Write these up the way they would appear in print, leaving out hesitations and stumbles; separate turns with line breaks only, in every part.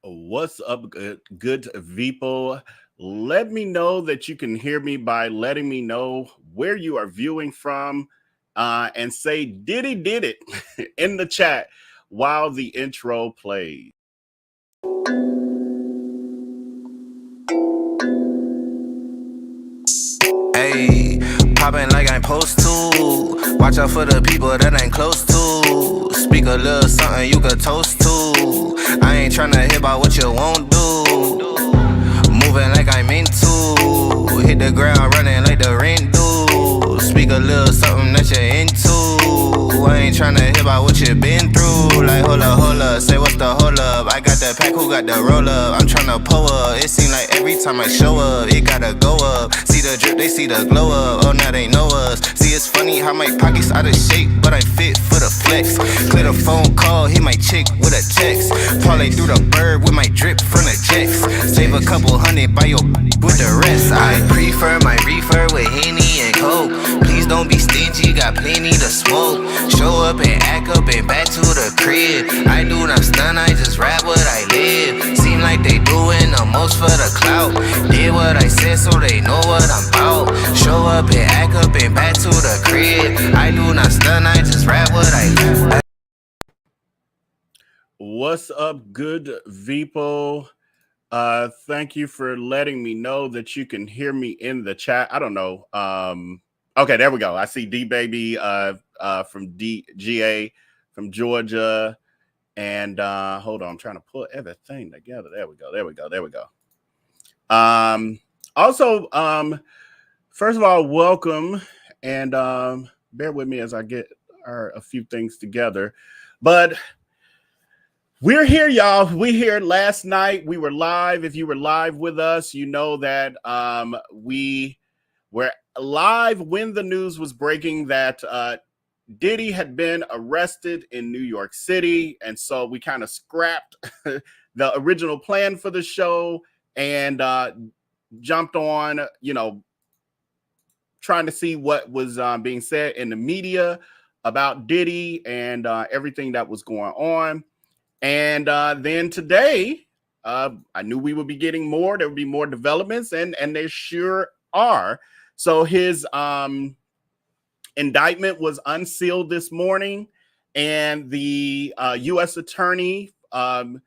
What's up, good people? Let me know that you can hear me by letting me know where you are viewing from and say Diddy did it in the chat while the intro plays.
Ayy, poppin' like I'm supposed to. Watch out for the people that ain't close to. Speak a little something you could toast to. I ain't tryna hear about what you won't do. Moving like I'm into. Hit the ground running like the rent do. Speak a little something that you're into. I ain't tryna hear about what you been through. Like hold up, say what's the hold up. I got the pack, who got the roll up? I'm tryna pull up. It seem like every time I show up, it gotta go up. See the drip, they see the glow up. Oh, now they know us. See, it's funny how my pockets out of shape, but I fit for the flex. Clear the phone call, hit my chick with a text. Parlay through the bird with my drip from the jets. Save a couple hundred by your with the rest. I prefer my reefer with Henny and Coke. Please don't be stingy, got plenty to smoke. Show up and act up and back to the crib. I do not stun, I just rap what I live. Seem like they doing the most for the clout. Did what I said so they know what I'm about. Show up and act up and back to the crib. I do not stun, I just rap what I live.
What's up, good people? Thank you for letting me know that you can hear me in the chat. I don't know. Okay, there we go. I see D Baby from DGA from Georgia. And hold on, I'm trying to pull everything together. There we go. Also, first of all, welcome, and bear with me as I get a few things together. But we're here, y'all. We here last night. We were live. If you were live with us, you know that we were live when the news was breaking that Diddy had been arrested in New York City. And so we kind of scrapped the original plan for the show and jumped on, trying to see what was being said in the media about Diddy and everything that was going on. And then today, I knew we would be getting more. There would be more developments, and there sure are. So his indictment was unsealed this morning, and the U.S. attorney from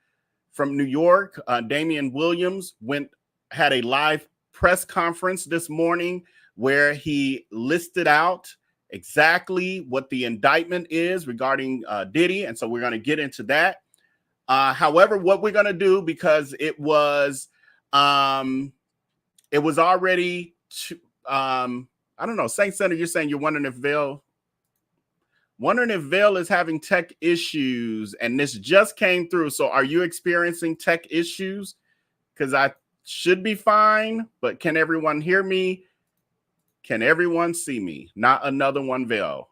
New York, Damian Williams, had a live press conference this morning where he listed out exactly what the indictment is regarding Diddy, and so we're going to get into that. However, what we're going to do, because it was already, I don't know, Saint Center, you're saying you're wondering if Vail is having tech issues, and this just came through. So are you experiencing tech issues? Because I should be fine, but can everyone hear me? Can everyone see me? Not another one, Vail.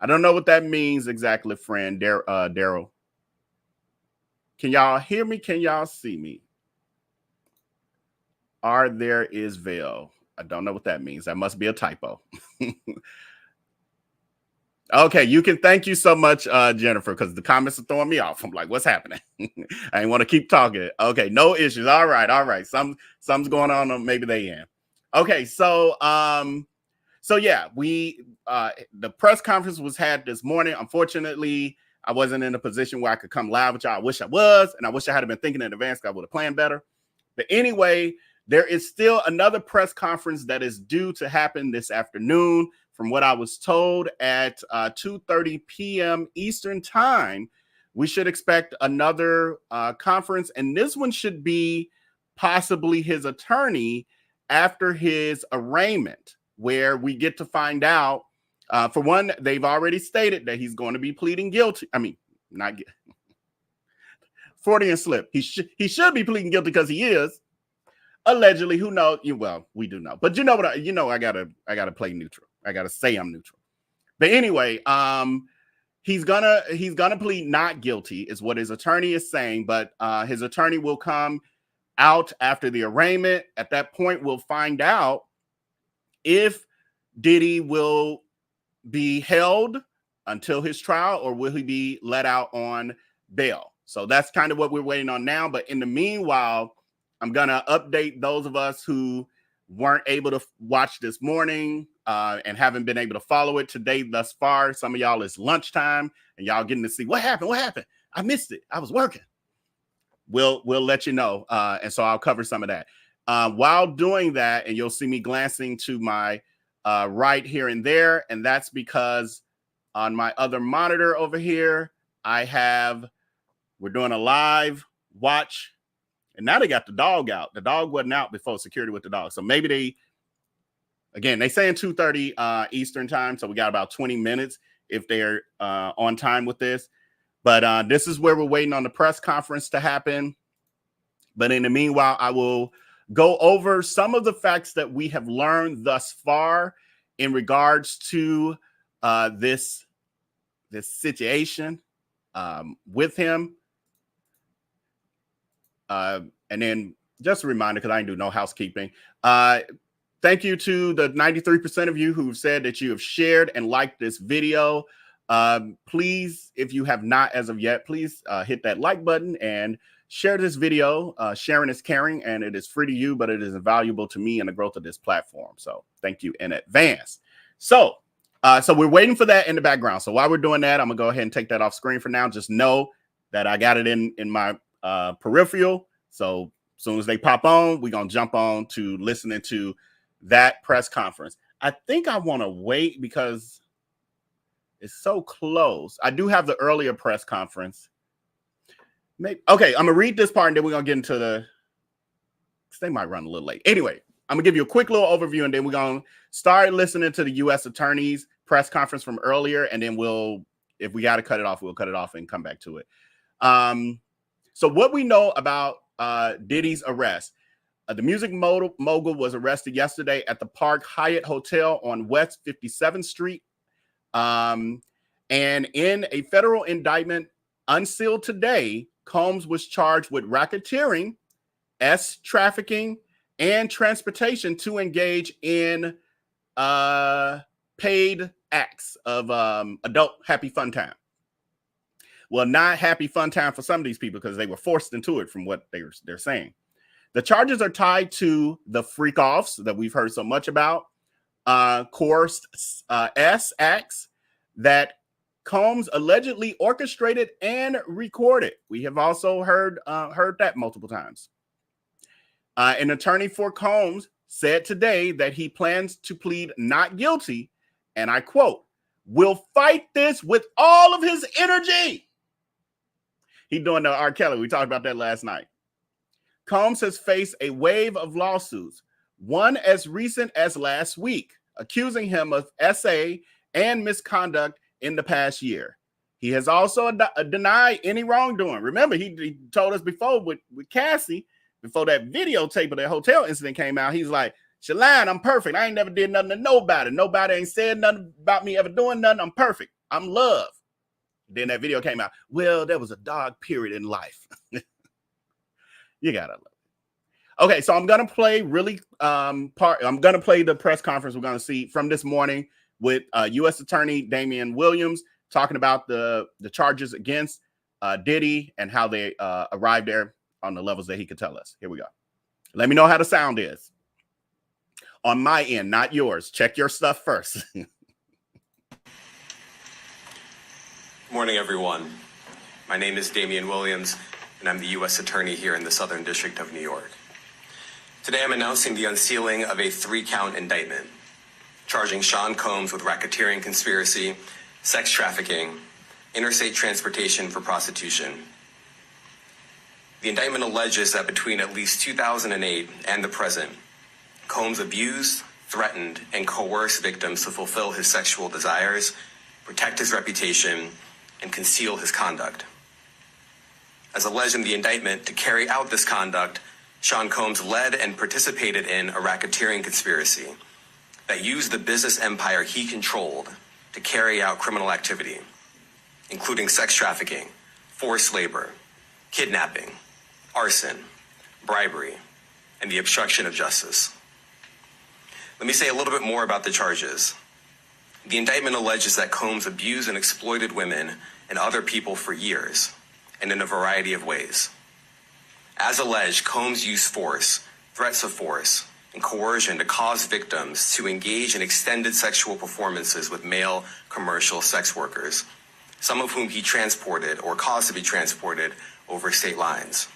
I don't know what that means exactly, friend, Daryl. Can y'all hear me? Can y'all see me? There is Vail. I don't know what that means. That must be a typo. Okay, you can. Thank you so much, Jennifer, because the comments are throwing me off. I'm like, what's happening? I ain't want to keep talking. Okay, no issues. All right. Something's going on. Maybe they in. Okay, so yeah, the press conference was had this morning. Unfortunately, I wasn't in a position where I could come live with y'all. I wish I was, and I wish I had been thinking in advance because I would have planned better. But anyway, there is still another press conference that is due to happen this afternoon. From what I was told, at 2:30 p.m. Eastern time, we should expect another conference. And this one should be possibly his attorney after his arraignment, where we get to find out. For one, they've already stated that he's going to be pleading guilty. I mean, not Freudian slip. He should be pleading guilty because he is. Allegedly, who knows? Well, we do know, but you know what? I gotta play neutral. I gotta say I'm neutral. But anyway, he's gonna plead not guilty, is what his attorney is saying. But his attorney will come out after the arraignment. At that point, we'll find out if Diddy will be held until his trial or will he be let out on bail. So that's kind of what we're waiting on now. But in the meanwhile, I'm going to update those of us who weren't able to watch this morning and haven't been able to follow it today thus far. Some of y'all, it's lunchtime and y'all getting to see what happened. What happened? I missed it. I was working. We'll let you know. And so I'll cover some of that. While doing that, and you'll see me glancing to my right here and there. And that's because on my other monitor over here, we're doing a live watch. And now they got the dog out. The dog wasn't out before, security with the dog. So maybe they saying 2:30 Eastern time. So we got about 20 minutes if they're on time with this. But this is where we're waiting on the press conference to happen. But in the meanwhile, I will go over some of the facts that we have learned thus far in regards to this situation with him. And then just a reminder, because I didn't do no housekeeping. Thank you to the 93% of you who've said that you have shared and liked this video. Please, if you have not as of yet, please hit that like button and share this video. Sharing is caring, and it is free to you, but it is invaluable to me and the growth of this platform. So thank you in advance. So we're waiting for that in the background. So while we're doing that, I'm gonna go ahead and take that off screen for now. Just know that I got it in my peripheral. So as soon as they pop on, we're gonna jump on to listening to that press conference. I think I want to wait because it's so close. I do have the earlier press conference. Okay, I'm gonna read this part and then we're gonna get into they might run a little late. Anyway, I'm gonna give you a quick little overview and then we're gonna start listening to the U.S. Attorney's press conference from earlier, and then if we got to cut it off, we'll cut it off and come back to it. So what we know about Diddy's arrest. The music mogul was arrested yesterday at the Park Hyatt Hotel on West 57th Street. And in a federal indictment unsealed today, Combs was charged with racketeering, trafficking, and transportation to engage in paid acts of adult happy fun time. Well, not happy fun time for some of these people because they were forced into it from what they're saying. The charges are tied to the freak-offs that we've heard so much about, coerced acts that Combs allegedly orchestrated and recorded. We have also heard that multiple times. An attorney for Combs said today that he plans to plead not guilty, and I quote, "will fight this with all of his energy." He's doing the R. Kelly. We talked about that last night. Combs has faced a wave of lawsuits, one as recent as last week, accusing him of SA and misconduct in the past year. He has also denied any wrongdoing. Remember, he told us before with Cassie, before that videotape of that hotel incident came out, he's like, "Shalane, I'm perfect. I ain't never did nothing to nobody. Nobody ain't said nothing about me ever doing nothing. I'm perfect. I'm love." Then that video came out. Well, there was a dark period in life. You gotta love it. Okay, so I'm gonna play I'm gonna play the press conference we're gonna see from this morning with U.S. Attorney Damian Williams talking about the charges against Diddy and how they arrived there on the levels that he could tell us. Here we go. Let me know how the sound is on my end, not yours. Check your stuff first.
Good morning, everyone. My name is Damian Williams, and I'm the U.S. Attorney here in the Southern District of New York. Today, I'm announcing the unsealing of a 3-count indictment, charging Sean Combs with racketeering conspiracy, sex trafficking, interstate transportation for prostitution. The indictment alleges that between at least 2008 and the present, Combs abused, threatened, and coerced victims to fulfill his sexual desires, protect his reputation, and conceal his conduct. As alleged in the indictment, to carry out this conduct, Sean Combs led and participated in a racketeering conspiracy that used the business empire he controlled to carry out criminal activity, including sex trafficking, forced labor, kidnapping, arson, bribery, and the obstruction of justice. Let me say a little bit more about the charges. The indictment alleges that Combs abused and exploited women and other people for years, and in a variety of ways. As alleged, Combs used force, threats of force, and coercion to cause victims to engage in extended sexual performances with male commercial sex workers, some of whom he transported or caused to be transported over state lines.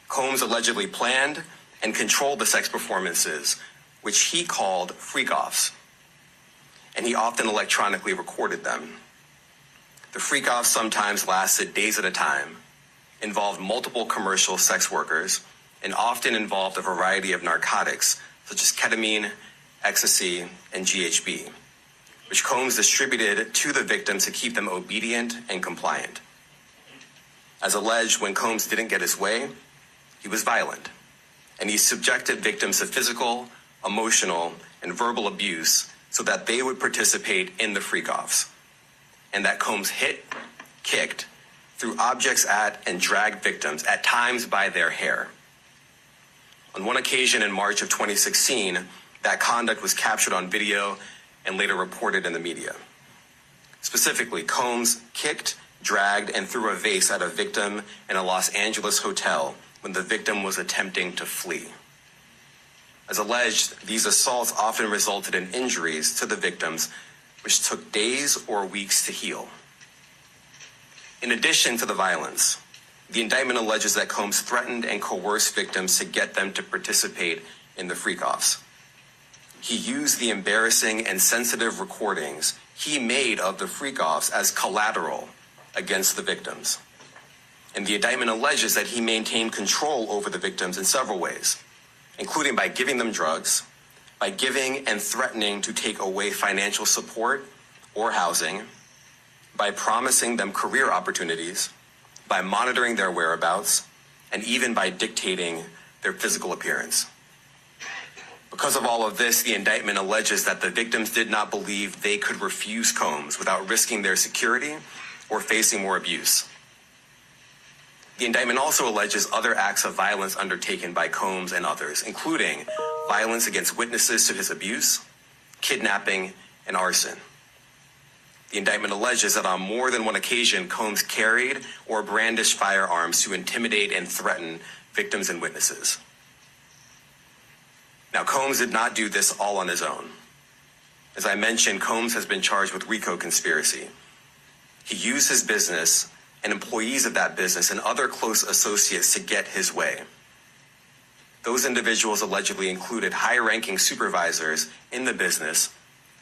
Combs allegedly planned and controlled the sex performances, which he called freak-offs, and he often electronically recorded them. The freak-offs sometimes lasted days at a time, involved multiple commercial sex workers, and often involved a variety of narcotics such as ketamine, ecstasy, and GHB, which Combs distributed to the victims to keep them obedient and compliant. As alleged, when Combs didn't get his way, he was violent, and he subjected victims to physical, emotional, and verbal abuse so that they would participate in the freak-offs, and that Combs hit, kicked, threw objects at, and dragged victims, at times by their hair. On one occasion in March of 2016, that conduct was captured on video and later reported in the media. Specifically, Combs kicked, dragged, and threw a vase at a victim in a Los Angeles hotel when the victim was attempting to flee. As alleged, these assaults often resulted in injuries to the victims, which took days or weeks to heal. In addition to the violence, the indictment alleges that Combs threatened and coerced victims to get them to participate in the freak-offs. He used the embarrassing and sensitive recordings he made of the freak-offs as collateral against the victims. And the indictment alleges that he maintained control over the victims in several ways, including by giving them drugs, by giving and threatening to take away financial support or housing, by promising them career opportunities, by monitoring their whereabouts, and even by dictating their physical appearance. Because of all of this, the indictment alleges that the victims did not believe they could refuse Combs without risking their security or facing more abuse. The indictment also alleges other acts of violence undertaken by Combs and others, including violence against witnesses to his abuse, kidnapping, and arson. The indictment alleges that on more than one occasion, Combs carried or brandished firearms to intimidate and threaten victims and witnesses. Now, Combs did not do this all on his own. As I mentioned, Combs has been charged with RICO conspiracy. He used his business and employees of that business and other close associates to get his way. Those individuals allegedly included high-ranking supervisors in the business,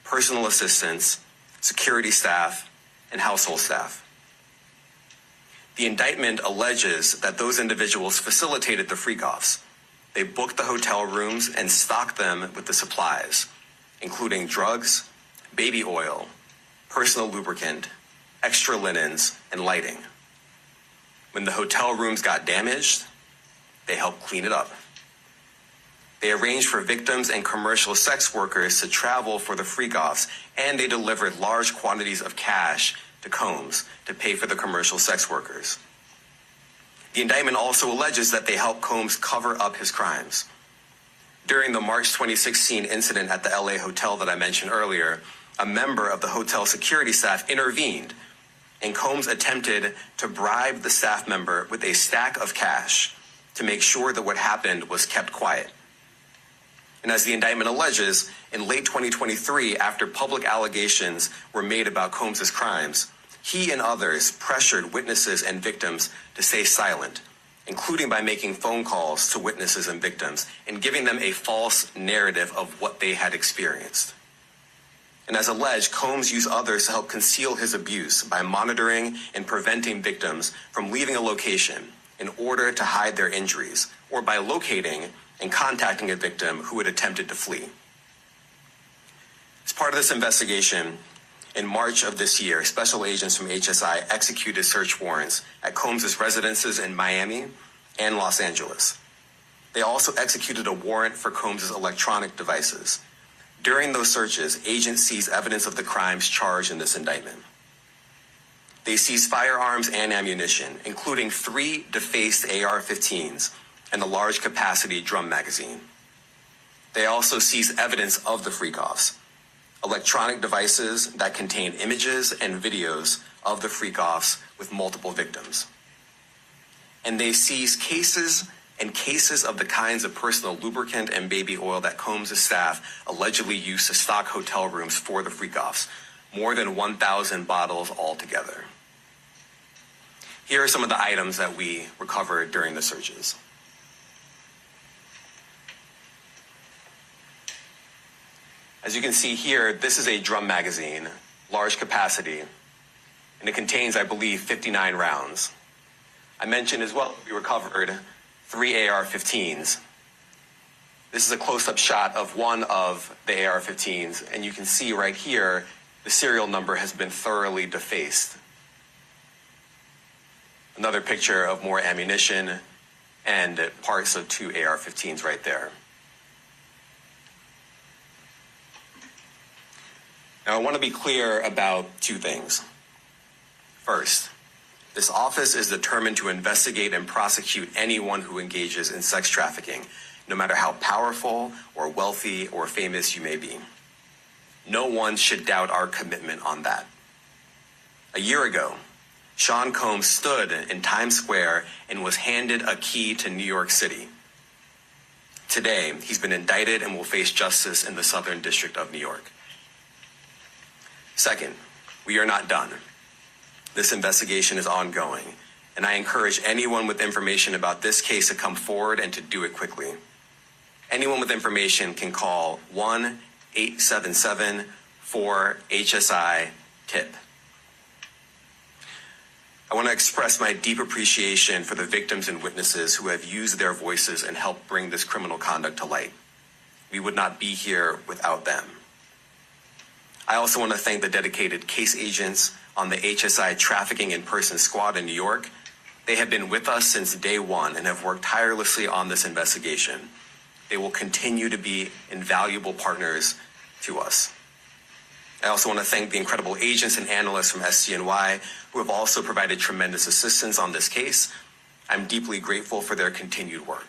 personal assistants, security staff, and household staff. The indictment alleges that those individuals facilitated the freak-offs. They booked the hotel rooms and stocked them with the supplies, including drugs, baby oil, personal lubricant, extra linens, and lighting. When the hotel rooms got damaged, they helped clean it up. They arranged for victims and commercial sex workers to travel for the freak-offs, and they delivered large quantities of cash to Combs to pay for the commercial sex workers. The indictment also alleges that they helped Combs cover up his crimes. During the March 2016 incident at the LA hotel that I mentioned earlier, a member of the hotel security staff intervened, and Combs attempted to bribe the staff member with a stack of cash to make sure that what happened was kept quiet. And as the indictment alleges, in late 2023, after public allegations were made about Combs' crimes, he and others pressured witnesses and victims to stay silent, including by making phone calls to witnesses and victims and giving them a false narrative of what they had experienced. And as alleged, Combs used others to help conceal his abuse by monitoring and preventing victims from leaving a location in order to hide their injuries, or by locating and contacting a victim who had attempted to flee. As part of this investigation, in March of this year, special agents from HSI executed search warrants at Combs' residences in Miami and Los Angeles. They also executed a warrant for Combs' electronic devices. During those searches, agents seized evidence of the crimes charged in this indictment. They seized firearms and ammunition, including 3 defaced AR-15s and a large capacity drum magazine. They also seized evidence of the freak-offs, electronic devices that contain images and videos of the freak-offs with multiple victims. and they seized cases and cases of the kinds of personal lubricant and baby oil that Combs' staff allegedly used to stock hotel rooms for the freak-offs, more than 1,000 bottles altogether. Here are some of the items that we recovered during the searches. As you can see here, this is a drum magazine, large capacity, and it contains, I believe, 59 rounds. I mentioned as well we recovered 3 AR-15s. This is a close-up shot of one of the AR-15s, and you can see right here the serial number has been thoroughly defaced. Another picture of more ammunition and parts of 2 AR-15s right there. Now, I want to be clear about 2 things. First, this office is determined to investigate and prosecute anyone who engages in sex trafficking, no matter how powerful or wealthy or famous you may be. No one should doubt our commitment on that. A year ago, Sean Combs stood in Times Square and was handed a key to New York City. Today, he's been indicted and will face justice in the Southern District of New York. Second, we are not done. This investigation is ongoing, and I encourage anyone with information about this case to come forward and to do it quickly. Anyone with information can call 1-877-4HSI-TIP. I want to express my deep appreciation for the victims and witnesses who have used their voices and helped bring this criminal conduct to light. We would not be here without them. I also want to thank the dedicated case agents on the HSI Trafficking in Person Squad in New York. They have been with us since day one and have worked tirelessly on this investigation. They will continue to be invaluable partners to us. I also want to thank the incredible agents and analysts from SCNY who have also provided tremendous assistance on this case. I'm deeply grateful for their continued work.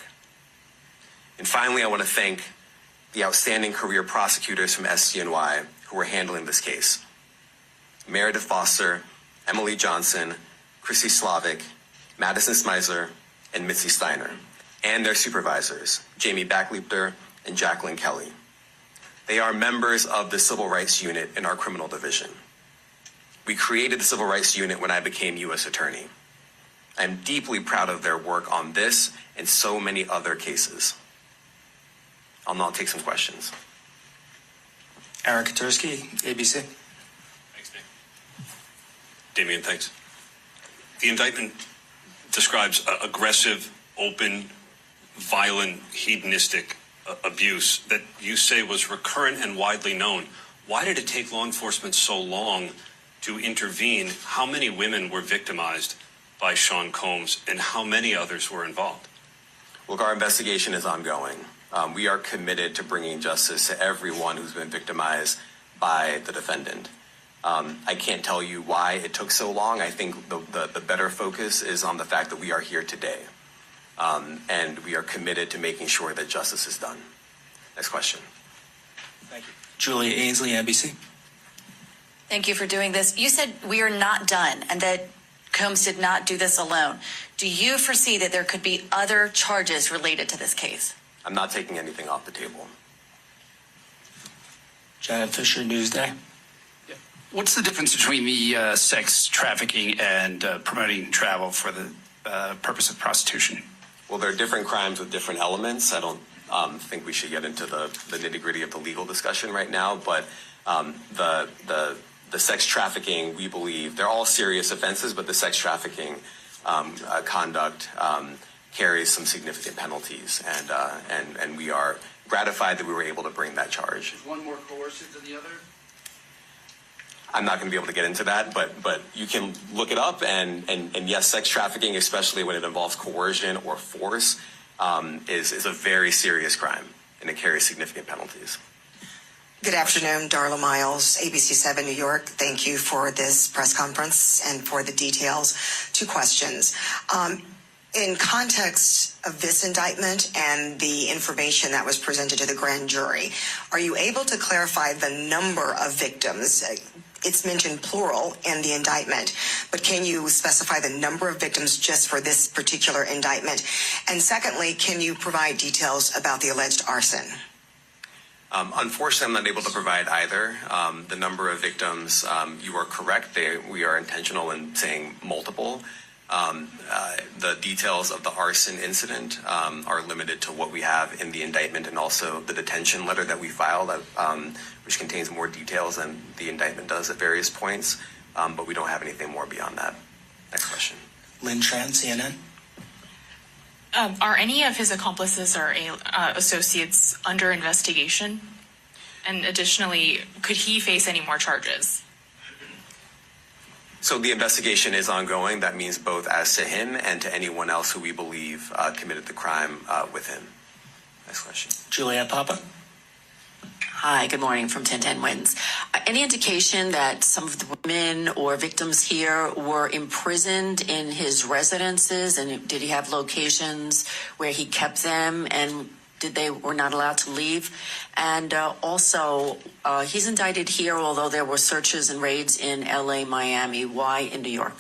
And finally, I want to thank the outstanding career prosecutors from SCNY who are handling this case. Meredith Foster, Emily Johnson, Chrissy Slavic, Madison Smeisler, and Mitzi Steiner, and their supervisors, Jamie Backleeper and Jacqueline Kelly. They are members of the Civil Rights Unit in our criminal division. We created the Civil Rights Unit when I became U.S. Attorney. I'm deeply proud of their work on this and so many other cases. I'll now take some questions.
Aaron Katursky, ABC.
Thanks, Nick. Damian, thanks. The indictment describes aggressive, open, violent, hedonistic abuse that you say was recurrent and widely known. Why did it take law enforcement so long to intervene? How many women were victimized by Sean Combs, and how many others were involved?
Look, our investigation is ongoing. We are committed to bringing justice to everyone who's been victimized by the defendant. I can't tell you why it took so long. I think the better focus is on the fact that we are here today. And we are committed to making sure that justice is done. Next question.
Thank you. Julia Ainsley, NBC.
Thank you for doing this. You said we are not done and that Combs did not do this alone. Do you foresee that there could be other charges related to this case?
I'm not taking anything off the table.
Janet Fisher, Newsday.
What's the difference between the sex trafficking and promoting travel for the purpose of prostitution?
Well, there are different crimes with different elements. I don't think we should get into the nitty-gritty of the legal discussion right now, but the sex trafficking, we believe, they're all serious offenses, but the sex trafficking conduct carries some significant penalties, and we are gratified that we were able to bring that charge.
Is one more coercive than the other?
I'm not going to be able to get into that, but you can look it up, and yes, sex trafficking, especially when it involves coercion or force, is a very serious crime, and it carries significant penalties.
Good afternoon, Darla Miles, ABC 7 New York. Thank you for this press conference and for the details. 2 questions. In context of this indictment and the information that was presented to the grand jury, are you able to clarify the number of victims? it's mentioned plural in the indictment, but can you specify the number of victims just for this particular indictment? And secondly, can you provide details about the alleged arson?
Unfortunately, I'm not able to provide either. The number of victims, you are correct. We are intentional in saying multiple. The details of the arson incident are limited to what we have in the indictment and also the detention letter that we filed, which contains more details than the indictment does at various points. But we don't have anything more beyond that. Next question.
Lynn Tran, CNN.
Are any of his accomplices or associates under investigation? And additionally, could he face any more charges?
So the investigation is ongoing. That means both as to him and to anyone else who we believe committed the crime with him. Next question.
Juliet Papa.
Hi, good morning from 1010 Wins. Any indication that some of the women or victims here were imprisoned in his residences, and did he have locations where he kept them, and were not allowed to leave? And also, he's indicted here, although there were searches and raids in LA, Miami. Why in New York?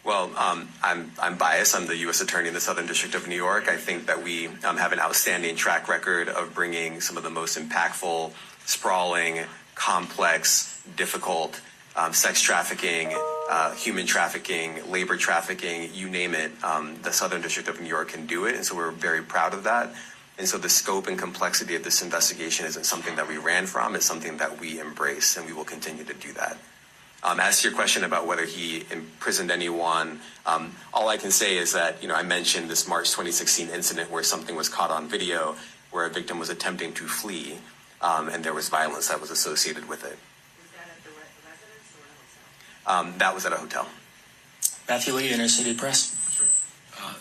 Well, I'm biased. I'm the U.S. Attorney in the Southern District of New York. I think that we have an outstanding track record of bringing some of the most impactful, sprawling, complex, difficult sex trafficking, human trafficking, labor trafficking, you name it. The Southern District of New York can do it, and so we're very proud of that. And so the scope and complexity of this investigation isn't something that we ran from. It's something that we embrace, and we will continue to do that. As to your question about whether he imprisoned anyone, all I can say is that, I mentioned this March 2016 incident where something was caught on video where a victim was attempting to flee, and there was violence that was associated with it.
Was that at the residence or a hotel?
That was at a hotel.
Matthew Lee, Inner City Press.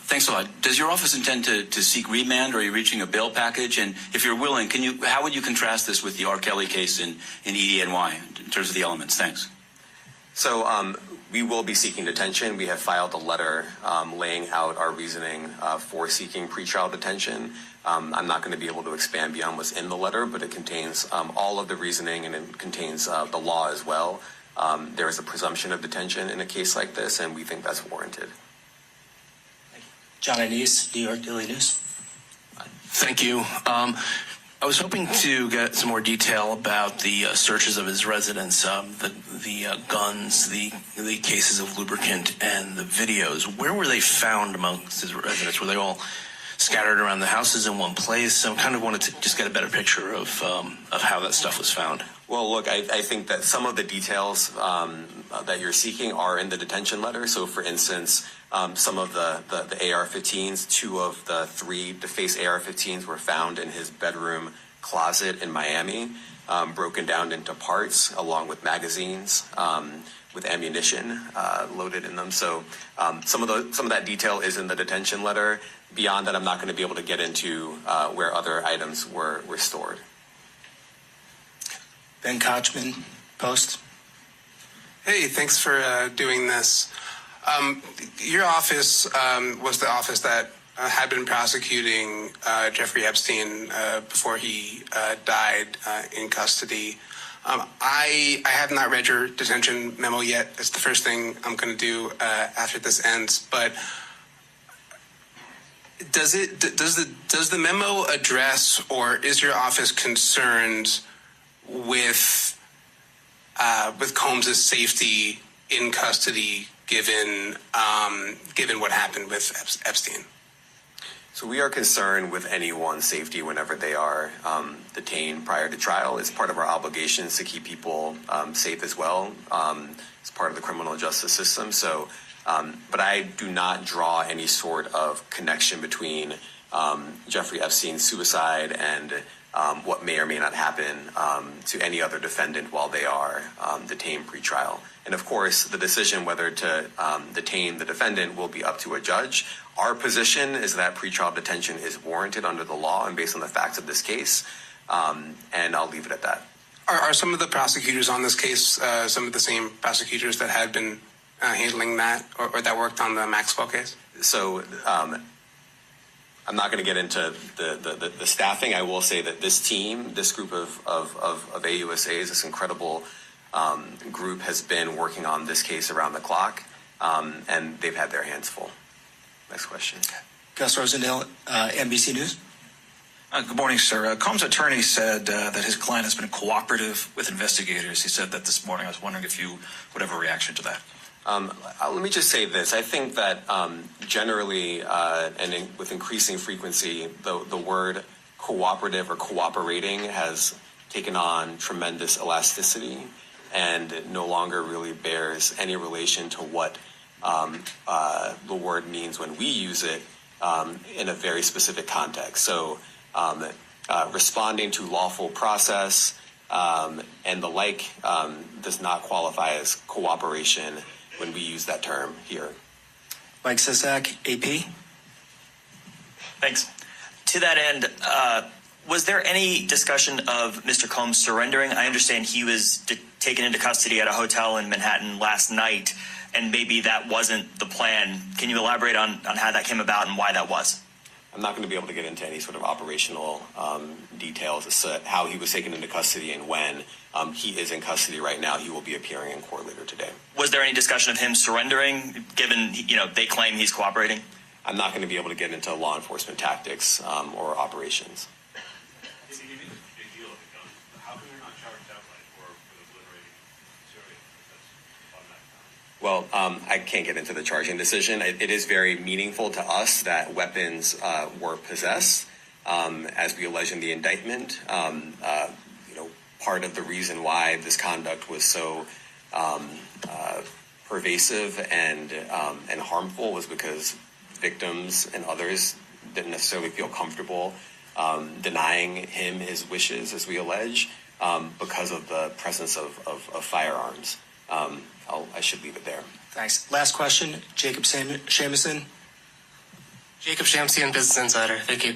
Thanks a lot. Does your office intend to seek remand, or are you reaching a bail package? And if you're willing, how would you contrast this with the R. Kelly case in EDNY in terms of the elements? Thanks.
So we will be seeking detention. We have filed a letter laying out our reasoning for seeking pretrial detention. I'm not going to be able to expand beyond what's in the letter, but it contains all of the reasoning, and it contains the law as well. There is a presumption of detention in a case like this, and we think that's warranted.
John Anise, New York Daily News.
Thank you. I was hoping to get some more detail about the searches of his residence, the guns, the cases of lubricant, and the videos. Where were they found amongst his residents? Were they all scattered around the houses in one place? So I kind of wanted to just get a better picture of how that stuff was found.
Well, look, I think that some of the details that you're seeking are in the detention letter. So, for instance, some of the AR-15s, 2 of the 3 DeFace AR-15s were found in his bedroom closet in Miami, broken down into parts, along with magazines, with ammunition loaded in them. So some of that detail is in the detention letter. Beyond that, I'm not going to be able to get into where other items were stored.
Ben Kochman, Post.
Hey, thanks for doing this. Your office was the office that had been prosecuting Jeffrey Epstein before he died in custody. I have not read your detention memo yet. It's the first thing I'm going to do after this ends. But does the memo address, or is your office concerned with Combs' safety in custody, given what happened with Epstein?
So we are concerned with anyone's safety whenever they are detained prior to trial. It's part of our obligations to keep people safe as well. It's part of the criminal justice system. So, but I do not draw any sort of connection between Jeffrey Epstein's suicide and what may or may not happen to any other defendant while they are detained pre-trial. And of course, the decision whether to detain the defendant will be up to a judge. Our position is that pretrial detention is warranted under the law and based on the facts of this case, and I'll leave it at that.
Are some of the prosecutors on this case some of the same prosecutors that had been handling that, or that worked on the Maxwell case?
So I'm not going to get into the staffing. I will say that this team, this group of AUSAs, this incredible group has been working on this case around the clock, and they've had their hands full. Next question.
Gus Rosendale, NBC News.
Good morning, sir. Combs' attorney said that his client has been cooperative with investigators. He said that this morning. I was wondering if you would have a reaction to that.
Let me just say this. I think that generally with increasing frequency, the word cooperative or cooperating has taken on tremendous elasticity and no longer really bears any relation to what the word means when we use it in a very specific context. So responding to lawful process and the like does not qualify as cooperation when we use that term here.
Mike Sisak, AP.
Thanks. To that end, was there any discussion of Mr. Combs surrendering? I understand he was taken into custody at a hotel in Manhattan last night, and maybe that wasn't the plan. Can you elaborate on how that came about and why that was?
I'm not going to be able to get into any sort of operational details as to how he was taken into custody and when. He is in custody right now. He will be appearing in court later today.
Was there any discussion of him surrendering, given they claim he's cooperating?
I'm not going to be able to get into law enforcement tactics or operations. Well, I can't get into the charging decision. It is very meaningful to us that weapons were possessed, as we allege in the indictment. Part of the reason why this conduct was so pervasive and harmful was because victims and others didn't necessarily feel comfortable denying him his wishes, as we allege, because of the presence of firearms. I should leave it there.
Thanks. Last question, Jacob Shamison.
Jacob Shamsian, Business Insider. Thank you.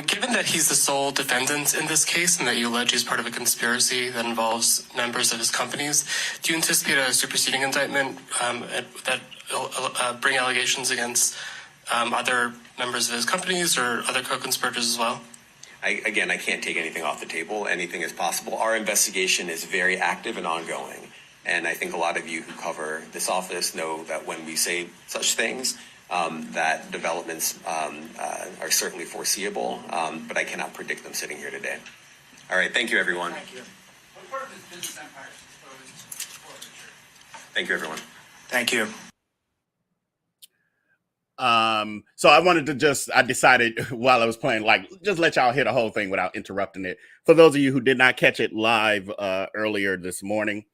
Given that he's the sole defendant in this case and that you allege he's part of a conspiracy that involves members of his companies, do you anticipate a superseding indictment that bring allegations against other members of his companies or other co-conspirators as well?
I can't take anything off the table. Anything is possible. Our investigation is very active and ongoing. And I think a lot of you who cover this office know that when we say such things, that developments are certainly foreseeable, but I cannot predict them sitting here today. All right. Thank you, everyone.
Thank you. What part of his business empire is exposed forfeiture?
Thank you, everyone.
Thank you.
So I decided while I was playing, just let y'all hear the whole thing without interrupting it. For those of you who did not catch it live earlier this morning.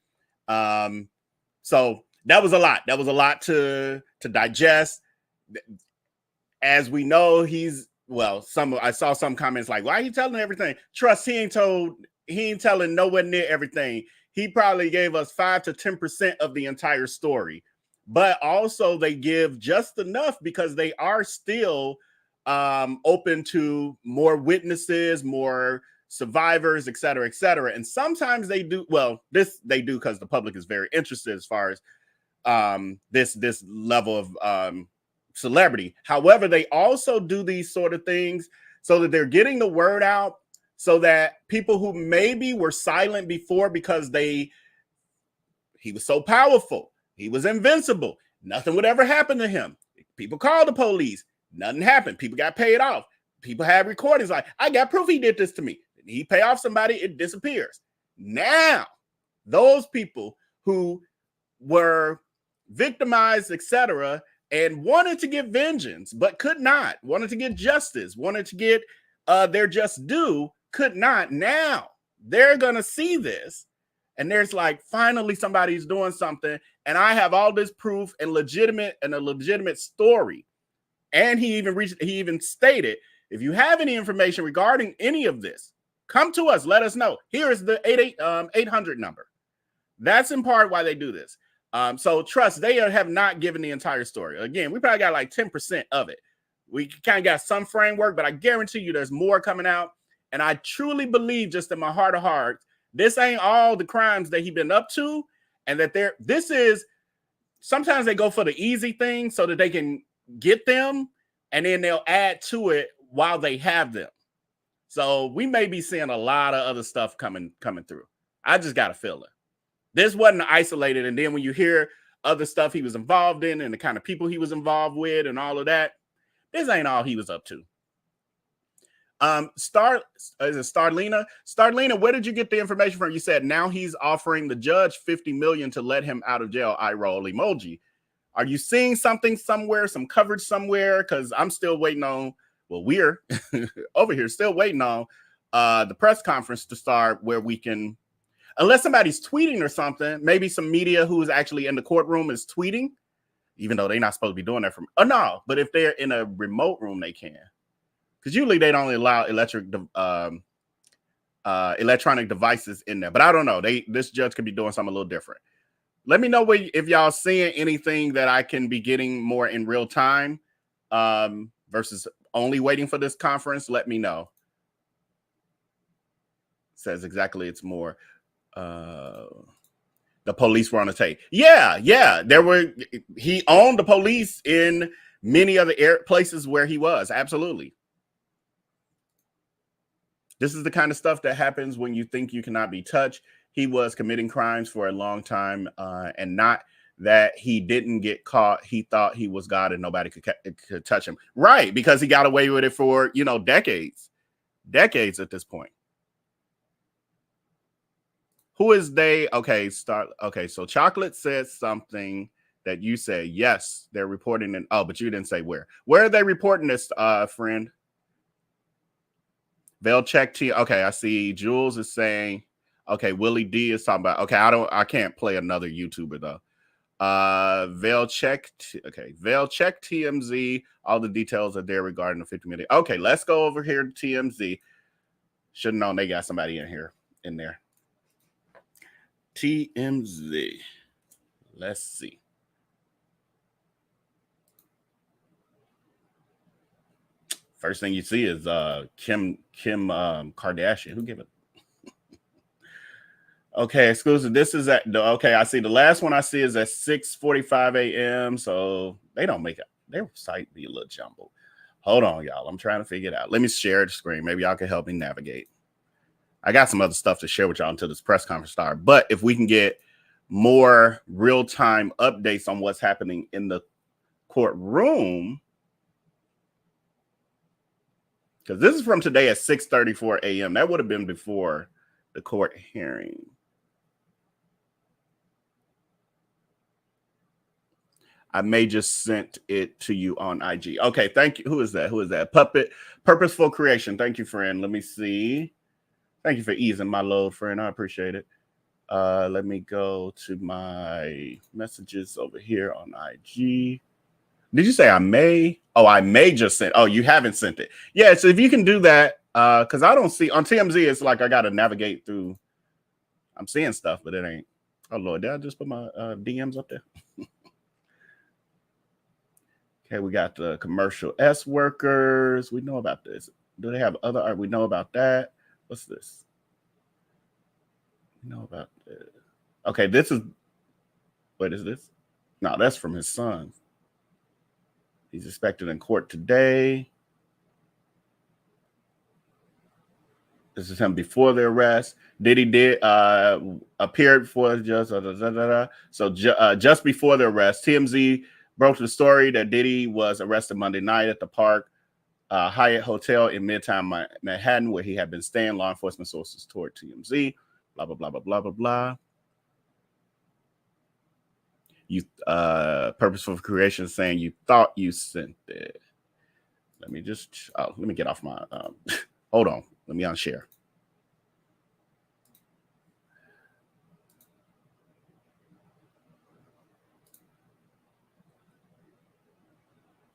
So that was a lot. That was a lot to digest. As we know, I saw some comments like, why are you telling everything? Trust, he ain't telling nowhere near everything. He probably gave us 5 to 10% of the entire story, but also they give just enough because they are still open to more witnesses, more survivors, et cetera, et cetera. And sometimes they do, they do because the public is very interested as far as this level of celebrity. However, they also do these sort of things so that they're getting the word out so that people who maybe were silent before because he was so powerful, he was invincible, nothing would ever happen to him. People called the police, nothing happened. People got paid off. People had recordings like, I got proof he did this to me. He pay off somebody, it disappears. Now, those people who were victimized, etc., and wanted to get vengeance, but could not, wanted to get justice, wanted to get their just due, could not. Now, they're going to see this, and there's finally somebody's doing something, and I have all this proof and a legitimate story. And he even stated, if you have any information regarding any of this, come to us. Let us know. Here is the 800 number. That's in part why they do this. So trust, they have not given the entire story. Again, we probably got 10% of it. We kind of got some framework, but I guarantee you there's more coming out. And I truly believe, just in my heart of hearts, this ain't all the crimes that he's been up to. And that this is, sometimes they go for the easy thing so that they can get them. And then they'll add to it while they have them. So we may be seeing a lot of other stuff coming through. I just got a feeling. This wasn't isolated. And then when you hear other stuff he was involved in and the kind of people he was involved with and all of that, this ain't all he was up to. Is it Starlina? Starlina, where did you get the information from? You said now he's offering the judge $50 million to let him out of jail. I roll emoji. Are you seeing something somewhere, some coverage somewhere? Because I'm still waiting on, well, we're over here still waiting on the press conference to start where we can, unless somebody's tweeting or something, maybe some media who is actually in the courtroom is tweeting, even though they're not supposed to be doing that from, oh no, but if they're in a remote room, they can. Because usually they don't allow electronic devices in there. But I don't know. This judge could be doing something a little different. Let me know if y'all seeing anything that I can be getting more in real time versus only waiting for this conference. Let me know. Says exactly it's more. The police were on the tape. Yeah. He owned the police in many other places where he was. Absolutely. This is the kind of stuff that happens when you think you cannot be touched. He was committing crimes for a long time, and not that he didn't get caught. He thought he was God and nobody could touch him. Right, because he got away with it for, decades at this point. Who is they? Okay, so Chocolate said something that you said, yes, they're reporting it. Oh, but you didn't say where. Where are they reporting this, friend? They'll check to, okay, I see Jules is saying, okay, Willie D is talking about, okay, I can't play another YouTuber though. They'll check TMZ. All the details are there regarding the 50 million. Okay, let's go over here to TMZ. Should have known they got somebody in there. TMZ. Let's see. First thing you see is Kim Kardashian. Who gave it? Okay, exclusive. This is okay. I see the last one I see is at 6:45 a.m. So they don't make it. Their site be a little jumbled. Hold on, y'all. I'm trying to figure it out. Let me share the screen. Maybe y'all can help me navigate. I got some other stuff to share with y'all until this press conference starts. But if we can get more real-time updates on what's happening in the courtroom. Because this is from today at 6:34 a.m. That would have been before the court hearing. I may just sent it to you on IG. Okay, thank you. Who is that? Who is that? Purposeful Creation. Thank you, friend. Let me see. Thank you for easing my load, friend. I appreciate it. Let me go to my messages over here on IG. Did you say I may? Oh, I may just send. Oh, you haven't sent it. Yeah, so if you can do that, because I don't see on TMZ, it's like I got to navigate through. I'm seeing stuff, but it ain't. Oh, Lord, did I just put my DMs up there? Okay, we got the commercial S workers. We know about this. Do they have other art? We know about that. What's this? We know about this. Okay, this is. What is this? No, that's from his son. He's expected in court today. This is him before the arrest. Diddy appeared before the judge. So just before the arrest, TMZ broke the story that Diddy was arrested Monday night at the Park Hyatt Hotel in Midtown Manhattan, where he had been staying. Law enforcement sources told TMZ. Blah blah blah blah blah blah blah. You Purposeful Creation saying you thought you sent it. Let me get off my hold on. Let me unshare.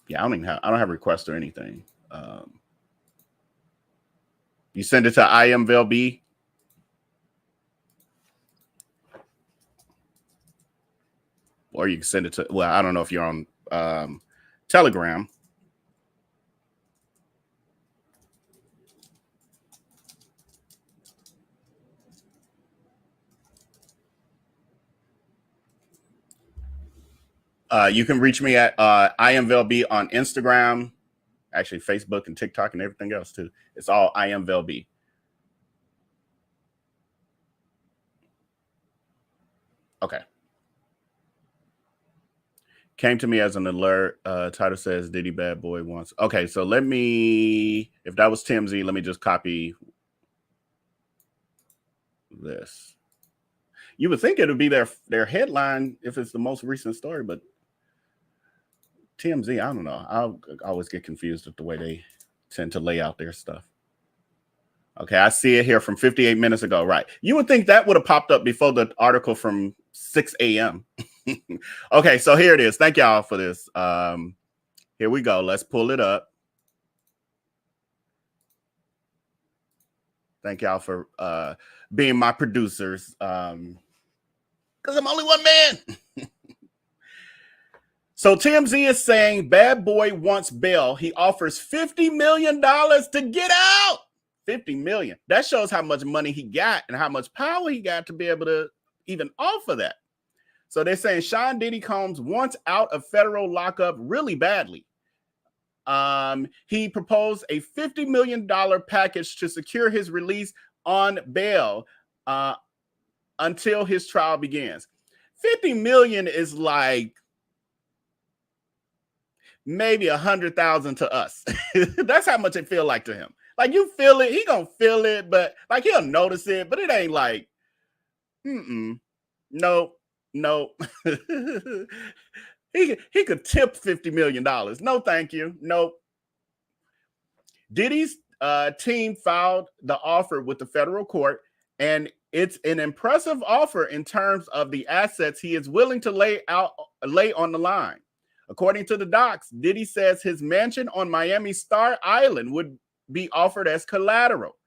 Yeah, I don't have requests or anything. You send it to IMVLB. Or you can send it to, well, I don't know if you're on Telegram. You can reach me at IMVLB on Instagram, actually Facebook and TikTok and everything else too. It's all IMVLB. Okay. Came to me as an alert. Title says Diddy bad boy wants. Okay, so let me, if that was TMZ, let me just copy this. You would think it would be their headline if it's the most recent story, but TMZ, I don't know. I always get confused with the way they tend to lay out their stuff. Okay, I see it here from 58 minutes ago. Right. You would think that would have popped up before the article from 6 a.m. Okay, so here it is. Thank y'all for this. Here we go. Let's pull it up. Thank y'all for being my producers. Because I'm only one man. So TMZ is saying bad boy wants bail. He offers $50 million to get out. 50 million. That shows how much money he got and how much power he got to be able to even offer that. So they're saying Sean Diddy Combs wants out of federal lockup really badly. He proposed a $50 million package to secure his release on bail until his trial begins. 50 million is like maybe 100,000 to us. That's how much it feel like to him. Like you feel it, he gonna feel it, but like he'll notice it, but it ain't like, nope. He could tip $50 million. No, thank you. Nope. Diddy's team filed the offer with the federal court, and it's an impressive offer in terms of the assets he is willing to lay on the line. According to the docs, Diddy says his mansion on Miami's Star Island would be offered as collateral.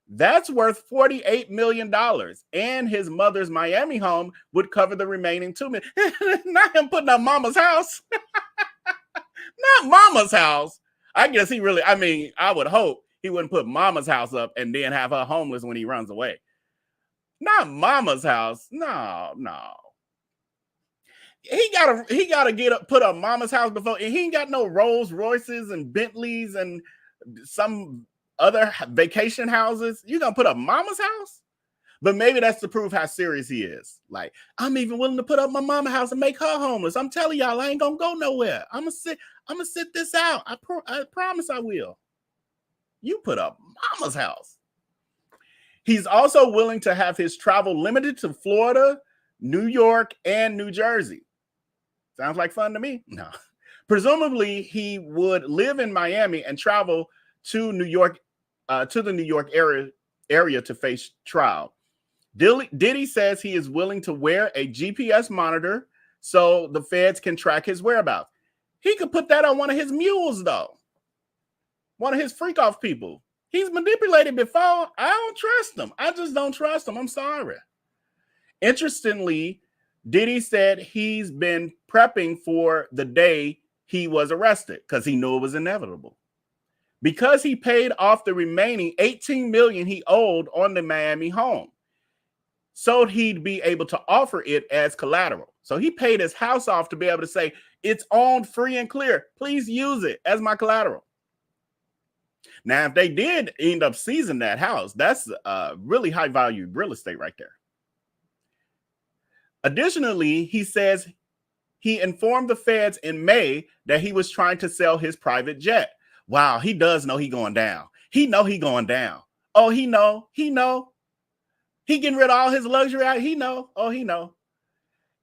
That's worth $48 million, and his mother's Miami home would cover the remaining $2 million. Not him putting up mama's house. Not mama's house. I guess he really, I would hope he wouldn't put mama's house up and then have her homeless when he runs away. Not mama's house. No. He gotta put up mama's house before, and he ain't got no Rolls Royces and Bentleys and some other vacation houses. You gonna put up mama's house? But maybe that's to prove how serious he is. Like, I'm even willing to put up my mama's house and make her homeless. I'm telling y'all, I ain't gonna go nowhere. I'm gonna sit this out. I promise I will. You put up mama's house. He's also willing to have his travel limited to Florida, New York, and New Jersey. Sounds like fun to me. No. Presumably, he would live in Miami and travel to New York, to the New York area to face trial. Diddy says he is willing to wear a GPS monitor so the feds can track his whereabouts. He could put that on one of his mules, though. One of his freak off people. He's manipulated before. I don't trust him. I just don't trust him. I'm sorry. Interestingly, Diddy said he's been prepping for the day he was arrested because he knew it was inevitable. Because he paid off the remaining $18 million he owed on the Miami home, so he'd be able to offer it as collateral. So he paid his house off to be able to say, it's owned free and clear. Please use it as my collateral. Now, if they did end up seizing that house, that's really high value real estate right there. Additionally, he says he informed the feds in May that he was trying to sell his private jet. Wow, he does know he going down. He going down. Oh, he know. He getting rid of all his luxury out. He know. Oh, he know.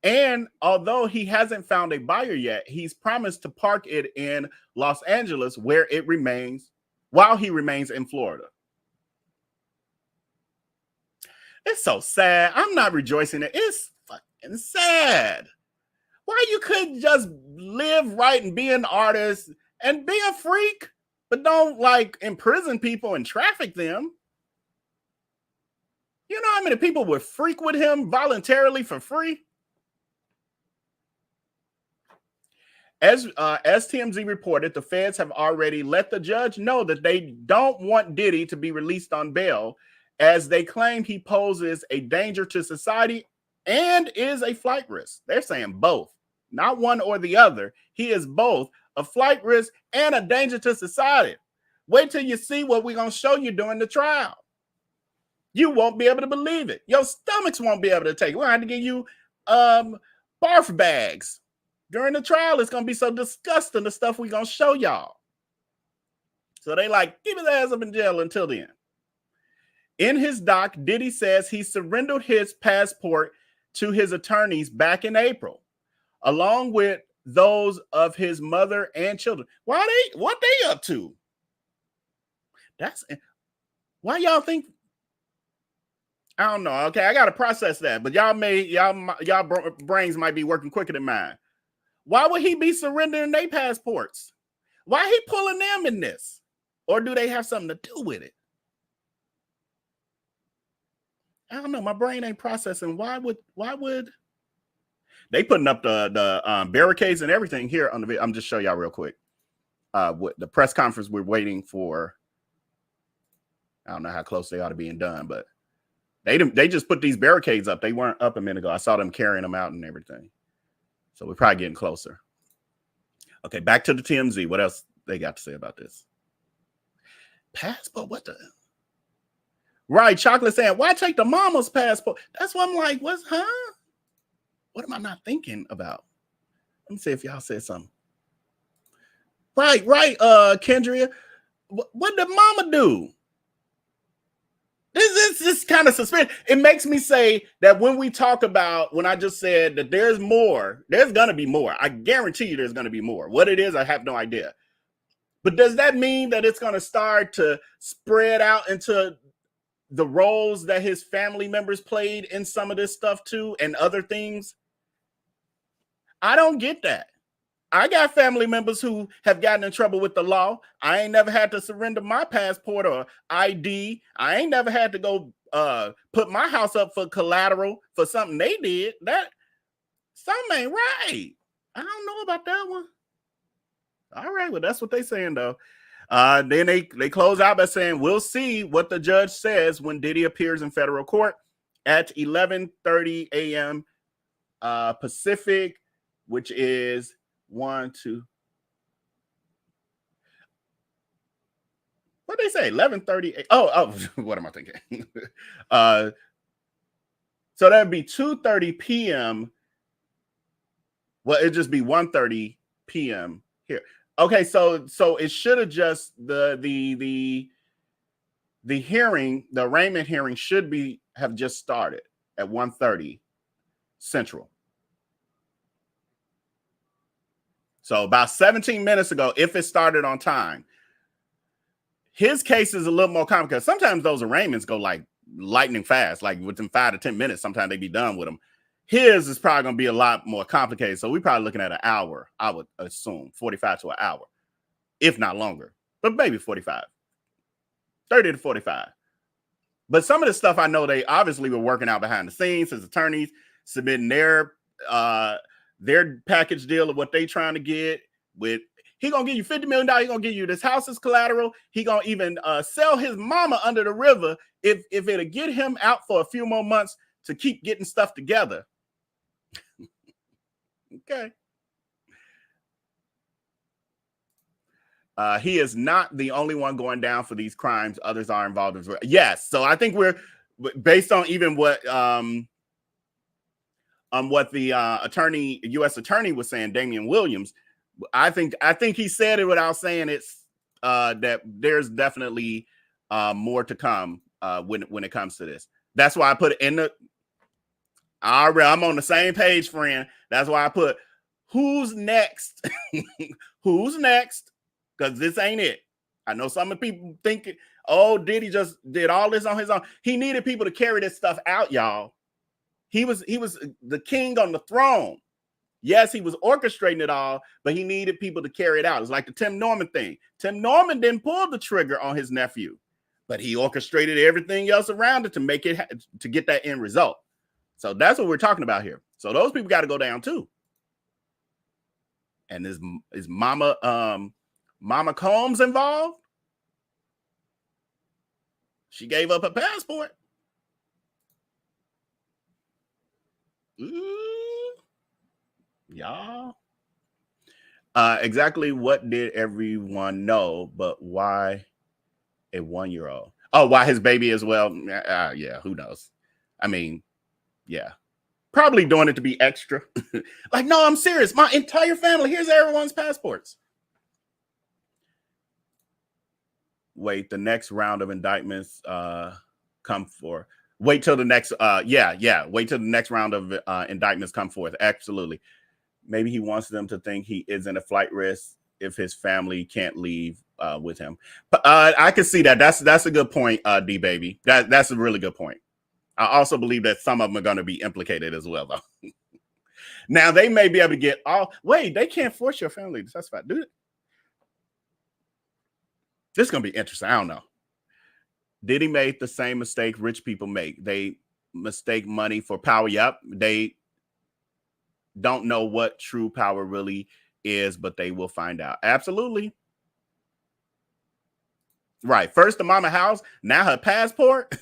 And although he hasn't found a buyer yet, he's promised to park it in Los Angeles where it remains while he remains in Florida. It's so sad. I'm not rejoicing. It's fucking sad. Why you couldn't just live right and be an artist and be a freak, but don't like imprison people and traffic them? You know how many people would freak with him voluntarily for free? As TMZ reported, the feds have already let the judge know that they don't want Diddy to be released on bail, as they claim he poses a danger to society and is a flight risk. They're saying both, not one or the other. He is both a flight risk and a danger to society. Wait till you see what we're going to show you during the trial. You won't be able to believe it. Your stomachs won't be able to take it. We'll have to give you barf bags. During the trial, it's going to be so disgusting, the stuff we're going to show y'all. So they like, keep his ass up in jail until then. In his doc, Diddy says he surrendered his passport to his attorneys back in April, along with those of his mother and children. What they up to? Why y'all think? I don't know. Okay, I got to process that, but y'all brains might be working quicker than mine. Why would he be surrendering their passports? Why he pulling them in this? Or do they have something to do with it? I don't know. My brain ain't processing. Why would they putting up the barricades and everything here on the video? I'm just show y'all real quick. What the press conference we're waiting for. I don't know how close they ought to being done, but they just put these barricades up. They weren't up a minute ago. I saw them carrying them out and everything. So we're probably getting closer. Okay, back to the TMZ. What else they got to say about this? Passport? What the? Right, Chocolate saying, why take the mama's passport? That's what I'm like, what am I not thinking about? Let me see if y'all said something. Right, Kendria. What did mama do? This is kind of suspicious. It makes me say that when I just said that there's more, there's going to be more. I guarantee you there's going to be more. What it is, I have no idea. But does that mean that it's going to start to spread out into the roles that his family members played in some of this stuff too and other things? I don't get that. I got family members who have gotten in trouble with the law. I ain't never had to surrender my passport or ID. I ain't never had to go put my house up for collateral for something they did. That something ain't right. I don't know about that one. All right, well, that's what they saying though. Then they close out by saying, we'll see what the judge says when Diddy appears in federal court at 11:30 a.m. Pacific, which is 1, 2. What they say? 11:30. Oh, what am I thinking? So that'd be 2:30 p.m. Well, it'd just be 1:30 p.m. here. Okay, so it should have just the hearing, the arraignment hearing should have just started at 1:30 Central. So about 17 minutes ago, if it started on time. His case is a little more complicated. Sometimes those arraignments go like lightning fast, like within 5 to 10 minutes. Sometimes they be done with them. His is probably going to be a lot more complicated. So we're probably looking at an hour, I would assume, 45 to an hour, if not longer, but maybe 45, 30 to 45. But some of the stuff I know they obviously were working out behind the scenes, his attorneys submitting their package deal of what they trying to get with. He gonna give you $50 million. He gonna give you this house as collateral. He gonna even sell his mama under the river if it'll get him out for a few more months to keep getting stuff together. Okay. He is not the only one going down for these crimes. Others are involved as well. Yes. So I think we're based on even what the U.S. attorney was saying, Damian Williams. I think he said it without saying it's that there's definitely more to come when it comes to this. That's why I put it in the. All right, I'm on the same page, friend. That's why I put who's next. Who's next? Because this ain't it. I know some of the people think, oh, Diddy just did all this on his own. He needed people to carry this stuff out, y'all. He was the king on the throne. Yes, he was orchestrating it all, but he needed people to carry it out. It's like the Tim Norman thing. Tim Norman didn't pull the trigger on his nephew, but he orchestrated everything else around it to make it to get that end result. So that's what we're talking about here. So those people got to go down too. And is Mama Combs involved? She gave up her passport. Ooh. Y'all. Exactly what did everyone know, but why a 1-year-old? Oh, why his baby as well? Yeah, who knows? I mean, yeah. Probably doing it to be extra. Like, no, I'm serious. My entire family, here's everyone's passports. Wait, the next round of indictments come for. Wait till the next, wait till the next round of indictments come forth. Absolutely. Maybe he wants them to think he isn't a flight risk if his family can't leave with him. But I can see that. That's a good point, D baby. That's a really good point. I also believe that some of them are going to be implicated as well, though. Now they may be able to get all. Wait, they can't force your family to testify. Do it. This is going to be interesting. I don't know. Diddy made the same mistake rich people make. They mistake money for power. Yep. They don't know what true power really is, but they will find out. Absolutely. Right. First the mama house, now her passport.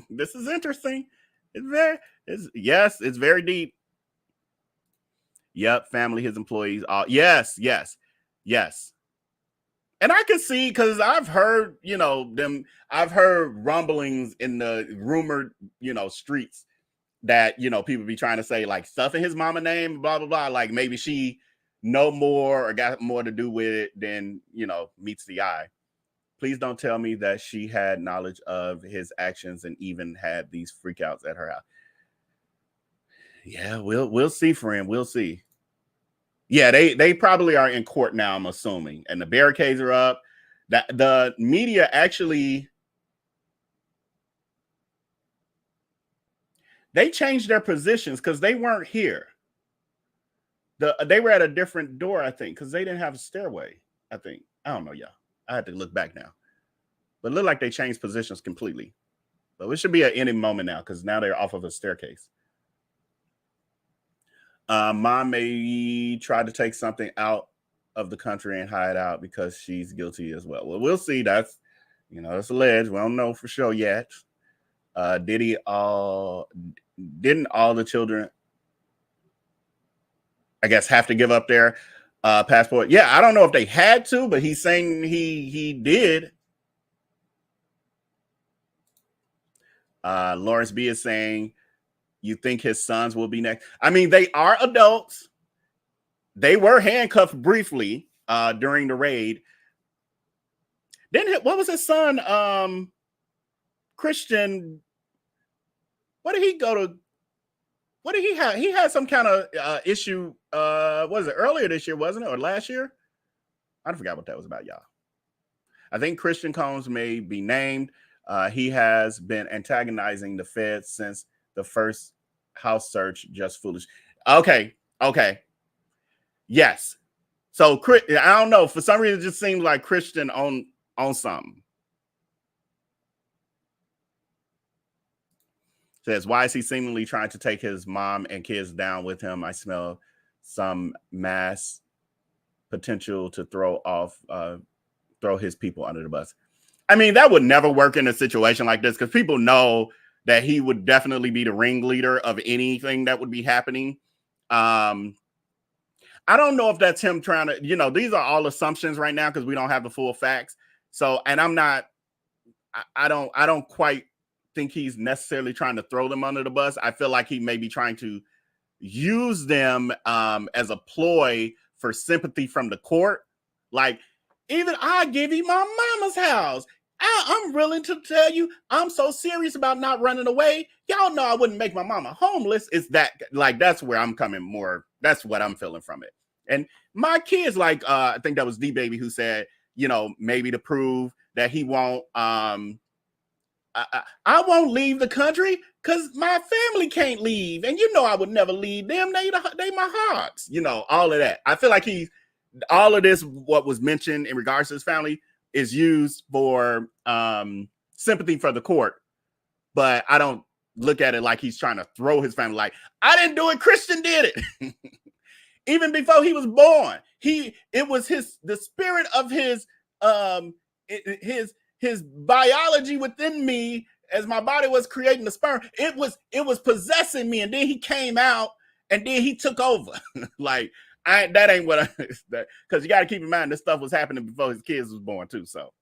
This is interesting. It's very deep. Yep. Family, his employees. Yes. And I can see, because I've heard, I've heard rumblings in the rumored, streets that, people be trying to say like stuff in his mama name, blah, blah, blah. Like maybe she know more or got more to do with it than, meets the eye. Please don't tell me that she had knowledge of his actions and even had these freakouts at her house. Yeah, we'll see, friend. We'll see. Yeah, they probably are in court now, I'm assuming. And the barricades are up. That the media actually, they changed their positions because they weren't here. They were at a different door, I think, because they didn't have a stairway, I think. I don't know, y'all. I had to look back now. But it looked like they changed positions completely. So it should be at any moment now, because now they're off of a staircase. Mom may try to take something out of the country and hide out because she's guilty as well. Well, we'll see. That's that's alleged. We don't know for sure yet. Didn't all the children, I guess, have to give up their passport? Yeah, I don't know if they had to, but he's saying he did. Lawrence B is saying, you think his sons will be next? I mean, they are adults. They were handcuffed briefly during the raid. What was his son? Christian. What did he go to? What did he have? He had some kind of issue. Was it earlier this year, wasn't it? Or last year? I forgot what that was about, y'all. I think Christian Combs may be named. He has been antagonizing the feds since the first house search. Just foolish. Okay. Yes. So I don't know. For some reason, it just seems like Christian on something. Says, why is he seemingly trying to take his mom and kids down with him? I smell some mass potential to throw his people under the bus. I mean, that would never work in a situation like this, because people know that he would definitely be the ringleader of anything that would be happening. I don't know if that's him trying to, these are all assumptions right now because we don't have the full facts. So, and I don't quite think he's necessarily trying to throw them under the bus. I feel like he may be trying to use them as a ploy for sympathy from the court. Like, even I give you my mama's house. I'm willing to tell you I'm so serious about not running away. Y'all know I wouldn't make my mama homeless. It's that, like, that's where I'm coming more. That's what I'm feeling from it. And my kids, like, I think that was D Baby who said, maybe to prove that he won't, I won't leave the country because my family can't leave. And I would never leave them. They my hearts, all of that. I feel like all of this, what was mentioned in regards to his family, is used for sympathy for the court. But I don't look at it like he's trying to throw his family. Like, I didn't do it. Christian did it. Even before he was born, it was the spirit of his biology within me as my body was creating the sperm. It was possessing me, and then he came out, and then he took over. Like, that ain't what because you got to keep in mind this stuff was happening before his kids was born too. So,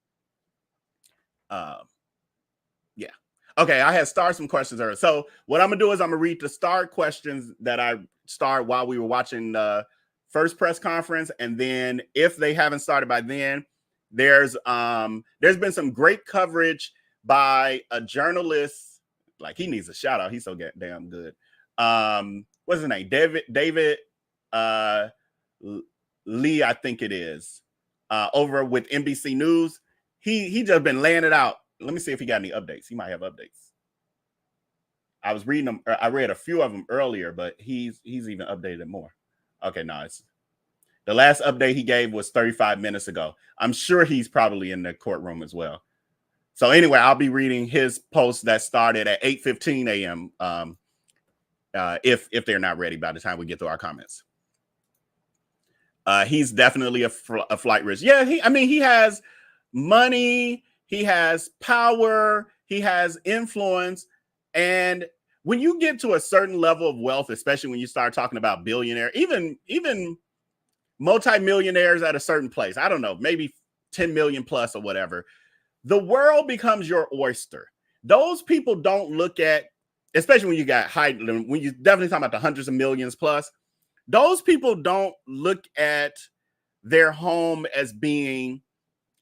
yeah. Okay, I had started some questions earlier. So what I'm gonna do is I'm gonna read the start questions that I started while we were watching the first press conference, and then if they haven't started by then, there's been some great coverage by a journalist. Like, he needs a shout out. He's so damn good. What's his name? David Lee, I think it is. Over with NBC News. He just been laying it out. Let me see if he got any updates. He might have updates. I was reading them. I read a few of them earlier, but he's even updated more. Okay, nice. The last update he gave was 35 minutes ago. I'm sure he's probably in the courtroom as well. So anyway, I'll be reading his post that started at 8:15 a.m. If they're not ready by the time we get to our comments. He's definitely a flight risk. Yeah, he has money, he has power, he has influence. And when you get to a certain level of wealth, especially when you start talking about billionaire, even multimillionaires at a certain place, I don't know, maybe 10 million plus or whatever, the world becomes your oyster. Those people don't look at, especially when you got when you definitely talking about the hundreds of millions plus, those people don't look at their home as being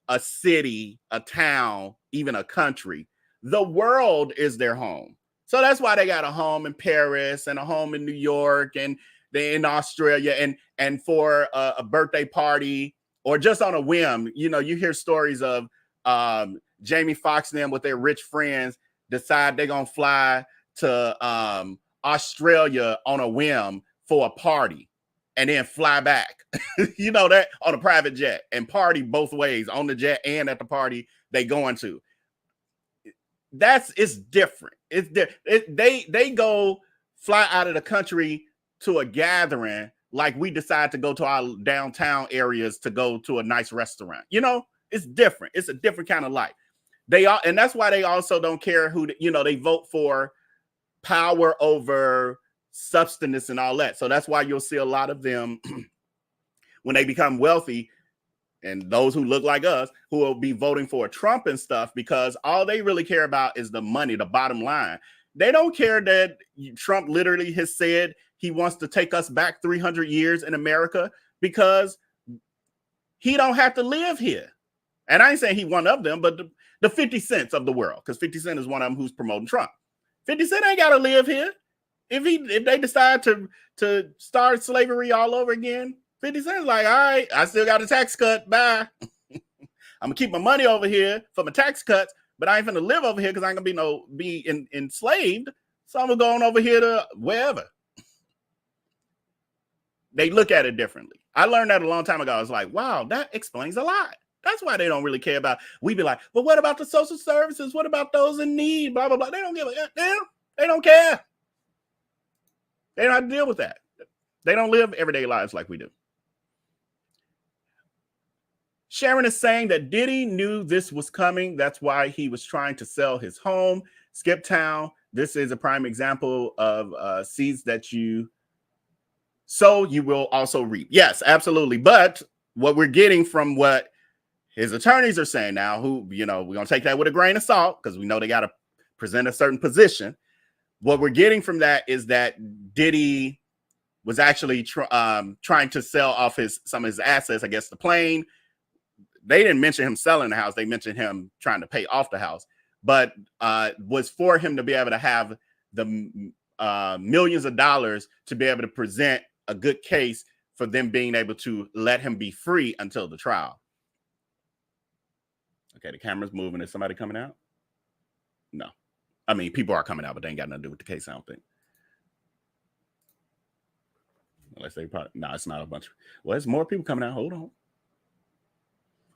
a city, a town, even a country. The world is their home. So that's why they got a home in Paris and a home in New York and they in Australia, and for a birthday party or just on a whim, you hear stories of Jamie Foxx and them with their rich friends decide they're gonna fly to Australia on a whim for a party and then fly back, that on a private jet and party both ways on the jet and at the party they going to. It's different. They go fly out of the country to a gathering like we decide to go to our downtown areas to go to a nice restaurant. It's different. It's a different kind of life. And that's why they also don't care who, they vote for power over substance and all that. So that's why you'll see a lot of them when they become wealthy, and those who look like us who will be voting for Trump and stuff, because all they really care about is the money, the bottom line. They don't care that Trump literally has said he wants to take us back 300 years in America because he don't have to live here. And I ain't saying he one of them, but the 50 Cents of the world, because 50 Cent is one of them who's promoting Trump. 50 Cent ain't got to live here. If they decide to start slavery all over again, 50 Cent's like, all right, I still got a tax cut. Bye. I'm gonna keep my money over here for my tax cuts, but I ain't gonna live over here because I ain't gonna be enslaved. So I'm gonna go on over here to wherever. They look at it differently. I learned that a long time ago. I was like, wow, that explains a lot. That's why they don't really care about. We be like, well, what about the social services? What about those in need? Blah blah blah. They don't give a damn. They don't care. They don't have to deal with that. They don't live everyday lives like we do. Sharon is saying that Diddy knew this was coming. That's why he was trying to sell his home. Skip Town. This is a prime example of seeds that you sow, you will also reap. Yes, absolutely. But what we're getting from what his attorneys are saying now, who, we're going to take that with a grain of salt because we know they got to present a certain position. What we're getting from that is that Diddy was actually trying to sell off some of his assets. I guess the plane. They didn't mention him selling the house. They mentioned him trying to pay off the house, but was for him to be able to have the millions of dollars to be able to present a good case for them being able to let him be free until the trial. Okay, the camera's moving. Is somebody coming out? No. I mean, people are coming out, but they ain't got nothing to do with the case, I don't think. Unless they probably... No, it's not a bunch. Well, there's more people coming out. Hold on.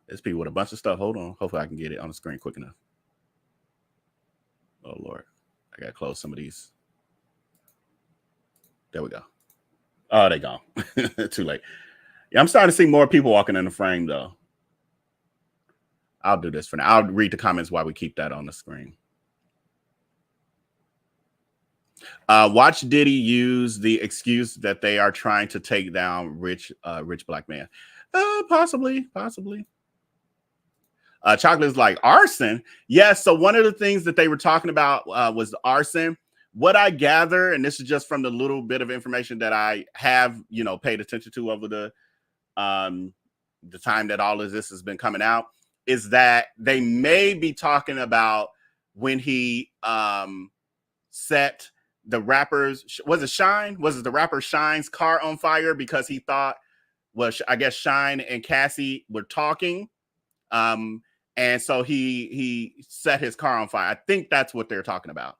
There's people with a bunch of stuff. Hold on. Hopefully I can get it on the screen quick enough. Oh, Lord. I got to close some of these. There we go. Oh, they gone. Too late. Yeah, I'm starting to see more people walking in the frame, though. I'll do this for now. I'll read the comments while we keep that on the screen. Watch Diddy use the excuse that they are trying to take down rich black man. Possibly. Chocolate's like arson. Yes. So one of the things that they were talking about was arson. What I gather, and this is just from the little bit of information that I have, paid attention to over the time that all of this has been coming out, is that they may be talking about when he set the rapper's, was it the rapper Shine's car on fire because he thought, well, I guess Shine and Cassie were talking. And so he set his car on fire. I think that's what they're talking about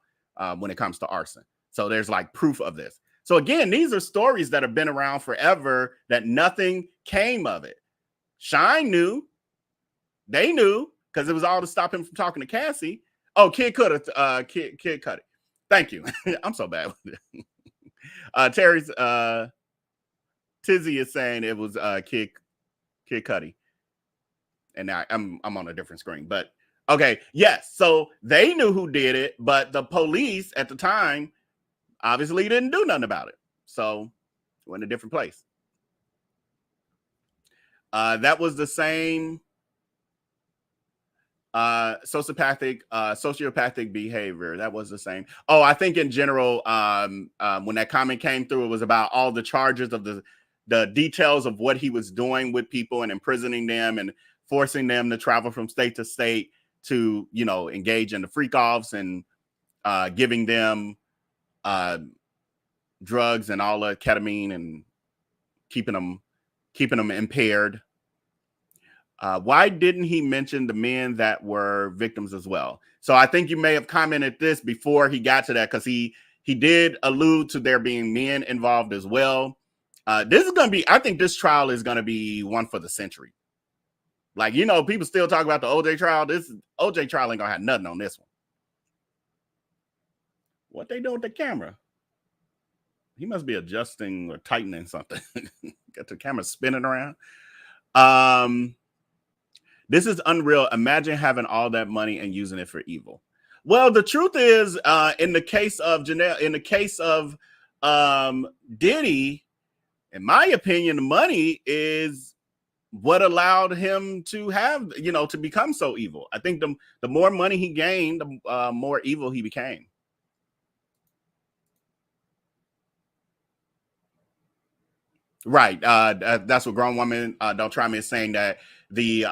when it comes to arson. So there's like proof of this. So again, these are stories that have been around forever that nothing came of it. Shine knew. They knew because it was all to stop him from talking to Cassie. Oh, Kid Cudi. Thank you. I'm so bad with it. Terry's Tizzy is saying it was Kid Cudi. And now I'm on a different screen. But okay, yes. So they knew who did it, but the police at the time obviously didn't do nothing about it. So we're in a different place. That was the same sociopathic behavior. That was the same. Oh, I think in general, when that comment came through, it was about all the charges of the details of what he was doing with people and imprisoning them and forcing them to travel from state to state to, engage in the freak offs and giving them drugs and all the ketamine and keeping them impaired. Why didn't he mention the men that were victims as well? So I think you may have commented this before he got to that, because he did allude to there being men involved as well. This is going to be, I think this trial is going to be one for the century. Like, people still talk about the OJ trial. This OJ trial ain't going to have nothing on this one. What they doing with the camera? He must be adjusting or tightening something. Got the camera spinning around. This is unreal. Imagine having all that money and using it for evil. Well, the truth is, in the case of Janelle, in the case of Diddy, in my opinion, the money is what allowed him to have, to become so evil. I think the more money he gained, the more evil he became. Right. That's what Grown Woman Don't Try Me is saying, that the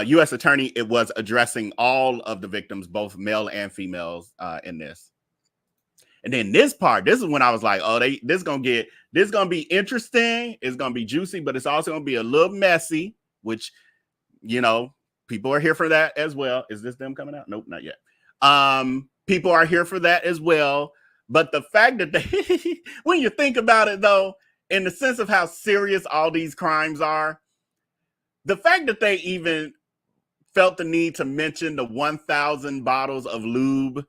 U.S. attorney, it was addressing all of the victims, both male and females, in this. And then this part, this is when I was like, oh, this is gonna be interesting. It's gonna be juicy, but it's also gonna be a little messy, which, people are here for that as well. Is this them coming out? Nope, not yet. People are here for that as well. But the fact that they, when you think about it, though, in the sense of how serious all these crimes are, the fact that they even felt the need to mention the 1,000 bottles of lube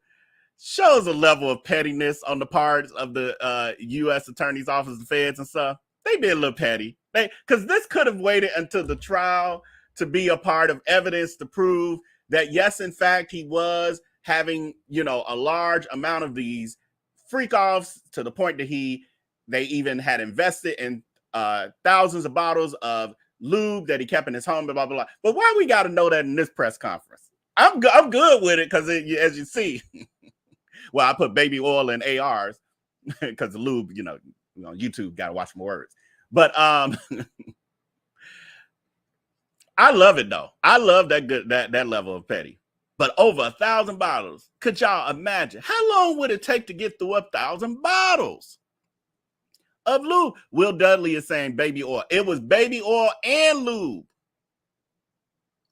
shows a level of pettiness on the parts of the U.S. Attorney's Office and feds and stuff. They be a little petty. Because this could have waited until the trial to be a part of evidence to prove that, yes, in fact, he was having, a large amount of these freak offs, to the point that they even had invested in thousands of bottles of lube that he kept in his home, blah, blah, blah. But why we got to know that in this press conference? I'm good with it, because as you see, well, I put baby oil in ARs because the lube, YouTube got to watch my words. But I love it, though. I love that level of petty. But over 1,000 bottles, could y'all imagine? How long would it take to get through 1,000 bottles of lube? Will Dudley is saying baby oil. It was baby oil and lube.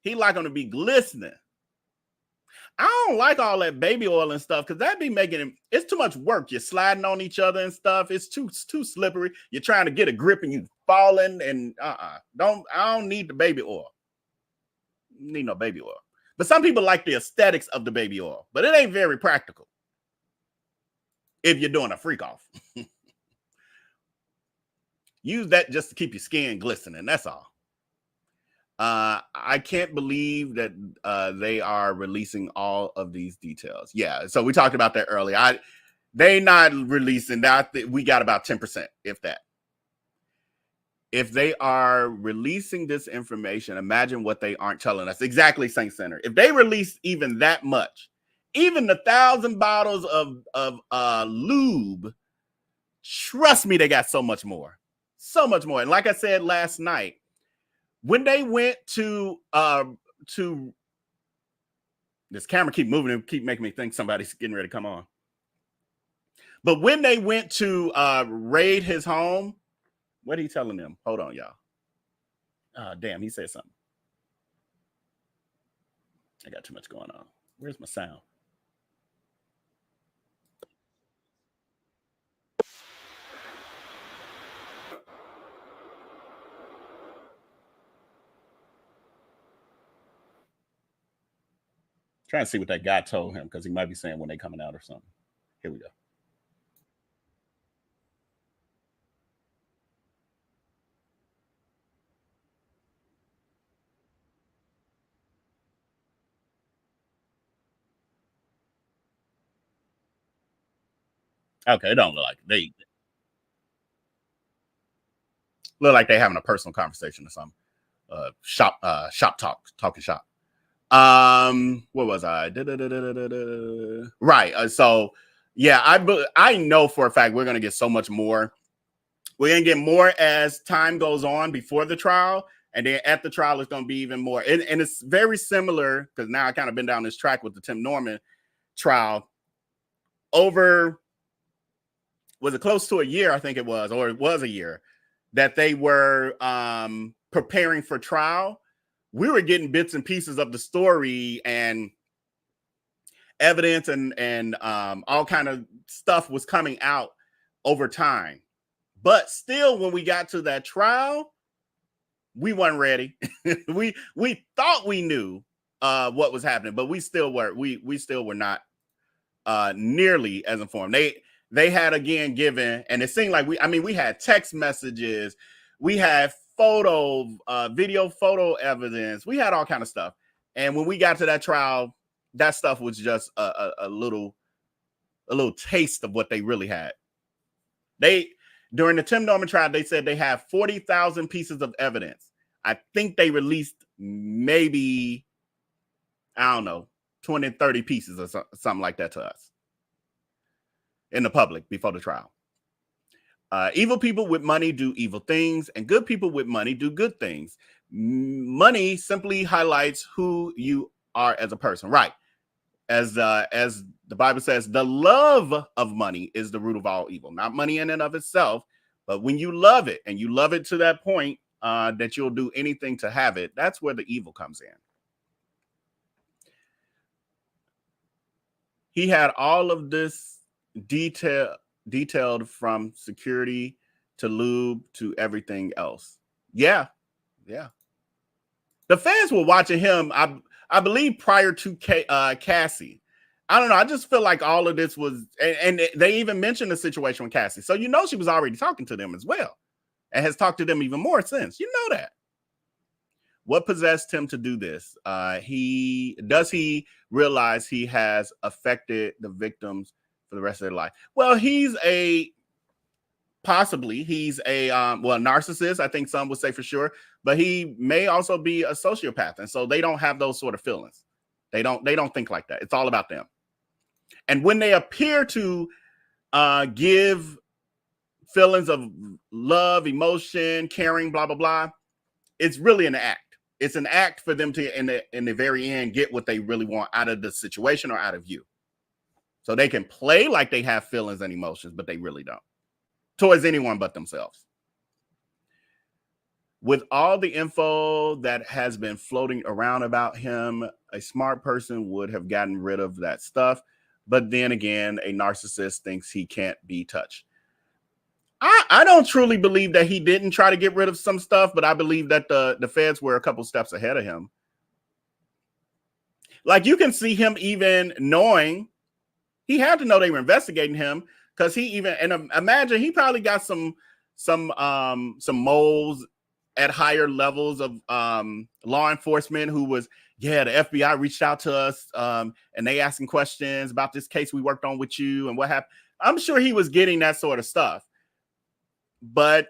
He like them to be glistening. I don't like all that baby oil and stuff, because that be making it, it's too much work. You're sliding on each other and stuff. It's too slippery. You're trying to get a grip and you falling, and I don't need the baby oil. Need no baby oil. But some people like the aesthetics of the baby oil, but it ain't very practical if you're doing a freak off. Use that just to keep your skin glistening. That's all. I can't believe that they are releasing all of these details. Yeah, so we talked about that earlier. They not releasing that. We got about 10%, if that. if they are releasing this information, imagine what they aren't telling us. Exactly, Saint Center. If they release even that much, even the 1,000 bottles of lube, trust me, they got so much more. So much more. And like I said last night, when they went to this camera keep moving and keep making me think somebody's getting ready to come on. But when they went to raid his home, what are he telling them? Hold on, y'all. Damn, he said something. I got too much going on. Where's my sound? Trying to see what that guy told him, because he might be saying when they coming out or something. Here we go. Okay, it don't look like they look like they having a personal conversation or something. Shop talking shop. What was I? Right. So yeah, I know for a fact we're gonna get so much more. We're gonna get more as time goes on before the trial, and then at the trial it's gonna be even more. And it's very similar, because now I kind of been down this track with the Tim Norman trial. Over, was it close to a year? I think it was, or it was a year that they were preparing for trial. We were getting bits and pieces of the story and evidence and all kind of stuff was coming out over time. But still, when we got to that trial, we weren't ready. we thought we knew what was happening, but we still were not nearly as informed. They had again given, and it seemed like we had text messages, we had video photo evidence, we had all kind of stuff. And when we got to that trial, that stuff was just a little taste of what they really had. During the Tim Norman trial, they said they have 40,000 pieces of evidence. I think they released maybe, I don't know, 20, 30 pieces or something like that to us in the public before the trial. Evil people with money do evil things, and good people with money do good things. Money simply highlights who you are as a person, right? As the Bible says, the love of money is the root of all evil. Not money in and of itself, but when you love it, and you love it to that point that you'll do anything to have it, that's where the evil comes in. He had all of this detailed from security to lube to everything else. Yeah. The fans were watching him, I believe, prior to Cassie. I don't know. I just feel like all of this was, and they even mentioned the situation with Cassie. So she was already talking to them as well, and has talked to them even more since. You know that. What possessed him to do this? He realize he has affected the victims for the rest of their life? Well, he's a narcissist. I think some would say for sure, but he may also be a sociopath, and so they don't have those sort of feelings. They don't think like that. It's all about them. And when they appear to give feelings of love, emotion, caring, blah blah blah, it's really an act. It's an act for them to, in the very end, get what they really want out of the situation or out of you. So they can play like they have feelings and emotions, but they really don't towards anyone but themselves. With all the info that has been floating around about him, a smart person would have gotten rid of that stuff. But then again, a narcissist thinks he can't be touched. I don't truly believe that he didn't try to get rid of some stuff, but I believe that the feds were a couple steps ahead of him. Like, you can see him even knowing, he had to know they were investigating him, because imagine he probably got some moles at higher levels of law enforcement who was, the FBI reached out to us and they asking questions about this case we worked on with you and what happened. I'm sure he was getting that sort of stuff. But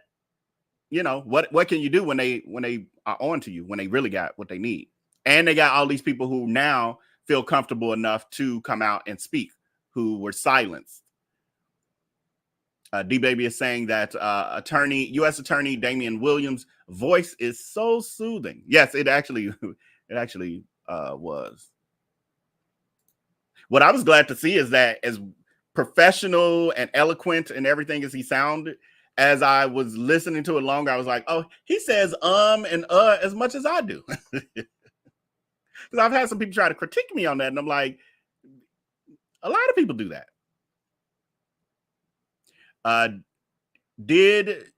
you know, what can you do when they are on to you, when they really got what they need? And they got all these people who now feel comfortable enough to come out and speak, who were silenced. D-Baby is saying that U.S. Attorney Damian Williams' voice is so soothing. Yes, it actually was. What I was glad to see is that as professional and eloquent and everything as he sounded, as I was listening to it longer, I was like, oh, he says and as much as I do. Because I've had some people try to critique me on that, and I'm like, a lot of people do that. Did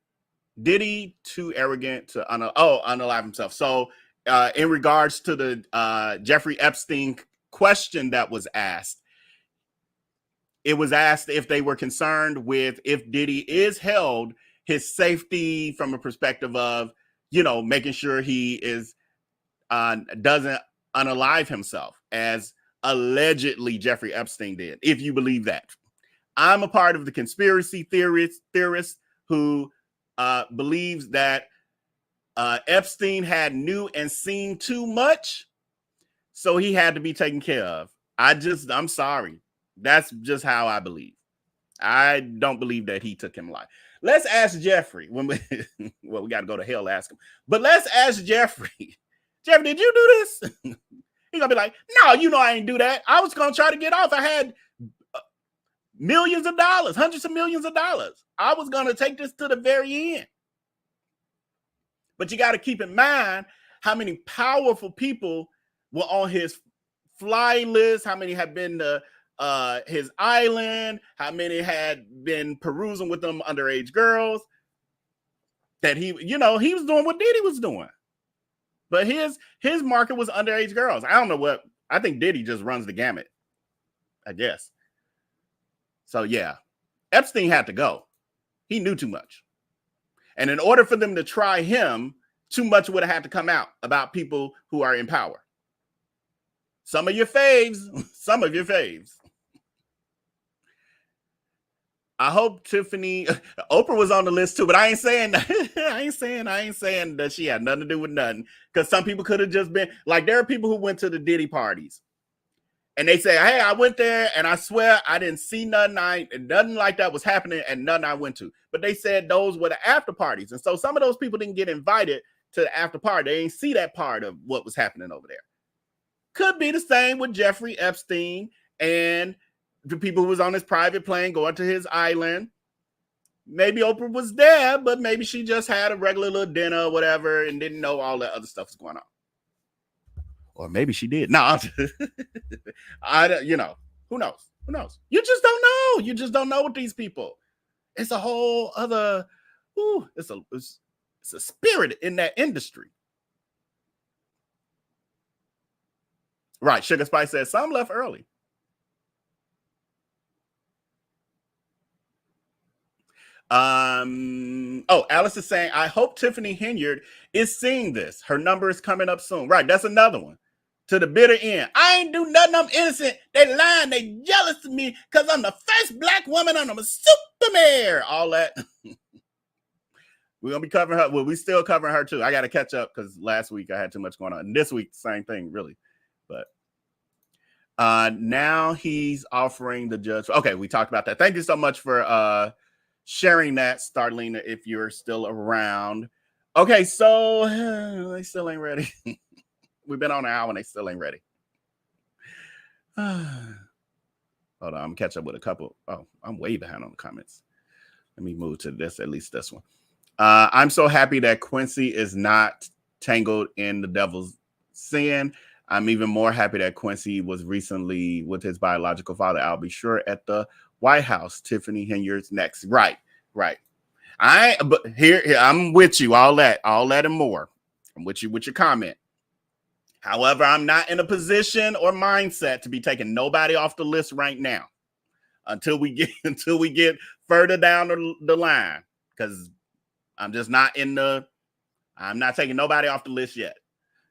Diddy too arrogant to unalive himself? So in regards to the Jeffrey Epstein question that was asked, it was asked if they were concerned with, if Diddy is held, his safety from a perspective of, you know, making sure he is doesn't unalive himself, as allegedly Jeffrey Epstein did, if you believe that. I'm a part of the conspiracy theorist who believes that Epstein had knew and seen too much, so he had to be taken care of. I'm sorry. That's just how I believe. I don't believe that he took him alive. Let's ask Jeffrey when we we got to go to hell to ask him. But let's ask Jeffrey. Jeffrey, did you do this? He's gonna be like, no, you know I ain't do that. I was gonna try to get off. I had millions of dollars, hundreds of millions of dollars. I was gonna take this to the very end. But you got to keep in mind how many powerful people were on his fly list, how many had been to his island, how many had been perusing with them underage girls, that he was doing what Diddy was doing. But his market was underage girls. I don't know what, I think Diddy just runs the gamut, I guess. So yeah, Epstein had to go. He knew too much. And in order for them to try him, too much would have had to come out about people who are in power. Some of your faves. I hope Oprah was on the list too, but I ain't saying that she had nothing to do with nothing. Because some people could have just been like, there are people who went to the Diddy parties and they say, hey, I went there and I swear I didn't see nothing. Nothing like that was happening and nothing I went to. But they said those were the after parties. And so some of those people didn't get invited to the after party. They didn't see that part of what was happening over there. Could be the same with Jeffrey Epstein and the people who was on his private plane going to his island. Maybe Oprah was there, but maybe she just had a regular little dinner or whatever and didn't know all that other stuff was going on. Or maybe she did. No, who knows? You just don't know. You just don't know with these people. It's a whole other, it's a spirit in that industry. Right. Sugar Spice says some left early. Alice is saying, I hope Tiffany Henyard is seeing this. Her number is coming up soon. Right. That's another one. To the bitter end. I ain't do nothing. I'm innocent. They lying. They jealous of me because I'm the first black woman and I'm a super mayor. All that. We're going to be covering her. Well, we still covering her too. I got to catch up because last week I had too much going on. And this week, same thing, really. But now he's offering the judge. Okay, we talked about that. Thank you so much for sharing that, Starlina, if you're still around. Okay, so they still ain't ready. We've been on an hour and they still ain't ready. Hold on, I'm catch up with a couple. Oh, I'm way behind on the comments. Let me move to this, at least this one. I'm so happy that Quincy is not tangled in the devil's sin. I'm even more happy that Quincy was recently with his biological father. I'll be sure at the White House. Tiffany Henyard's next. Right. But here I'm with you. All that and more. I'm with you with your comment. However, I'm not in a position or mindset to be taking nobody off the list right now until we get further down the line, because I'm just not I'm not taking nobody off the list yet.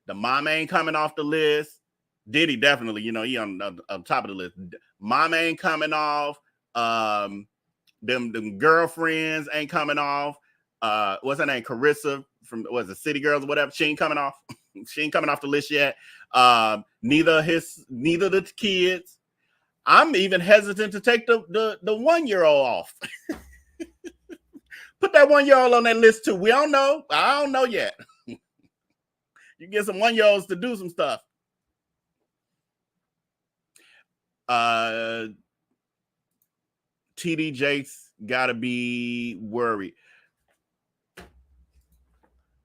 The mama ain't coming off the list. Diddy definitely, he on top of the list. Mama ain't coming off. Them girlfriends ain't coming off. what's her name? Carissa from City Girls or whatever. She ain't coming off. She ain't coming off the list yet. Neither the kids. I'm even hesitant to take the 1-year-old off. Put that 1-year-old on that list too. We don't know. I don't know yet. You get some 1-year-olds to do some stuff. TD Jakes gotta be worried.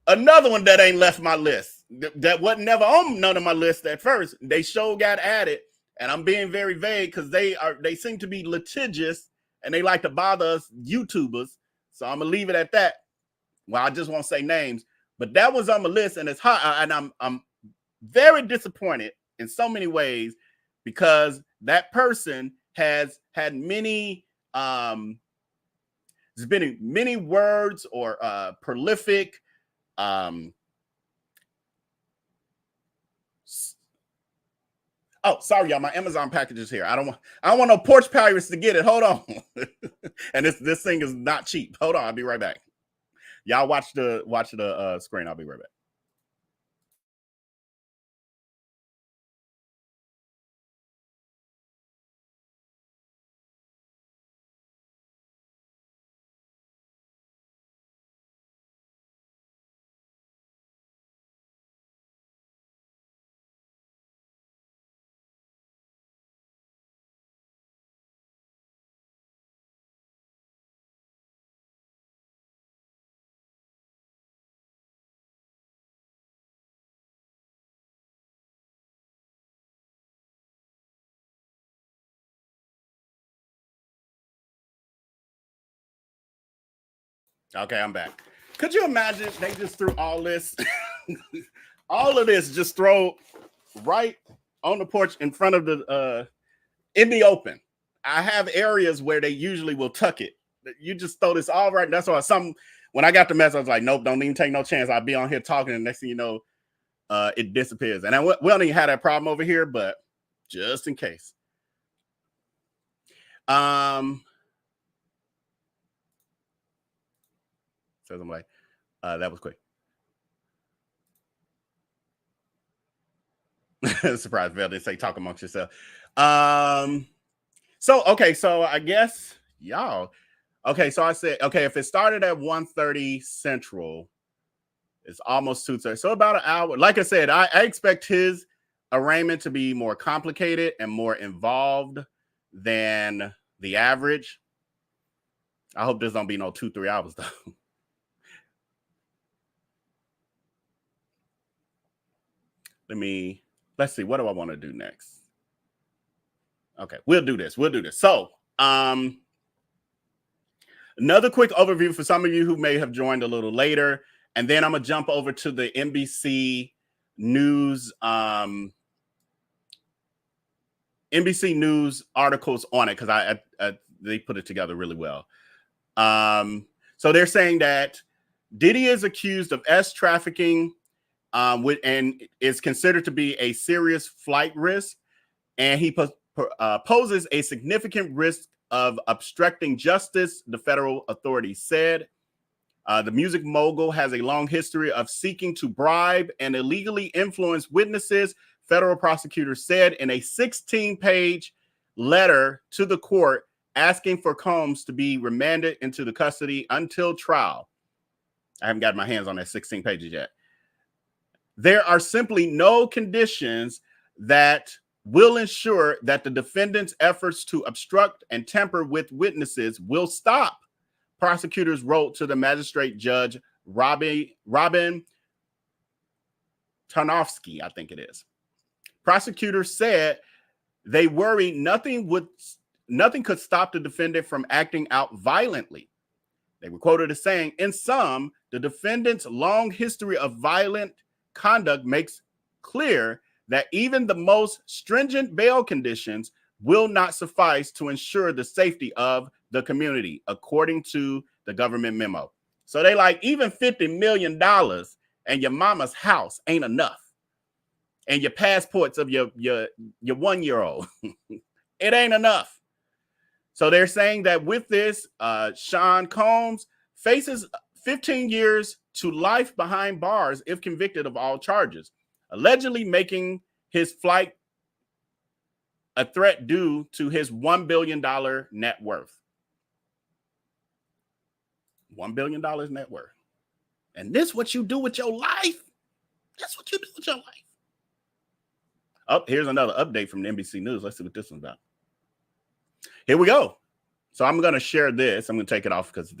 Another one that ain't left my list. That wasn't never on none of my lists at first. They sure got added, and I'm being very vague because they seem to be litigious and they like to bother us YouTubers. So I'm gonna leave it at that. Well, I just won't say names, but that was on my list, and it's hot. And I'm very disappointed in so many ways because that person has had many there's been many words or prolific oh, sorry, y'all. My Amazon package is here. I don't want no porch pirates to get it. Hold on. And this thing is not cheap. Hold on, I'll be right back. Y'all watch the screen. I'll be right back. Okay, I'm back. Could you imagine they just threw all this, all of this just throw right on the porch in front of the in the open. I have areas where they usually will tuck it. You just throw this all right. That's why when I got the message, I was like, nope, don't even take no chance. I'll be on here talking, and next thing you know, it disappears. And we don't even have that problem over here, but just in case. Says I'm like, that was quick. Surprise, Vel didn't say talk amongst yourself. So I guess y'all. Okay, so I said, okay, if it started at 1:30 Central, it's almost 2:30. So about an hour. Like I said, I expect his arraignment to be more complicated and more involved than the average. I hope this don't be no 2-3 hours though. Let's see. What do I want to do next? Okay, we'll do this. So, another quick overview for some of you who may have joined a little later, and then I'm gonna jump over to the NBC News, NBC News articles on it because they put it together really well. So they're saying that Diddy is accused of trafficking, and is considered to be a serious flight risk, and he poses a significant risk of obstructing justice, the federal authorities said. The music mogul has a long history of seeking to bribe and illegally influence witnesses, federal prosecutors said in a 16-page letter to the court asking for Combs to be remanded into the custody until trial. I haven't got my hands on that 16 pages yet. There are simply no conditions that will ensure that the defendant's efforts to obstruct and tamper with witnesses will stop, prosecutors wrote to the magistrate judge, Robin Tarnowski, I think it is. Prosecutors said they worry nothing could stop the defendant from acting out violently. They were quoted as saying, in sum, the defendant's long history of violent conduct makes clear that even the most stringent bail conditions will not suffice to ensure the safety of the community, according to the government memo. So they like, even $50 million and your mama's house ain't enough. And your passports of your 1-year-old, it ain't enough. So they're saying that with this, Sean Combs faces 15 years to life behind bars if convicted of all charges, allegedly making his flight a threat due to his $1 billion net worth. $1 billion net worth. And this what you do with your life? That's what you do with your life. Oh, here's another update from the NBC News. Let's see what this one's about. Here we go. So I'm going to share this. I'm going to take it off because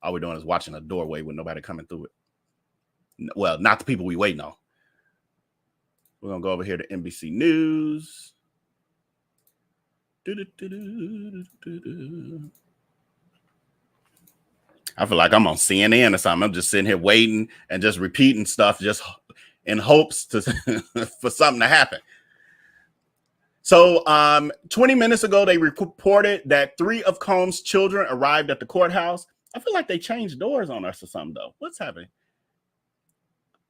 all we're doing is watching a doorway with nobody coming through it. Well, not the people we waiting on. We're going to go over here to NBC News. I feel like I'm on CNN or something. I'm just sitting here waiting and just repeating stuff just in hopes to for something to happen. So 20 minutes ago, they reported that 3 of Combs' children arrived at the courthouse. I feel like they changed doors on us or something, though. What's happening?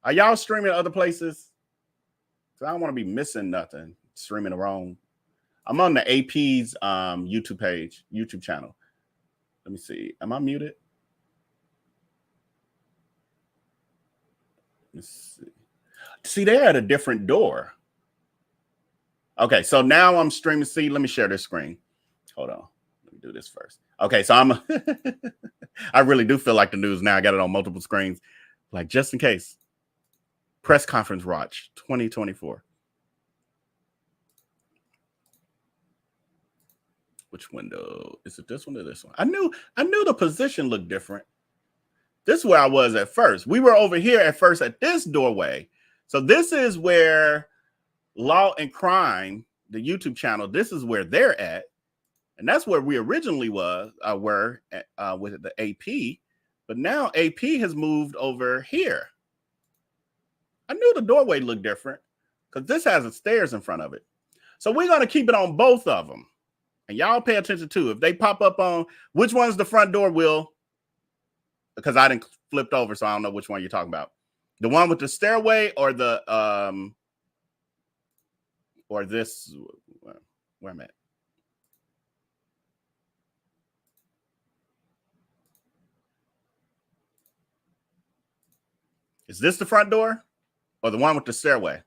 Are y'all streaming other places? I don't want to be missing nothing. Streaming the wrong. I'm on the AP's YouTube channel. Let me see. Am I muted? Let's see. See, they're at a different door. Okay, so now I'm streaming. See, let me share this screen. Hold on. Let me do this first. Okay, so I really do feel like the news now. I got it on multiple screens. Like, just in case. Press conference watch 2024. Which window? Is it this one or this one? I knew the position looked different. This is where I was at first. We were over here at first at this doorway. So this is where Law and Crime, the YouTube channel, this is where they're at. And that's where we originally were with the AP. But now AP has moved over here. I knew the doorway looked different because this has the stairs in front of it. So we're going to keep it on both of them. And y'all pay attention too. If they pop up on which one's the front door, Will, because I didn't flipped over, so I don't know which one you're talking about. The one with the stairway or the or this where I'm at. Is this the front door or the one with the stairway?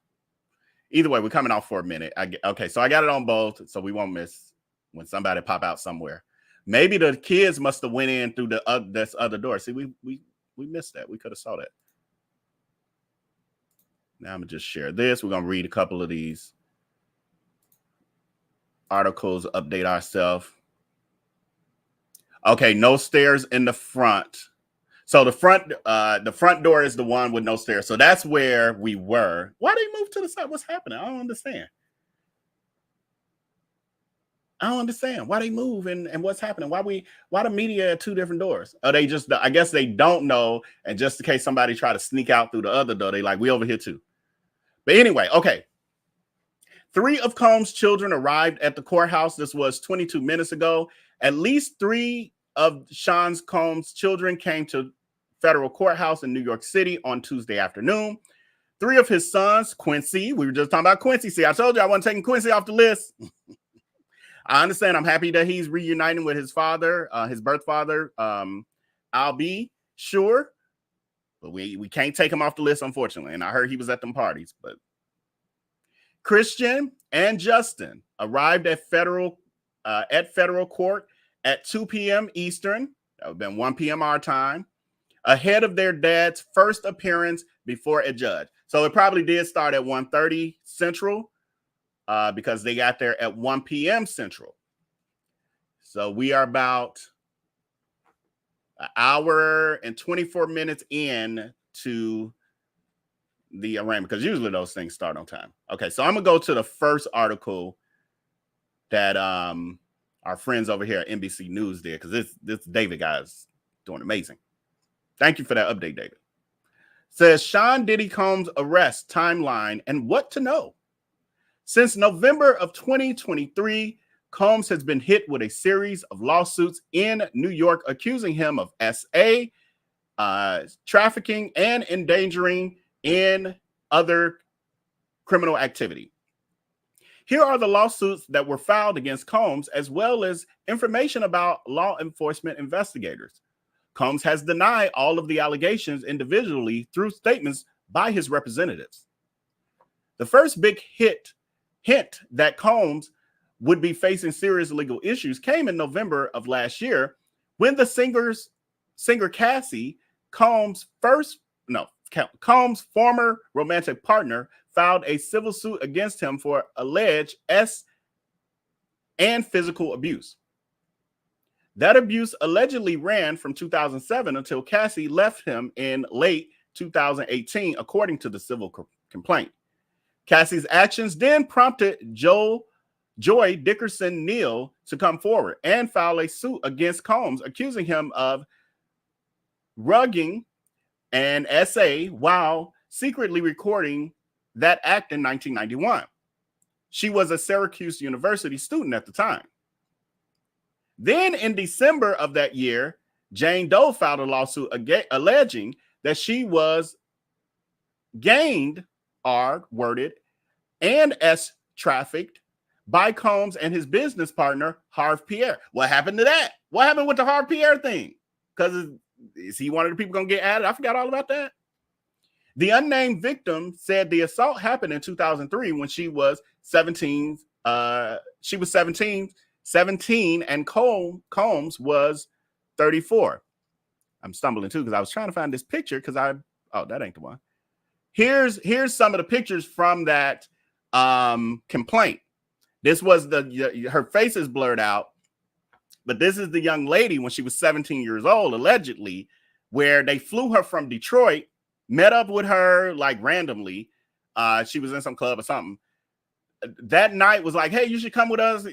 Either way, we're coming off for a minute. Okay, so I got it on both, so we won't miss when somebody pop out somewhere. Maybe the kids must have went in through this other door. See, we missed that. We could have saw that. Now I'm gonna just share this. We're gonna read a couple of these articles, update ourselves. Okay, no stairs in the front. So the front door is the one with no stairs. So that's where we were. Why they move to the side? What's happening? I don't understand. Why they move and what's happening. Why the media at 2 different doors? Are they just? I guess they don't know. And just in case somebody try to sneak out through the other door, they like, we over here too. But anyway, okay. 3 of Combs' children arrived at the courthouse. This was 22 minutes ago. At least 3 of Sean Combs' children came to federal courthouse in New York City on Tuesday afternoon. 3 of his sons, Quincy, we were just talking about Quincy. See, I told you I wasn't taking Quincy off the list. I understand. I'm happy that he's reuniting with his father, his birth father. I'll be sure, but we can't take him off the list, unfortunately. And I heard he was at them parties. But Christian and Justin arrived at federal court at 2 p.m. Eastern. That would have been 1 p.m. our time, ahead of their dad's first appearance before a judge. So it probably did start at 1:30 Central. Because they got there at 1 p.m. Central. So we are about an hour and 24 minutes in to the arraignment, because usually those things start on time. Okay, so I'm going to go to the first article that our friends over here at NBC News did, because this David guy is doing amazing. Thank you for that update, David. Says Sean Diddy Combs' arrest timeline and what to know. Since November of 2023, Combs has been hit with a series of lawsuits in New York accusing him of SA, trafficking, and endangering in other criminal activity. Here are the lawsuits that were filed against Combs, as well as information about law enforcement investigators. Combs has denied all of the allegations individually through statements by his representatives. The first big hint that Combs would be facing serious legal issues came in November of last year when the singer Cassie, Combs' former romantic partner, filed a civil suit against him for alleged and physical abuse. That abuse allegedly ran from 2007 until Cassie left him in late 2018, according to the civil complaint. Cassie's actions then prompted Joy Dickerson Neal to come forward and file a suit against Combs, accusing him of rugging an essay while secretly recording that act in 1991. She was a Syracuse University student at the time. Then in December of that year, Jane Doe filed a lawsuit alleging that she was gained, worded, and trafficked by Combs and his business partner, Harve Pierre. What happened to that? What happened with the Harve Pierre thing? Because is he one of the people going to get added? I forgot all about that. The unnamed victim said the assault happened in 2003 when she was 17. She was 17, and Combs was 34. I'm stumbling too because I was trying to find this picture because that ain't the one. Here's some of the pictures from that complaint. This was her face is blurred out, but this is the young lady when she was 17 years old, allegedly, where they flew her from Detroit, met up with her like randomly. She was in some club or something. That night was like, hey, you should come with us.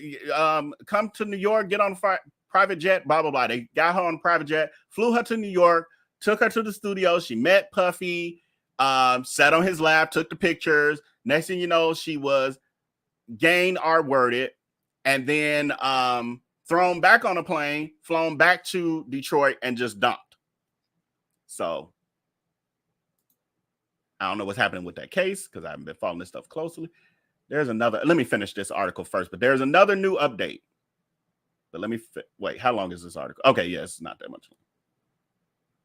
Come to New York, get on a private jet, blah, blah, blah. They got her on a private jet, flew her to New York, took her to the studio. She met Puffy, sat on his lap, took the pictures. Next thing you know, she was gained, worded, and then thrown back on a plane, flown back to Detroit, and just dumped. So I don't know what's happening with that case because I haven't been following this stuff closely. There's another. Let me finish this article first, but there's another new update. But let me wait. How long is this article? Okay, yeah, it's not that much.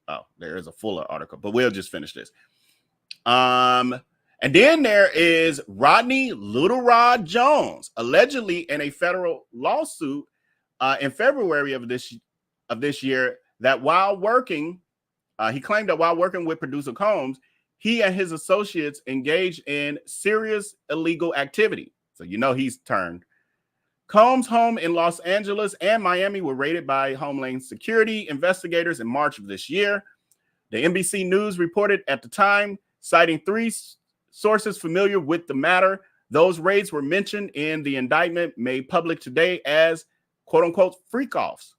Oh, there is a fuller article, but we'll just finish this. And then there is Rodney Little Rod Jones, allegedly in a federal lawsuit in February of this year, that while working, he claimed that while working with producer Combs, he and his associates engaged in serious illegal activity. So you know he's turned. Combs' home in Los Angeles and Miami were raided by Homeland Security investigators in March of this year. The NBC News reported at the time, citing 3 sources familiar with the matter. Those raids were mentioned in the indictment made public today as quote unquote freak-offs.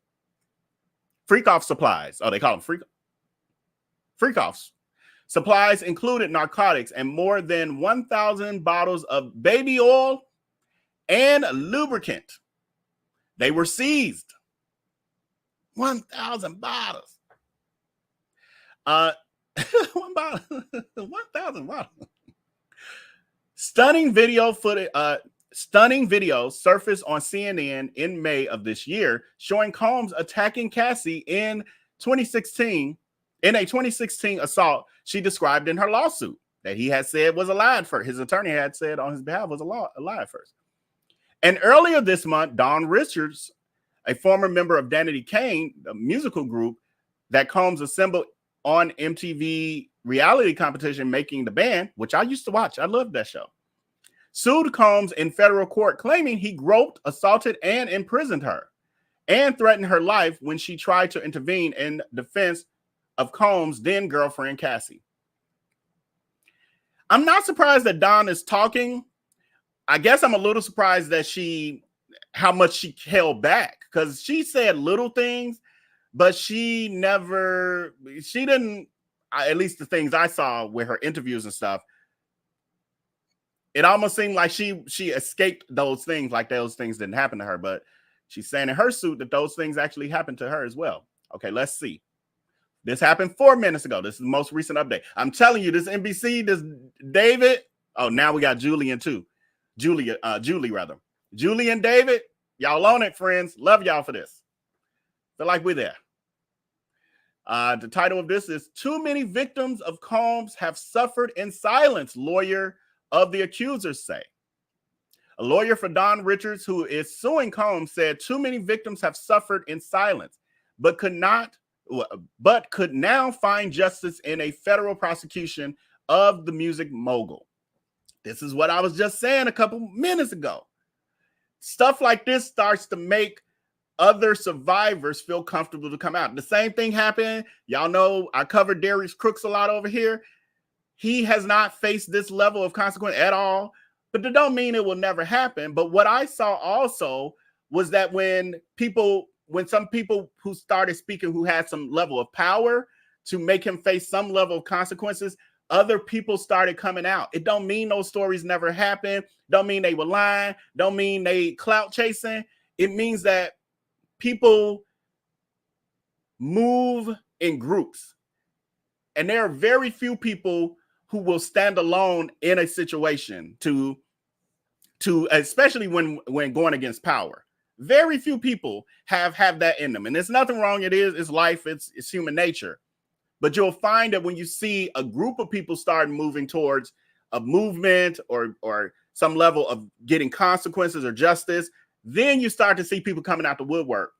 Freak-off supplies. Oh, they call them freak-offs. Supplies included narcotics and more than 1,000 bottles of baby oil and lubricant. They were seized. 1,000 bottles. 1,000 bottles. Stunning video surfaced on CNN in May of this year, showing Combs attacking Cassie in a 2016 assault she described in her lawsuit that he had said was a lie at first. His attorney had said on his behalf was a lie at first. And earlier this month, Dawn Richards, a former member of Danity Kane, a musical group that Combs assembled on MTV reality competition Making the Band, which I used to watch. I loved that show. Sued Combs in federal court, claiming he groped, assaulted, and imprisoned her and threatened her life when she tried to intervene in defense of Combs' then girlfriend, Cassie. I'm not surprised that Dawn is talking. I guess I'm a little surprised that how much she held back, because she said little things, but she didn't, at least the things I saw with her interviews and stuff, it almost seemed like she escaped those things, like those things didn't happen to her, but she's saying in her suit that those things actually happened to her as well. Okay, let's see. This happened 4 minutes ago. This is the most recent update. I'm telling you, this NBC, this David. Oh, now we got Julian too. Julie rather. Julie and David, y'all on it, friends. Love y'all for this. Feel like we're there. The title of this is "Too Many Victims of Combs Have Suffered in Silence," lawyer of the accusers say. A lawyer for Don Richards, who is suing Combs, said too many victims have suffered in silence, but could now find justice in a federal prosecution of the music mogul. This is what I was just saying a couple minutes ago. Stuff like this starts to make other survivors feel comfortable to come out. The same thing happened. Y'all know I covered Darius Crooks a lot over here. He has not faced this level of consequence at all, but that don't mean it will never happen. But what I saw also was that when some people who started speaking who had some level of power to make him face some level of consequences, other people started coming out. It don't mean those stories never happened. Don't mean they were lying. Don't mean they clout chasing. It means that people move in groups. And there are very few people who will stand alone in a situation to especially when going against power. Very few people have that in them. And there's nothing wrong. It's life. It's human nature. But you'll find that when you see a group of people start moving towards a movement or some level of getting consequences or justice, then you start to see people coming out the woodwork.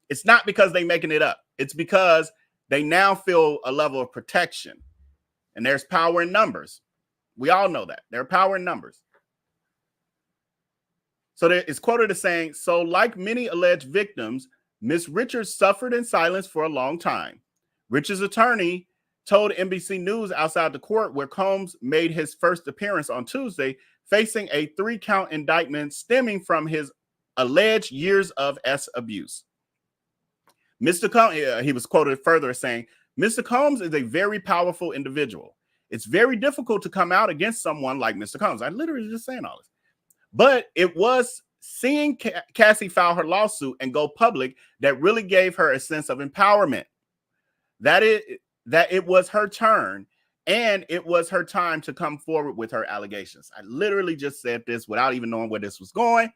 It's not because they're making it up. It's because they now feel a level of protection. And there's power in numbers. We all know that. There's power in numbers. So there is quoted as saying, "So like many alleged victims, Ms. Richards suffered in silence for a long time." Richards' attorney told NBC News outside the court where Combs made his first appearance on Tuesday, facing a 3-count indictment stemming from his alleged years of abuse. Mr. Combs, he was quoted further as saying, "Mr. Combs is a very powerful individual. It's very difficult to come out against someone like Mr. Combs." I literally just saying all this. But it was seeing Cassie file her lawsuit and go public that really gave her a sense of empowerment. That it was her turn and it was her time to come forward with her allegations. I literally just said this without even knowing where this was going.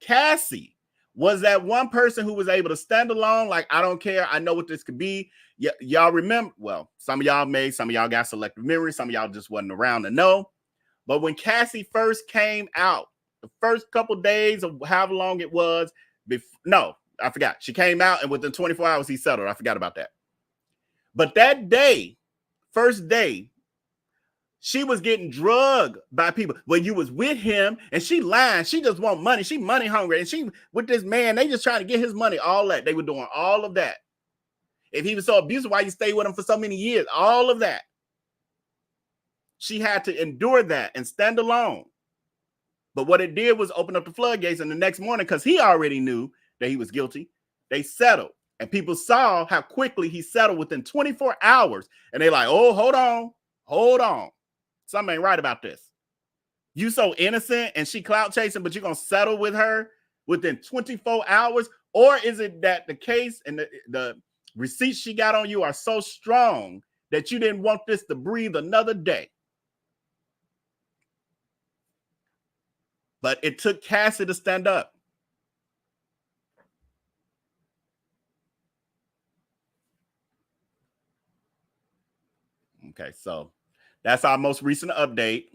Cassie was that one person who was able to stand alone, like, I don't care. I know what this could be. Y'all remember, well, some of y'all got selective memory. Some of y'all just wasn't around to know. But when Cassie first came out, the first couple days of however long it was, I forgot. She came out and within 24 hours, he settled. I forgot about that. But that day, first day, she was getting drugged by people. When you was with him and she lying, she just want money. She money hungry. And she with this man, they just trying to get his money, all that. They were doing all of that. If he was so abusive, why you stay with him for so many years? All of that. She had to endure that and stand alone. But what it did was open up the floodgates. And the next morning, because he already knew that he was guilty, they settled. And people saw how quickly he settled within 24 hours. And they like, oh, hold on. Something ain't right about this. You so innocent and she clout chasing, but you're going to settle with her within 24 hours? Or is it that the case and the receipts she got on you are so strong that you didn't want this to breathe another day? But it took Cassie to stand up. Okay, so that's our most recent update.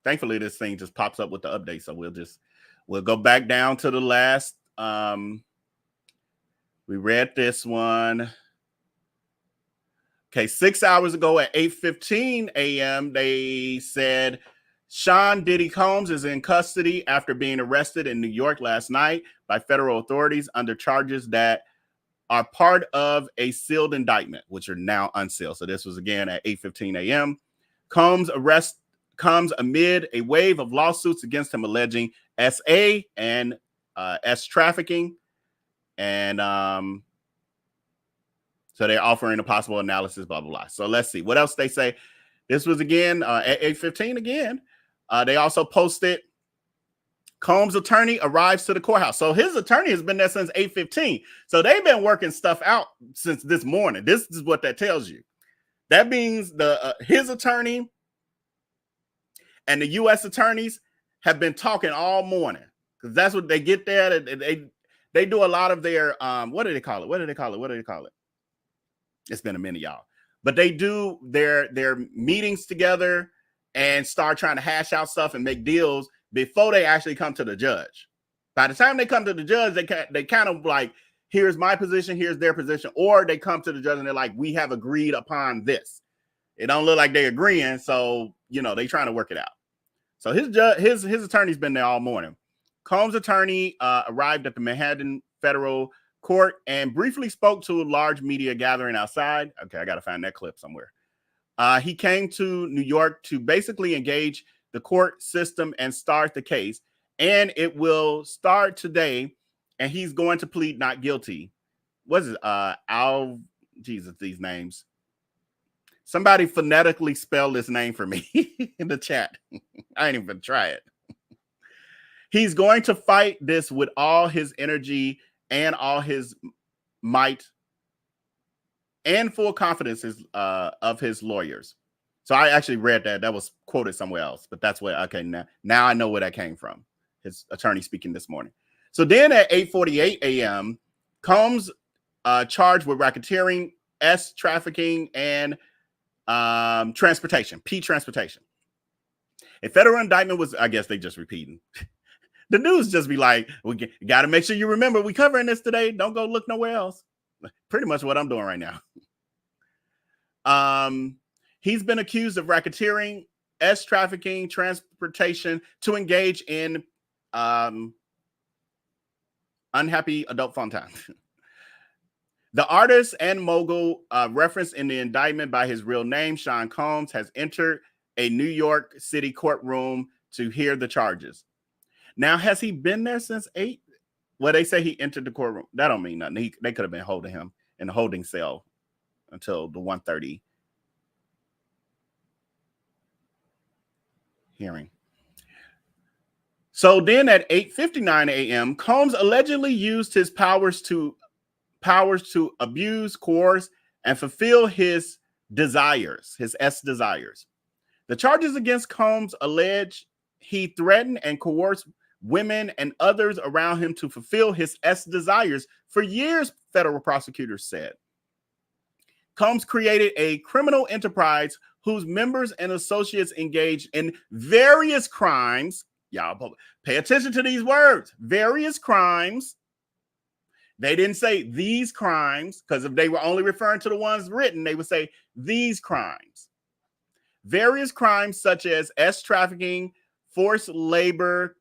Thankfully, this thing just pops up with the update. So we'll go back down to the last. We read this one. Okay, 6 hours ago at 8:15 a.m., they said Sean Diddy Combs is in custody after being arrested in New York last night by federal authorities under charges that are part of a sealed indictment, which are now unsealed. So this was again at 8:15 a.m. Combs' arrest comes amid a wave of lawsuits against him alleging SA and trafficking. And so they're offering a possible analysis, blah, blah, blah. So let's see what else they say. This was again at 8:15 again. They also posted Combs' attorney arrives to the courthouse. So his attorney has been there since 8:15. So they've been working stuff out since this morning. This is what that tells you. That means his attorney and the U.S. attorneys have been talking all morning, because that's what they get there. They do a lot of their what do they call it? It's been a minute, y'all. But they do their meetings together and start trying to hash out stuff and make deals before they actually come to the judge. By the time they come to the judge, they kind of like, here's my position, here's their position, or they come to the judge and they're like, we have agreed upon this. It don't look like they're agreeing, so they trying to work it out. So his attorney's been there all morning. Combs' attorney arrived at the Manhattan Federal Court and briefly spoke to a large media gathering outside. Okay, I got to find that clip somewhere. He came to New York to basically engage the court system and start the case. And it will start today. And he's going to plead not guilty. What is it? Jesus, these names. Somebody phonetically spell this name for me in the chat. I ain't even try it. He's going to fight this with all his energy and all his might and full confidence of his lawyers. So I actually read that. That was quoted somewhere else, but that's where, okay, now I know where that came from. His attorney speaking this morning. So then at 8:48 a.m., Combs charged with racketeering, trafficking, and transportation, transportation. A federal indictment was, I guess they just repeating. The news just be like, we got to make sure you remember we covering this today. Don't go look nowhere else. Pretty much what I'm doing right now. He's been accused of racketeering, trafficking, transportation to engage in unhappy adult fun time. The artist and mogul referenced in the indictment by his real name, Sean Combs, has entered a New York City courtroom to hear the charges. Now, has he been there since 8? Well, they say he entered the courtroom. That don't mean nothing. They could have been holding him in the holding cell until the 1:30 hearing. So then at 8:59 a.m., Combs allegedly used his powers to abuse, coerce, and fulfill his desires, his desires. The charges against Combs allege he threatened and coerced women and others around him to fulfill his desires for years, federal prosecutors said. Combs created a criminal enterprise whose members and associates engaged in various crimes. Y'all pay attention to these words. Various crimes. They didn't say these crimes, because if they were only referring to the ones written, they would say these crimes. Various crimes such as trafficking, forced labor,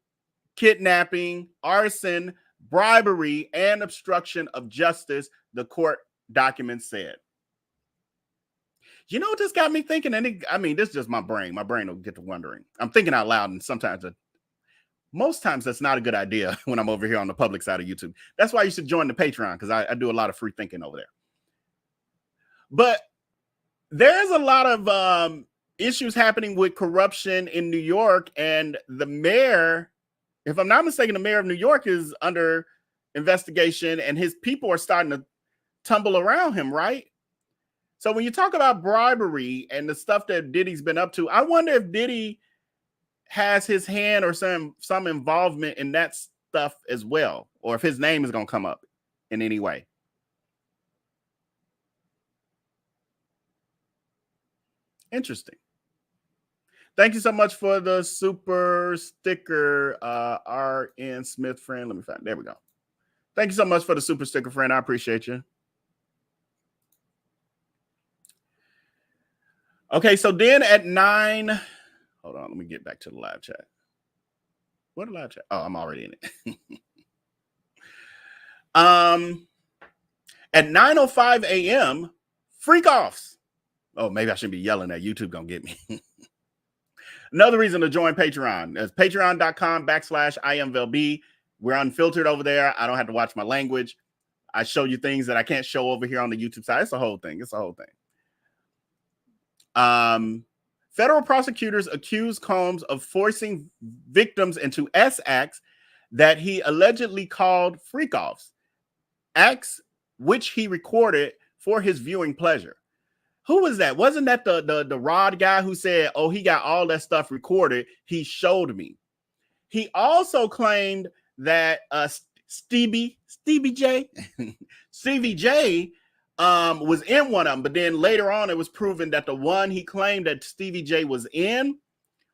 kidnapping, arson, bribery, and obstruction of justice, the court documents said. You know what this got me thinking? And this is just my brain. My brain will get to wondering. I'm thinking out loud, and sometimes most times that's not a good idea when I'm over here on the public side of YouTube. That's why you should join the Patreon, because I do a lot of free thinking over there. But there's a lot of issues happening with corruption in New York, and the mayor, if I'm not mistaken, the mayor of New York is under investigation, and his people are starting to tumble around him, right? So when you talk about bribery and the stuff that Diddy's been up to, I wonder if Diddy has his hand or some involvement in that stuff as well, or if his name is going to come up in any way. Interesting. Thank you so much for the super sticker, RN Smith friend. Let me find. There we go. Thank you so much for the super sticker, friend. I appreciate you. Okay, so then at 9, hold on, let me get back to the live chat. What a live chat? Oh, I'm already in it. At 9:05 a.m., freak offs. Oh, maybe I shouldn't be yelling at YouTube. Gonna get me. Another reason to join Patreon is patreon.com/IamVelB. We're unfiltered over there. I don't have to watch my language. I show you things that I can't show over here on the YouTube side. It's a whole thing. It's a whole thing. Federal prosecutors accuse Combs of forcing victims into acts that he allegedly called freak-offs, acts which he recorded for his viewing pleasure. Who was that? Wasn't that the Rod guy who said, oh, he got all that stuff recorded, he showed me? He also claimed that Stevie J was in one of them, but then later on it was proven that the one he claimed that Stevie J was in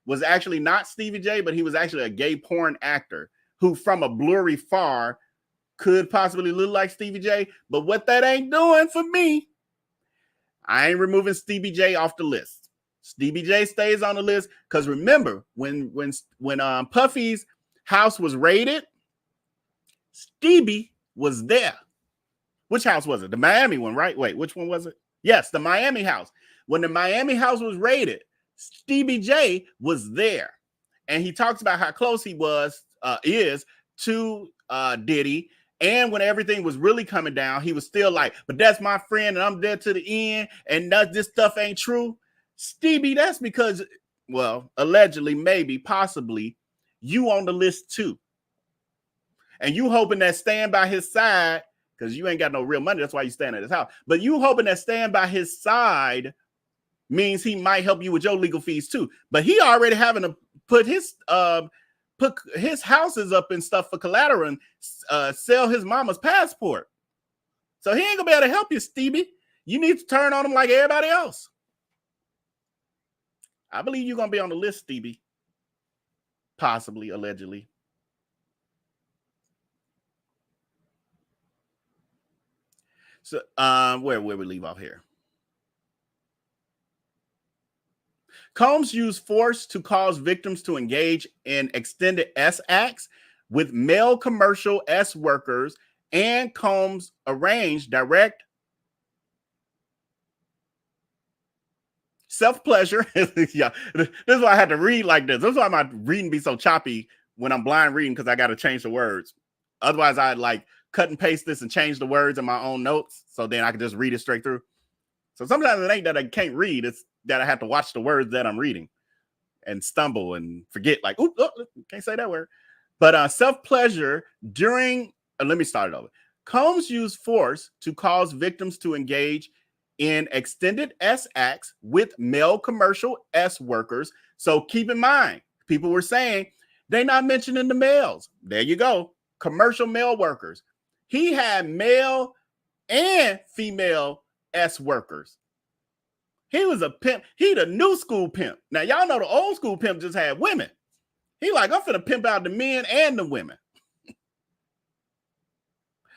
was actually not Stevie J, but he was actually a gay porn actor who from a blurry far could possibly look like Stevie J. But what that ain't doing for me, I ain't removing Stevie J off the list. Stevie J stays on the list because remember when Puffy's house was raided, Stevie was there. Which house was it? The Miami one, right? Wait, which one was it? Yes, the Miami house. When the Miami house was raided, Stevie J was there. And he talks about how close he is to Diddy. And when everything was really coming down, he was still like, but that's my friend and I'm there to the end. And this stuff ain't true. Stevie, that's because, well, allegedly, maybe, possibly, you on the list too. And you hoping that staying by his side, because you ain't got no real money, that's why you stand at his house. But you hoping that staying by his side means he might help you with your legal fees too. But he already having to put his houses up and stuff for collateral and sell his mama's passport. So he ain't gonna be able to help you, Stevie. You need to turn on him like everybody else. I believe you're gonna be on the list, Stevie. Possibly, allegedly. So where we leave off here? Combs used force to cause victims to engage in extended S acts with male commercial S workers, and Combs arranged direct self-pleasure. Yeah, this is why I had to read like this. This is why my reading be so choppy when I'm blind reading, because I got to change the words. Otherwise, I'd like cut and paste this and change the words in my own notes, so then I can just read it straight through. So sometimes it ain't that I can't read, it's that I have to watch the words that I'm reading and stumble and forget, like, oh, can't say that word. But self-pleasure during, let me start it over. Combs used force to cause victims to engage in extended S acts with male commercial S workers. So keep in mind, people were saying they're not mentioning the males. There you go. Commercial male workers. He had male and female S workers. He was a pimp. He the new school pimp. Now, y'all know the old school pimp just had women. He like, I'm finna pimp out the men and the women.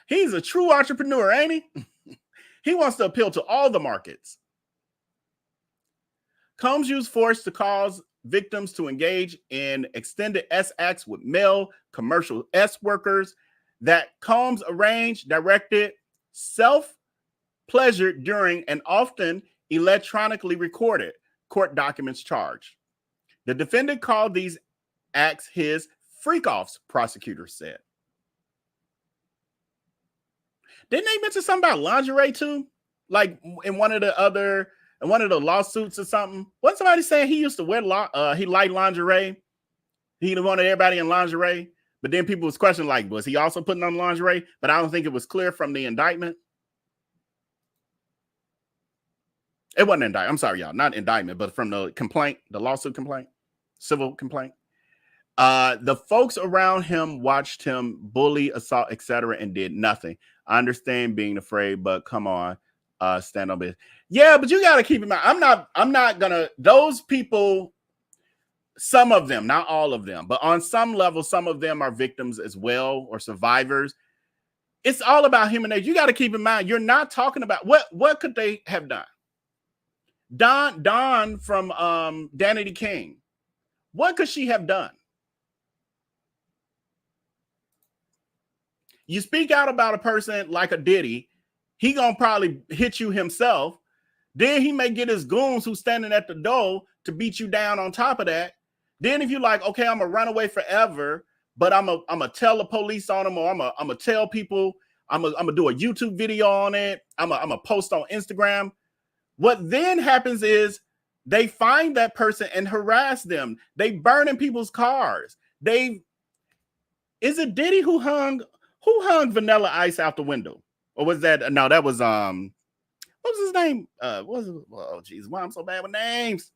He's a true entrepreneur, ain't he? He wants to appeal to all the markets. Combs used force to cause victims to engage in extended S acts with male commercial S workers that Combs arranged, directed, self-pleasure during, and often electronically recorded court documents charged. The defendant called these acts his freak-offs, prosecutors said. Didn't they mention something about lingerie too? Like in one of the lawsuits or something? Wasn't somebody saying he used to wear he liked lingerie? He wanted everybody in lingerie, but then people was questioning, like, was he also putting on lingerie? But I don't think it was clear from the indictment. It wasn't indictment. I'm sorry, y'all, not indictment, but from the complaint, the lawsuit complaint, civil complaint. The folks around him watched him bully, assault, etc., and did nothing. I understand being afraid, but come on, stand on it. Yeah, but you got to keep in mind, I'm not gonna, those people, some of them, not all of them, but on some level, some of them are victims as well, or survivors. It's all about human nature. You got to keep in mind, you're not talking about what could they have done? Dawn from Danity King, what could she have done? You speak out about a person like a Diddy, he gonna probably hit you himself. Then he may get his goons who's standing at the door to beat you down on top of that. Then if you're like, okay, I'm gonna run away forever, but I'm gonna tell the police on him, or I'm gonna tell people, I'm gonna do a YouTube video on it, I'm gonna post on Instagram. What then happens is they find that person and harass them. They burn in people's cars. Is it Diddy who hung Vanilla Ice out the window? Or was that, no, that was what was his name? Oh geez, why I'm so bad with names?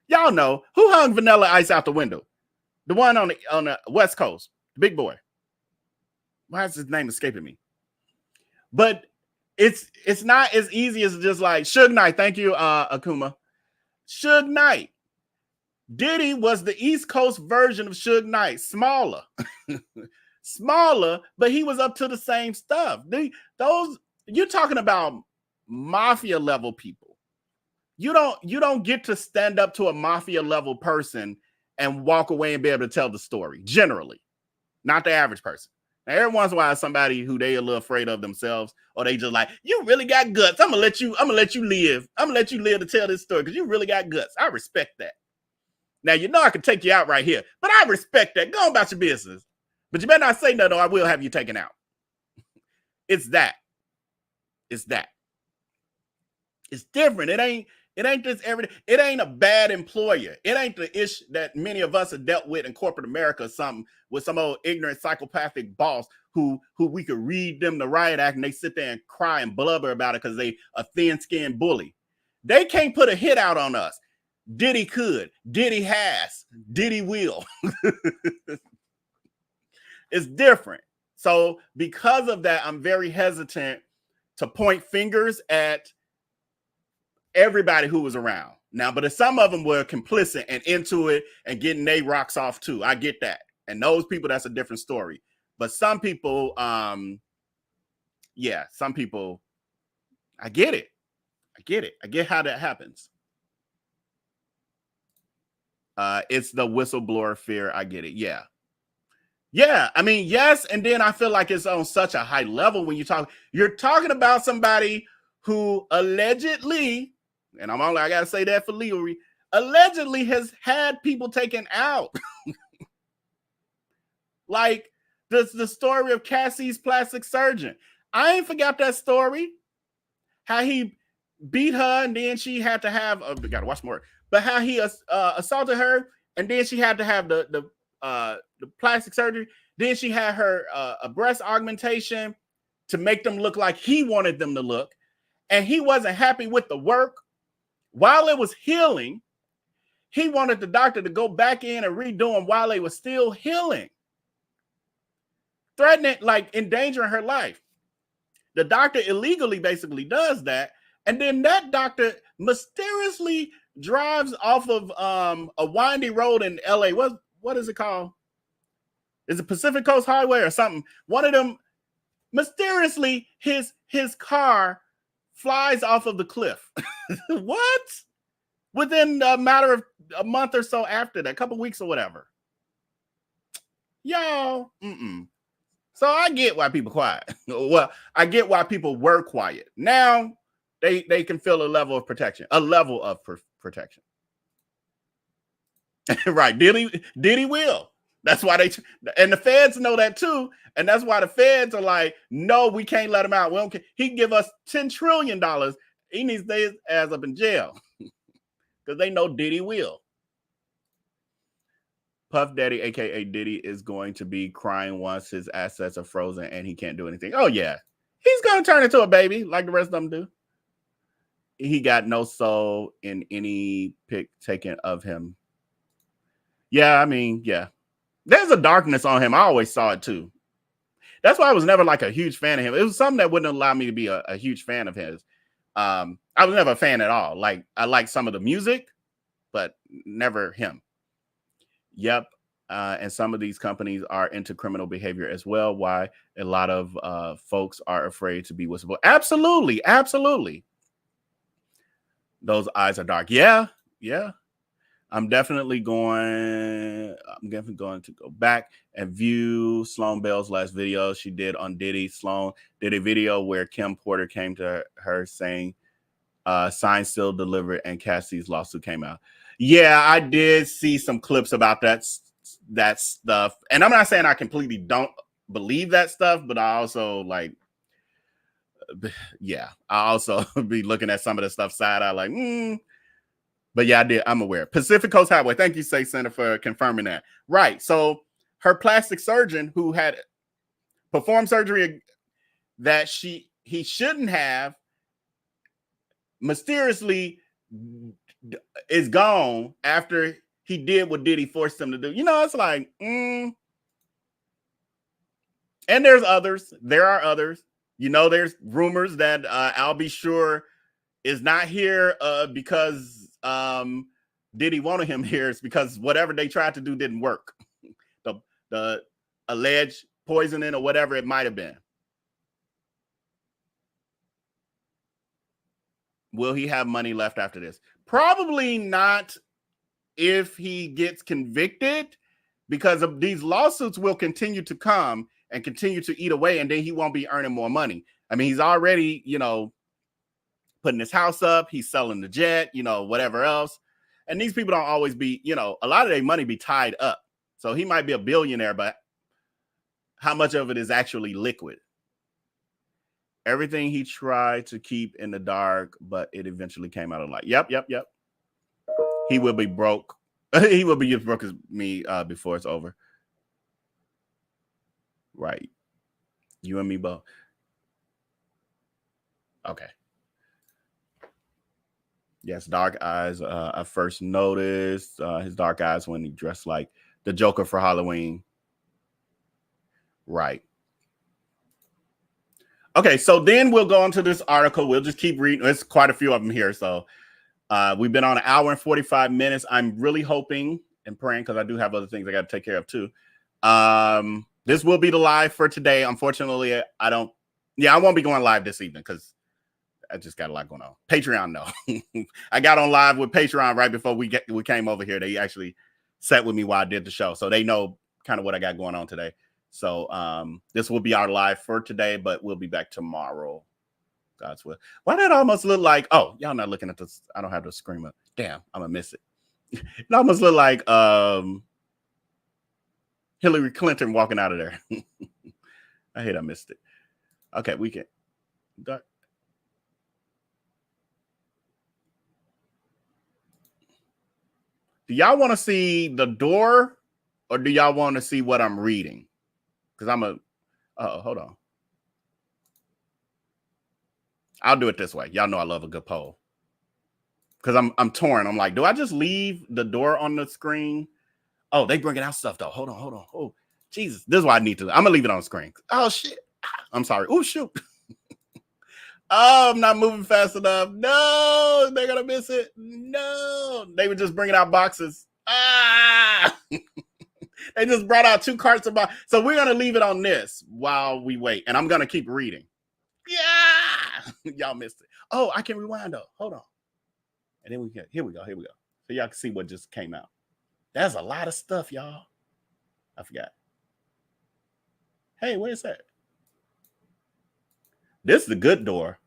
Y'all know who hung Vanilla Ice out the window? The one on the West Coast, the big boy. Why is his name escaping me? But it's not as easy as just like Suge Knight. Thank you, Akuma. Suge Knight. Diddy was the East Coast version of Suge Knight, smaller. Smaller, but he was up to the same stuff. Those you're talking about mafia level people. You don't get to stand up to a mafia level person and walk away and be able to tell the story. Generally, not the average person. Now, every once in a while, somebody who they a little afraid of themselves, or they just like, you really got guts. I'm gonna let you live. I'm gonna let you live to tell this story because you really got guts. I respect that. Now you know I can take you out right here, but I respect that. Go on about your business. But you better not say nothing, or I will have you taken out. It's that. It's that. It's different. It ain't just everything. It ain't a bad employer. It ain't the issue that many of us have dealt with in corporate America or something with some old ignorant psychopathic boss who we could read them the riot act and they sit there and cry and blubber about it because they a thin-skinned bully. They can't put a hit out on us. Diddy could. Diddy has. Diddy will. It's different. So because of that, I'm very hesitant to point fingers at everybody who was around. Now, but if some of them were complicit and into it and getting their rocks off too, I get that. And those people, that's a different story. But some people, yeah, some people, I get it. I get it. I get how that happens. It's the whistleblower fear. I get it. Yeah. Yeah, I mean, yes, and then I feel like it's on such a high level when you're talking about somebody who allegedly, and I gotta say that for legal, allegedly has had people taken out. Like the story of Cassie's plastic surgeon. I ain't forgot that story. How he beat her and then she had to have gotta watch more, but how he assaulted her and then she had to have the plastic surgery. Then she had her a breast augmentation to make them look like he wanted them to look. And he wasn't happy with the work. While it was healing, he wanted the doctor to go back in and redo them while they were still healing. Threatening, like endangering her life. The doctor illegally basically does that. And then that doctor mysteriously drives off of a windy road in LA. What is it called? Is it Pacific Coast Highway or something? One of them, mysteriously, his car flies off of the cliff. What? Within a matter of a month or so after that, a couple weeks or whatever. Y'all, So I get why people quiet. Well, I get why people were quiet. Now they can feel a level of protection, protection. Right, Diddy will. That's why and the feds know that too, and that's why the feds are like, no, we can't let him out. We don't. He can give us $10 trillion. He needs to stay his ass up in jail because they know Diddy will. Puff Daddy, aka Diddy, is going to be crying once his assets are frozen and he can't do anything. Oh yeah, he's gonna turn into a baby like the rest of them do. He got no soul in any pic taken of him. Yeah, I mean, yeah. There's a darkness on him. I always saw it too. That's why I was never like a huge fan of him. It was something that wouldn't allow me to be a huge fan of his. I was never a fan at all. Like I like some of the music, but never him. Yep. And some of these companies are into criminal behavior as well. Why a lot of folks are afraid to be whistleblower. Absolutely. Absolutely. Those eyes are dark. Yeah. Yeah. I'm definitely going to go back and view Sloan Bell's last video she did on Diddy. Sloan did a video where Kim Porter came to her saying, signed, sealed, delivered, and Cassie's lawsuit came out. Yeah, I did see some clips about that stuff. And I'm not saying I completely don't believe that stuff, but I also I also be looking at some of the stuff side eye like, But yeah, I did. I'm aware. Pacific Coast Highway. Thank you, Say Center, for confirming that. Right. So her plastic surgeon who had performed surgery that he shouldn't have mysteriously is gone after he did what Diddy forced him to do. You know, it's like, And there's others. There are others. You know, there's rumors that I'll Be Sure is not here because Diddy wanted him here. It's because whatever they tried to do didn't work. The alleged poisoning or whatever it might have been. Will he have money left after this? Probably not if he gets convicted, because of these lawsuits will continue to come and continue to eat away, and then he won't be earning more money. I mean, he's already, putting his house up. He's selling the jet, whatever else. And these people don't always be, a lot of their money be tied up. So he might be a billionaire, but how much of it is actually liquid? Everything he tried to keep in the dark, but it eventually came out of light. Yep. He will be broke. He will be as broke as me before it's over. Right. You and me both. Okay. Yes, dark eyes. I first noticed his dark eyes when he dressed like the Joker for Halloween. Right. Okay, so then we'll go into this article. We'll just keep reading. There's quite a few of them here. So we've been on an hour and 45 minutes. I'm really hoping and praying, because I do have other things I got to take care of too. This will be the live for today. Unfortunately, I won't be going live this evening because I just got a lot going on. Patreon, no. I got on live with Patreon right before we came over here. They actually sat with me while I did the show, so they know kind of what I got going on today. So this will be our live for today, but we'll be back tomorrow. God's will. Why that almost look like, oh, y'all not looking at this. I don't have the screen up. Damn, I'm gonna miss it. It almost look like Hillary Clinton walking out of there. I hate I missed it. Okay, we can. Do y'all want to see the door, or do y'all want to see what I'm reading? Because hold on. I'll do it this way. Y'all know I love a good poll. Because I'm torn. I'm like, do I just leave the door on the screen? Oh, they bringing out stuff though. Hold on. Oh, Jesus. This is why I need to. I'm gonna leave it on the screen. Oh shit. I'm sorry. Oh shoot. Oh, I'm not moving fast enough. No, they're gonna miss it. No, they were just bringing out boxes. They just brought out 2 carts of boxes. So we're gonna leave it on this while we wait, and I'm gonna keep reading. Yeah, y'all missed it. Oh, I can rewind though. Hold on, and then here we go. So y'all can see what just came out. That's a lot of stuff, y'all. I forgot. Hey, where's that? This is the good door.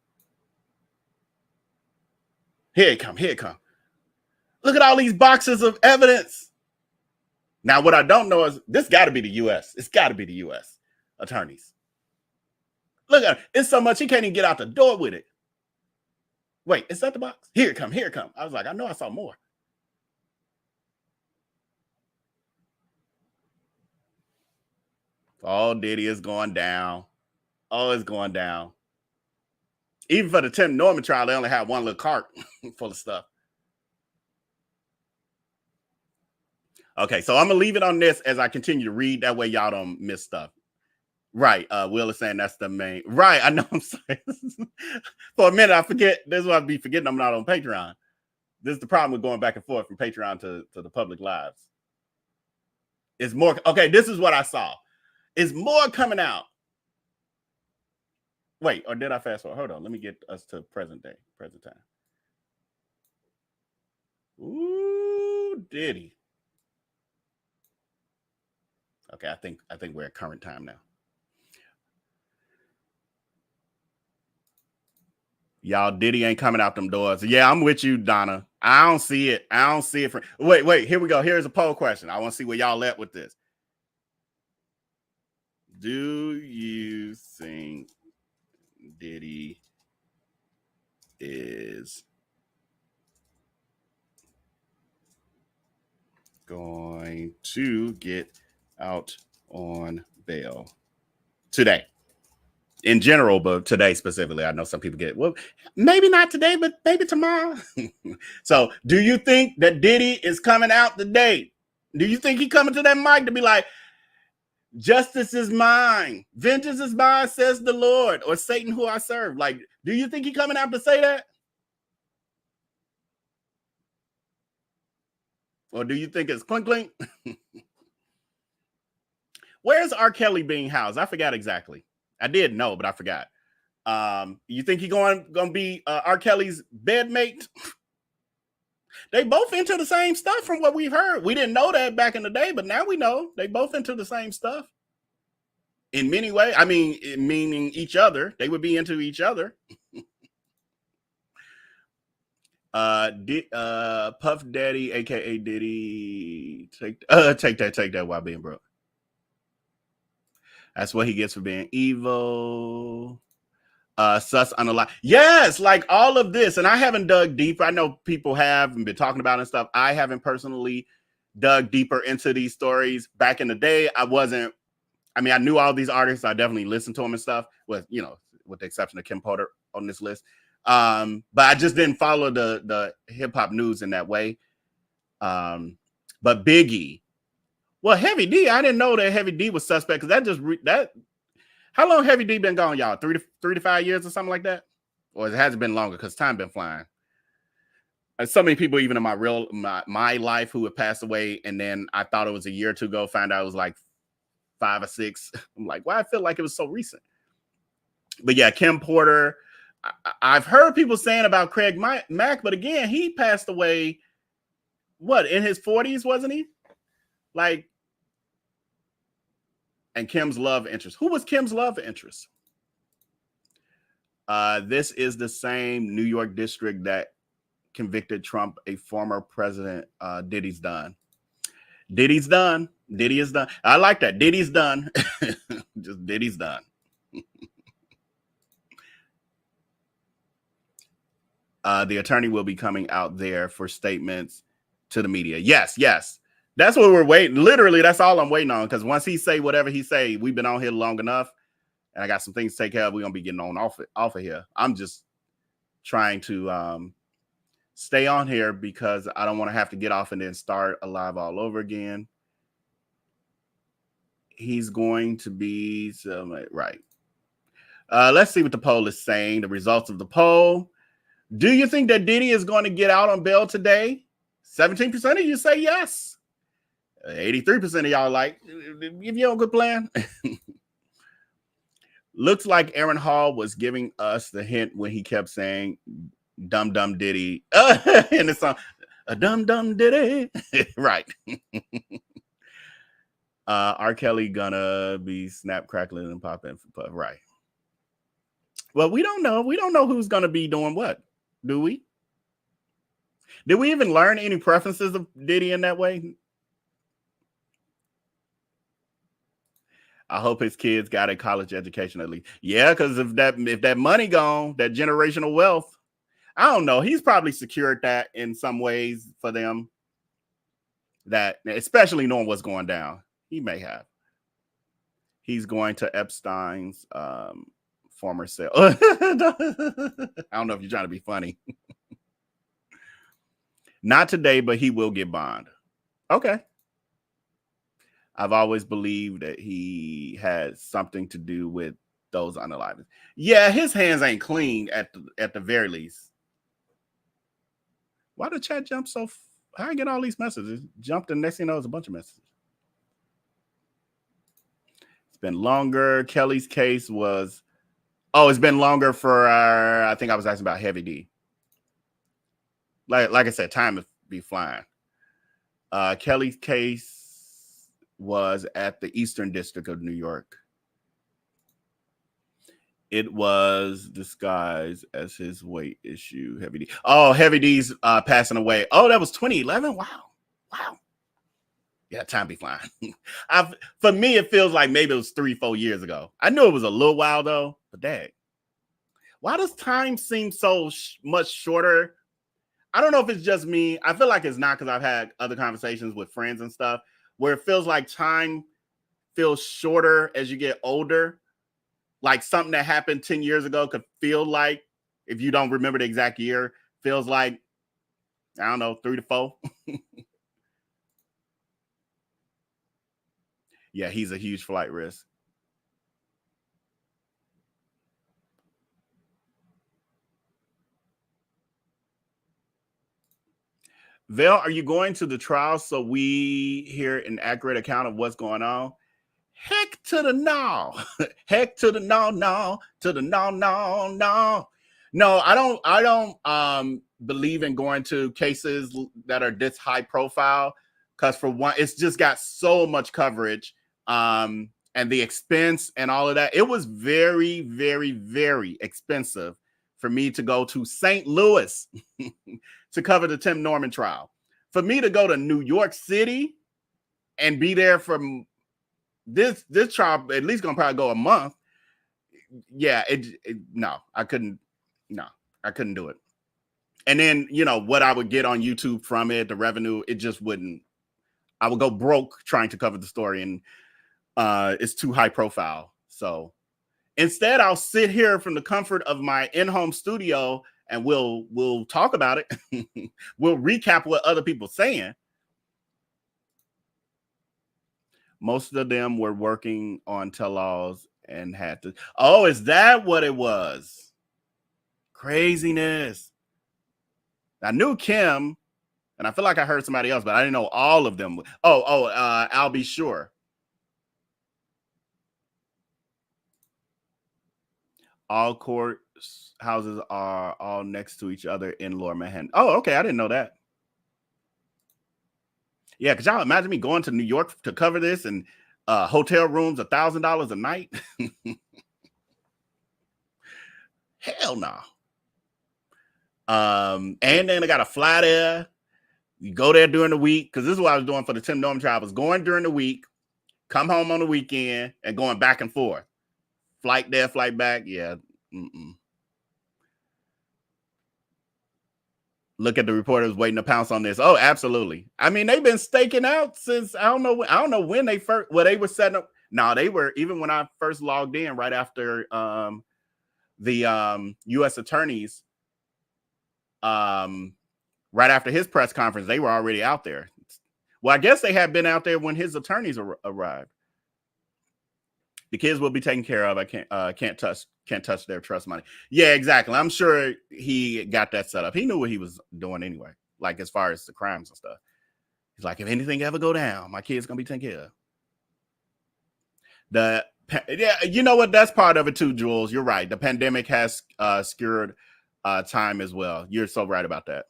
Here it come. Look at all these boxes of evidence. Now, what I don't know is this got to be the U.S. It's got to be the U.S. attorneys. Look at it. It's so much he can't even get out the door with it. Wait, is that the box? Here it come. I was like, I know I saw more. Oh, Diddy is going down. Oh, it's going down. Even for the Tim Norman trial, they only had one little cart full of stuff. Okay, so I'm going to leave it on this as I continue to read. That way y'all don't miss stuff. Right. Will is saying that's the main. Right. I know. I'm sorry. For a minute, I forget. This is what I'd be forgetting. I'm not on Patreon. This is the problem with going back and forth from Patreon to the public lives. It's more. Okay, this is what I saw. Is more coming out. Wait, or did I fast forward? Hold on. Let me get us to present time. Ooh, Diddy. Okay, I think we're at current time now. Y'all, Diddy ain't coming out them doors. Yeah, I'm with you, Donna. I don't see it. Wait, here we go. Here's a poll question. I want to see where y'all at with this. Do you think Diddy is going to get out on bail today? In general, but today specifically. I know some people get, well, maybe not today, but maybe tomorrow. So do you think that Diddy is coming out today? Do you think he coming to that mic to be like, Justice is mine. Vengeance is mine, says the Lord, or Satan who I serve. Like, do you think he coming out to say that? Or do you think it's clink clink? Where's R. Kelly being housed? I forgot exactly. I did know, but I forgot. You think he gonna be R. Kelly's bedmate? They both into the same stuff from what we've heard. We didn't know that back in the day, but now we know they both into the same stuff. In many ways, I mean, meaning each other. They would be into each other. Puff Daddy, aka Diddy, take that while being broke. That's what he gets for being evil. Sus unalive. Yes, like all of this, and I haven't dug deeper. I know people have and been talking about it and stuff. I haven't personally dug deeper into these stories. Back in the day, I knew all these artists. I definitely listened to them and stuff, with the exception of Kim Porter on this list. But I just didn't follow the hip hop news in that way. But Biggie, well, Heavy D, I didn't know that Heavy D was suspect, because how long Heavy D been gone, y'all? 3 to 5 years or something like that? Or it hasn't been longer because time been flying. So many people, even in my life, who have passed away, and then I thought it was a year or two ago, found out it was like 5 or 6. I'm like, why I feel like it was so recent. But yeah, Kim Porter. I've heard people saying about Craig Mack, but again, he passed away, in his 40s, wasn't he? Like, and Kim's love interest. Who was Kim's love interest? This is the same New York district that convicted Trump, a former president. Diddy's done. Diddy's done. Diddy is done. I like that. Diddy's done. Just Diddy's done. The attorney will be coming out there for statements to the media. Yes. That's what we're waiting. Literally, that's all I'm waiting on. Because once he say whatever he say, we've been on here long enough, and I got some things to take care of. We're gonna be getting on off of here. I'm just trying to stay on here because I don't want to have to get off and then start a live all over again. He's going to be right. Let's see what the poll is saying. The results of the poll. Do you think that Diddy is going to get out on bail today? 17% of you say yes. 83% of y'all like, if you have a good plan. Looks like Aaron Hall was giving us the hint when he kept saying "dumb dumb Diddy" in the song. A dumb dumb Diddy, right? R. Kelly gonna be snap, crackling, and popping, right? Well, we don't know. We don't know who's gonna be doing what, do we? Did we even learn any preferences of Diddy in that way? I hope his kids got a college education at least. Yeah, because if that money gone, that generational wealth, I don't know. He's probably secured that in some ways for them. That, especially knowing what's going down, he may have. He's going to Epstein's former cell. I don't know if you're trying to be funny. Not today, but he will get bond. Okay. I've always believed that he had something to do with those unalive. Yeah, his hands ain't clean at the very least. Why did chat jump so? How I get all these messages? Jumped, and next thing you know, it's a bunch of messages. It's been longer. Kelly's case was. Oh, it's been longer for. I think I was asking about Heavy D. Like I said, time would be flying. Kelly's case was at the Eastern District of New York. It was disguised as his weight issue. Heavy D. Oh, Heavy D's passing away. Oh, that was 2011. Wow. Yeah, time be flying. For me, it feels like maybe it was 3-4 years ago. I knew it was a little while though, but dang, why does time seem so much shorter? I don't know if it's just me. I feel like it's not, because I've had other conversations with friends and stuff where it feels like time feels shorter as you get older. Like something that happened 10 years ago could feel like, if you don't remember the exact year, feels like, I don't know, 3 to 4. Yeah, he's a huge flight risk. Vel, are you going to the trial so we hear an accurate account of what's going on? Heck to the no. Heck to the no, to the no. No, I don't believe in going to cases that are this high profile, because for one, it's just got so much coverage. And the expense and all of that. It was very, very, very expensive for me to go to St. Louis to cover the Tim Norman trial. For me to go to New York City and be there from this trial, at least gonna probably go a month. Yeah, no, I couldn't do it. And then, what I would get on YouTube from it, the revenue, it just wouldn't. I would go broke trying to cover the story, and it's too high profile. So instead, I'll sit here from the comfort of my in-home studio and we'll talk about it. We'll recap what other people saying. Most of them were working on tell-alls and had to. Oh, is that what it was? Craziness. I knew Kim, and I feel like I heard somebody else, but I didn't know all of them. I'll be sure. All court houses are all next to each other in Lower Manhattan. Oh, okay. I didn't know that. Yeah, because y'all imagine me going to New York to cover this, and hotel rooms $1,000 a night. Hell no. And then I got to fly there. You go there during the week, because this is what I was doing for the Tim Norman trial. I was going during the week, come home on the weekend, and going back and forth. Flight there, flight back. Yeah. Look at the reporters waiting to pounce on this. Oh, absolutely. I mean, they've been staking out since I don't know when they first. Well, they were setting up. No, they were, even when I first logged in right after the U.S. attorneys, right after his press conference, they were already out there. Well, I guess they had been out there when his attorneys arrived. The kids will be taken care of. I can't touch their trust money. Yeah, exactly. I'm sure he got that set up. He knew what he was doing anyway, like as far as the crimes and stuff. He's like, if anything ever go down, my kid's gonna be taken care of. Yeah, you know what? That's part of it too, Jules. You're right. The pandemic has skewed time as well. You're so right about that.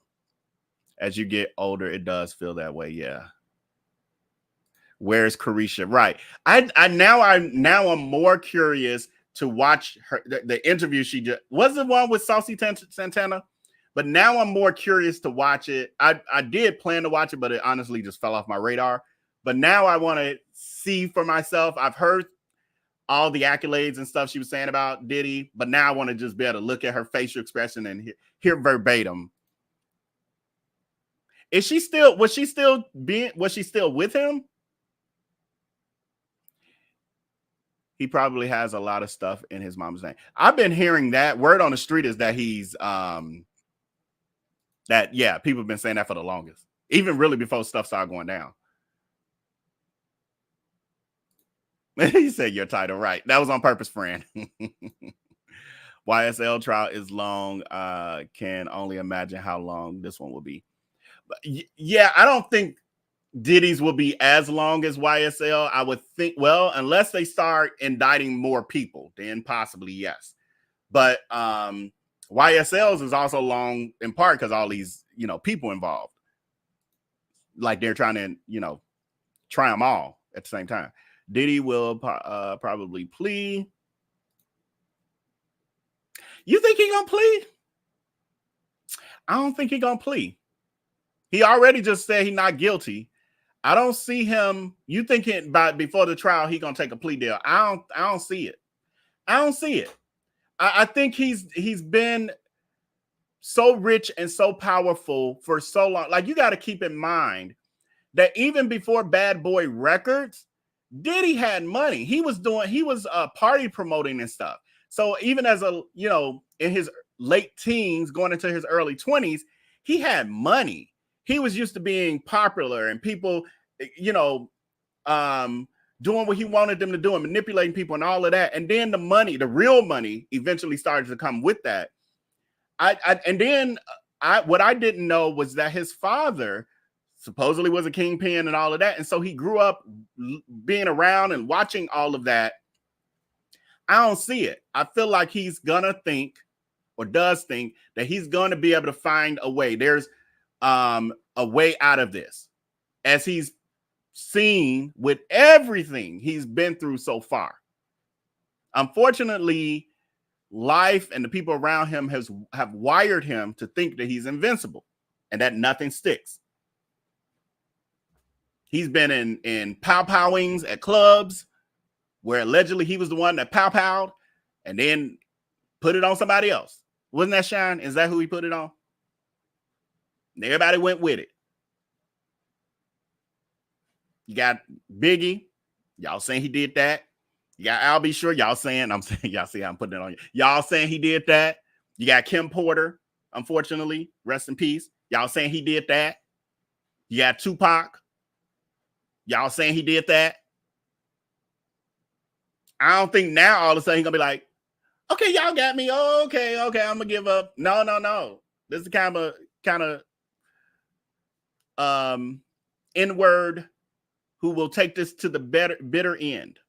As you get older, it does feel that way. Yeah. Where's Carisha? Right. I'm more curious to watch her the interview she just was the one with Saucy Santana, but now I'm more curious to watch it. I did plan to watch it, but it honestly just fell off my radar. But now I want to see for myself. I've heard all the accolades and stuff she was saying about Diddy, but now I want to just be able to look at her facial expression and hear verbatim. Was she still with him? He probably has a lot of stuff in his mom's name. I've been hearing that. Word on the street is that he's people have been saying that for the longest, even really before stuff started going down. He said your title, right? That was on purpose, friend. YSL trial is long. Can only imagine how long this one will be. But yeah, I don't think Diddy's will be as long as YSL. I would think, well, unless they start indicting more people, then possibly yes. But YSL's is also long in part because all these, people involved. Like they're trying to, try them all at the same time. Diddy will probably plead. You think he gonna plead? I don't think he gonna plead. He already just said he's not guilty. I don't see him. You thinking about before the trial he gonna take a plea deal? I don't see it. I don't see it. I think he's been so rich and so powerful for so long. Like, you got to keep in mind that even before Bad Boy Records, Diddy had money. He was party promoting and stuff. So even as in his late teens, going into his early 20s, he had money. He was used to being popular and people, doing what he wanted them to do and manipulating people and all of that. And then the money, the real money, eventually started to come with that. What I didn't know was that his father supposedly was a kingpin and all of that. And so he grew up being around and watching all of that. I don't see it. I feel like he's gonna think, or does think, that he's going to be able to find a way. There's a way out of this, as he's seen with everything he's been through so far. Unfortunately, life and the people around him have wired him to think that he's invincible and that nothing sticks. He's been in pow-powings at clubs where allegedly he was the one that pow-powed and then put it on somebody else. Wasn't that Shine? Is that who he put it on? Everybody went with it. You got Biggie. Y'all saying he did that. You got I'll Be Sure. Y'all saying, I'm saying, y'all see I'm putting it on you. Y'all saying he did that. You got Kim Porter, unfortunately, rest in peace. Y'all saying he did that. You got Tupac. Y'all saying he did that. I don't think now all of a sudden he's gonna be like, okay, y'all got me. Oh, okay, I'm gonna give up. No. This is kind of N-word who will take this to the bitter end.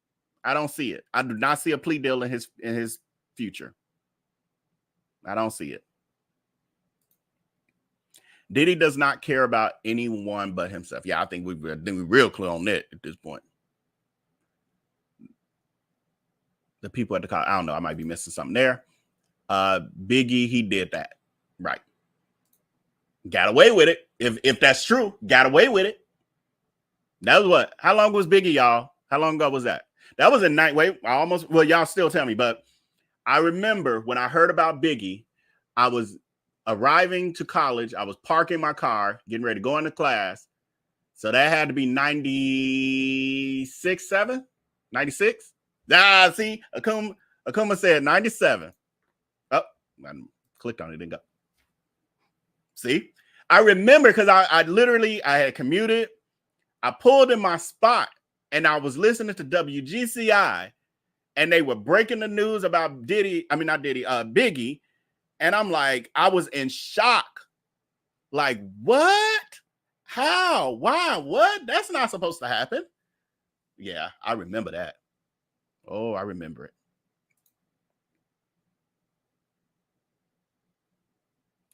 I don't see it. I do not see a plea deal in his future. I don't see it. Diddy does not care about anyone but himself. Yeah, I think we're real clear on that at this point. The people at the college, I don't know, I might be missing something there. Biggie, he did that. Right. Got away with it. If that's true, got away with it. That was what? How long was Biggie, y'all? How long ago was that? That was a night. Wait, y'all still tell me, but I remember when I heard about Biggie, I was arriving to college. I was parking my car, getting ready to go into class. So that had to be 96, 7, 96. See, Akuma said 97. Oh, I clicked on it, didn't go. See, I remember because I literally had commuted. I pulled in my spot and I was listening to WGCI and they were breaking the news about Biggie. And I'm like, I was in shock. Like, what? How? Why? What? That's not supposed to happen. Yeah, I remember that. Oh, I remember it.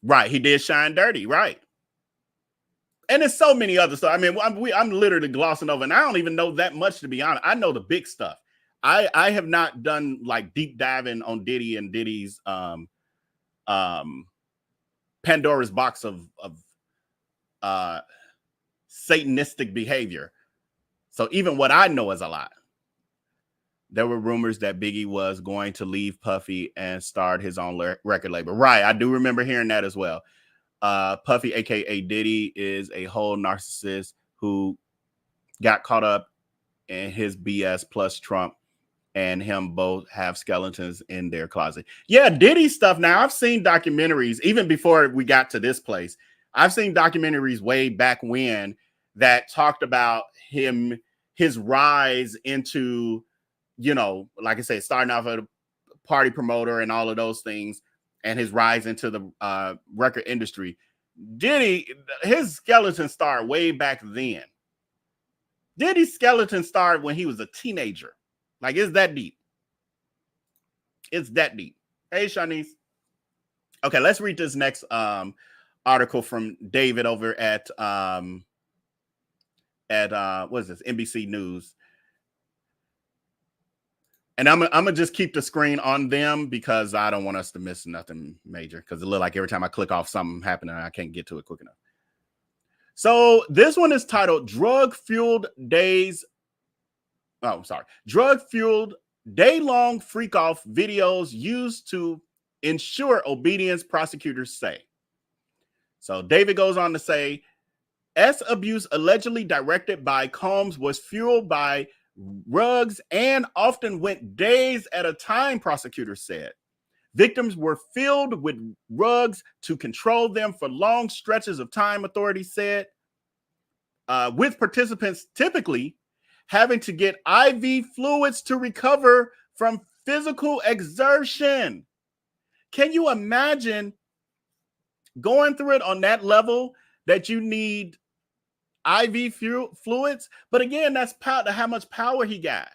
Right. He did Shine Dirty. Right. And there's so many other stuff. I mean, I'm literally glossing over, and I don't even know that much, to be honest. I know the big stuff. I have not done like deep diving on Diddy and Diddy's Pandora's box of satanistic behavior. So even what I know is a lot. There were rumors that Biggie was going to leave Puffy and start his own record label. Right. I do remember hearing that as well. Puffy, aka Diddy, is a whole narcissist who got caught up in his BS, plus Trump and him both have skeletons in their closet. Yeah, Diddy stuff. Now, I've seen documentaries, even before we got to this place. I've seen documentaries way back when that talked about his rise into, like I said, starting off as a party promoter and all of those things, and his rise into the record industry. Diddy, his skeleton started way back then. Diddy's skeleton started when he was a teenager. Like, it's that deep. It's that deep. Hey, Shanice. Okay, let's read this next article from David over at what is this? NBC News. And I'm gonna just keep the screen on them because I don't want us to miss nothing major, because it looks like every time I click off something happening, I can't get to it quick enough. So this one is titled Drug-Fueled Day-Long Freak-Off Videos Used to Ensure Obedience, prosecutors say. So David goes on to say, S abuse allegedly directed by Combs was fueled by rugs and often went days at a time, prosecutors said. Victims were filled with rugs to control them for long stretches of time, authorities said, with participants typically having to get IV fluids to recover from physical exertion. Can you imagine going through it on that level that you need IV fluids? But again, that's how much power he got.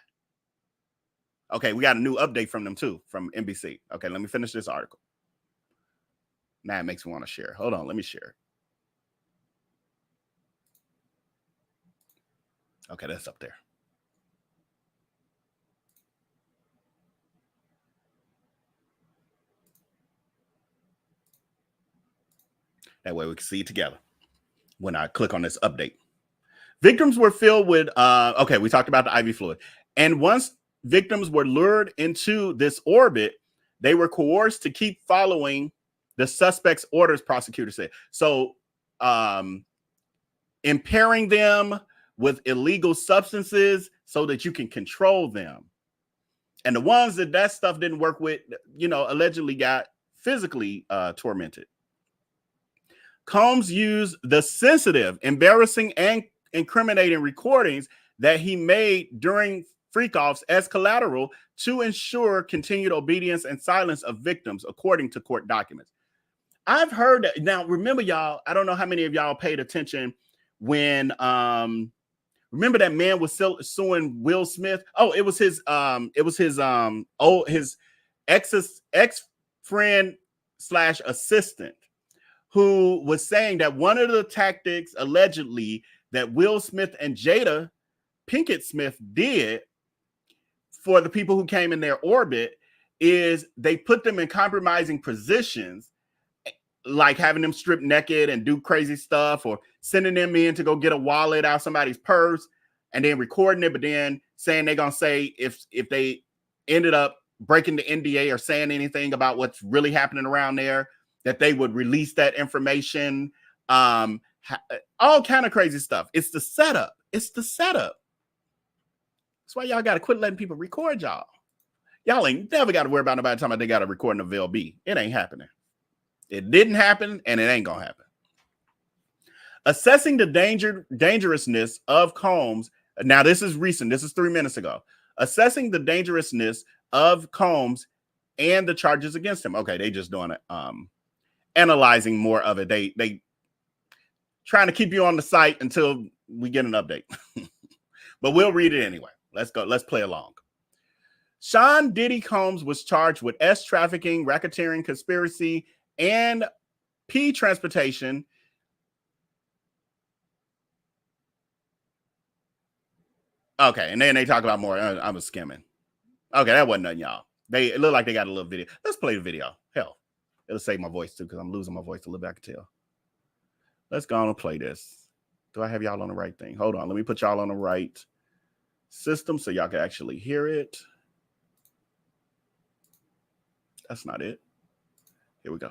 Okay, we got a new update from them too, from NBC. Okay, let me finish this article. Now it makes me want to share. Hold on, let me share. Okay, that's up there. That way we can see it together when I click on this update. Victims were filled with, okay, we talked about the IV fluid. And once victims were lured into this orbit, they were coerced to keep following the suspect's orders, prosecutors said. So impairing them with illegal substances so that you can control them. And the ones that stuff didn't work with, allegedly got physically tormented. Combs used the sensitive, embarrassing, and incriminating recordings that he made during freak-offs as collateral to ensure continued obedience and silence of victims, according to court documents. I've heard that. Now, remember, y'all, I don't know how many of y'all paid attention when, remember that man was suing Will Smith? Oh, it was his ex-friend / assistant, who was saying that one of the tactics allegedly that Will Smith and Jada Pinkett Smith did for the people who came in their orbit is they put them in compromising positions, like having them strip naked and do crazy stuff, or sending them in to go get a wallet out of somebody's purse and then recording it, but then saying they're going to say if they ended up breaking the NDA or saying anything about what's really happening around there, that they would release that information. All kind of crazy stuff. It's the setup. It's the setup. That's why y'all got to quit letting people record y'all. Y'all ain't never got to worry about nobody talking about they got to record in a VLB. It ain't happening. It didn't happen, and it ain't going to happen. Assessing the dangerousness of Combs. Now, this is recent. This is 3 minutes ago. Assessing the dangerousness of Combs and the charges against him. Okay, they just doing it. Analyzing more of it. They trying to keep you on the site until we get an update. But we'll read it anyway. Let's go. Let's play along. Sean Diddy Combs was charged with S trafficking, racketeering, conspiracy, and P transportation. Okay, and then they talk about more. I was skimming. Okay, that wasn't nothing, y'all. It looked like they got a little video. Let's play the video. Hell, it'll save my voice too, because I'm losing my voice a little bit, I can tell. Let's go on and play this. Do I have y'all on the right thing? Hold on. Let me put y'all on the right system so y'all can actually hear it. That's not it. Here we go.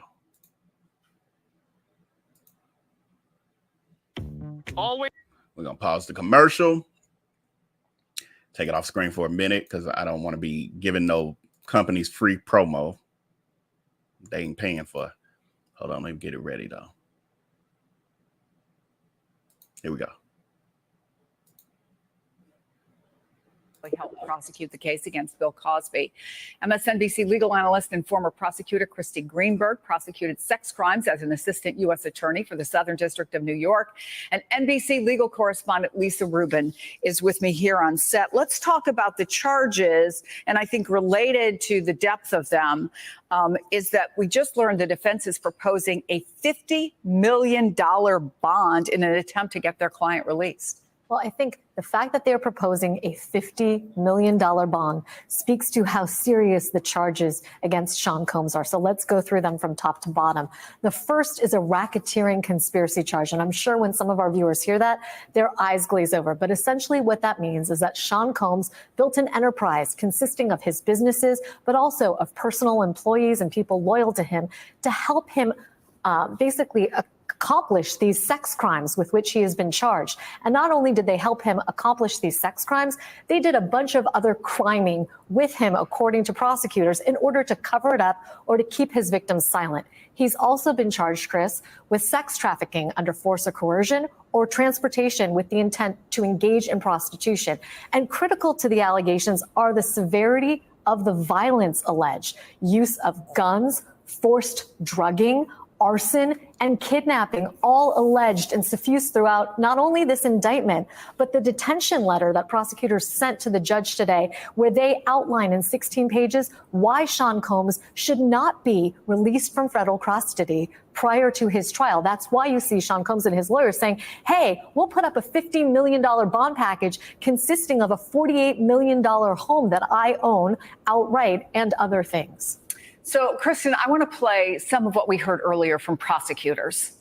Always.
We're going to pause the commercial. Take it off screen for a minute because I don't want to be giving no companies free promo. They ain't paying for. Hold on. Let me get it ready, though. Here we go.
Helped prosecute the case against Bill Cosby. MSNBC legal analyst and former prosecutor Christy Greenberg prosecuted sex crimes as an assistant U.S. attorney for the Southern District of New York. And NBC legal correspondent Lisa Rubin is with me here on set. Let's talk about the charges, and I think related to the depth of them is that we just learned the defense is proposing a $50 million bond in an attempt to get their client released.
Well, I think the fact that they're proposing a $50 million bond speaks to how serious the charges against Sean Combs are. So let's go through them from top to bottom. The first is a racketeering conspiracy charge. And I'm sure when some of our viewers hear that, their eyes glaze over. But essentially what that means is that Sean Combs built an enterprise consisting of his businesses, but also of personal employees and people loyal to him to help him basically accomplish these sex crimes with which he has been charged. And not only did they help him accomplish these sex crimes, they did a bunch of other criming with him, according to prosecutors, in order to cover it up or to keep his victims silent. He's also been charged, Chris, with sex trafficking under force or coercion or transportation with the intent to engage in prostitution. And critical to the allegations are the severity of the violence alleged: use of guns, forced drugging, arson, and kidnapping, all alleged and suffused throughout not only this indictment, but the detention letter that prosecutors sent to the judge today, where they outline in 16 pages why Sean Combs should not be released from federal custody prior to his trial. That's why you see Sean Combs and his lawyers saying, hey, we'll put up a $50 million bond package consisting of a $48 million home that I own outright and other things.
So, Kristen, I want to play some of what we heard earlier from prosecutors.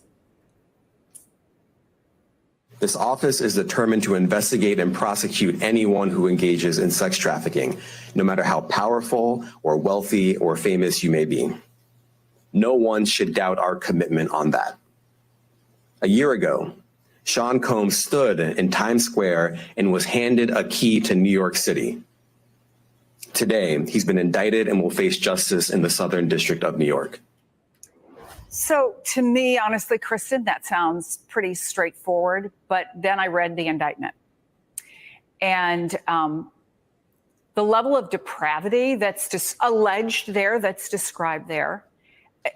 This office is determined to investigate and prosecute anyone who engages in sex trafficking, no matter how powerful or wealthy or famous you may be. No one should doubt our commitment on that. A year ago, Sean Combs stood in Times Square and was handed a key to New York City. Today, he's been indicted and will face justice in the Southern District of New York.
So to me, honestly, Kristen, that sounds pretty straightforward. But then I read the indictment. And the level of depravity that's just alleged there, that's described there,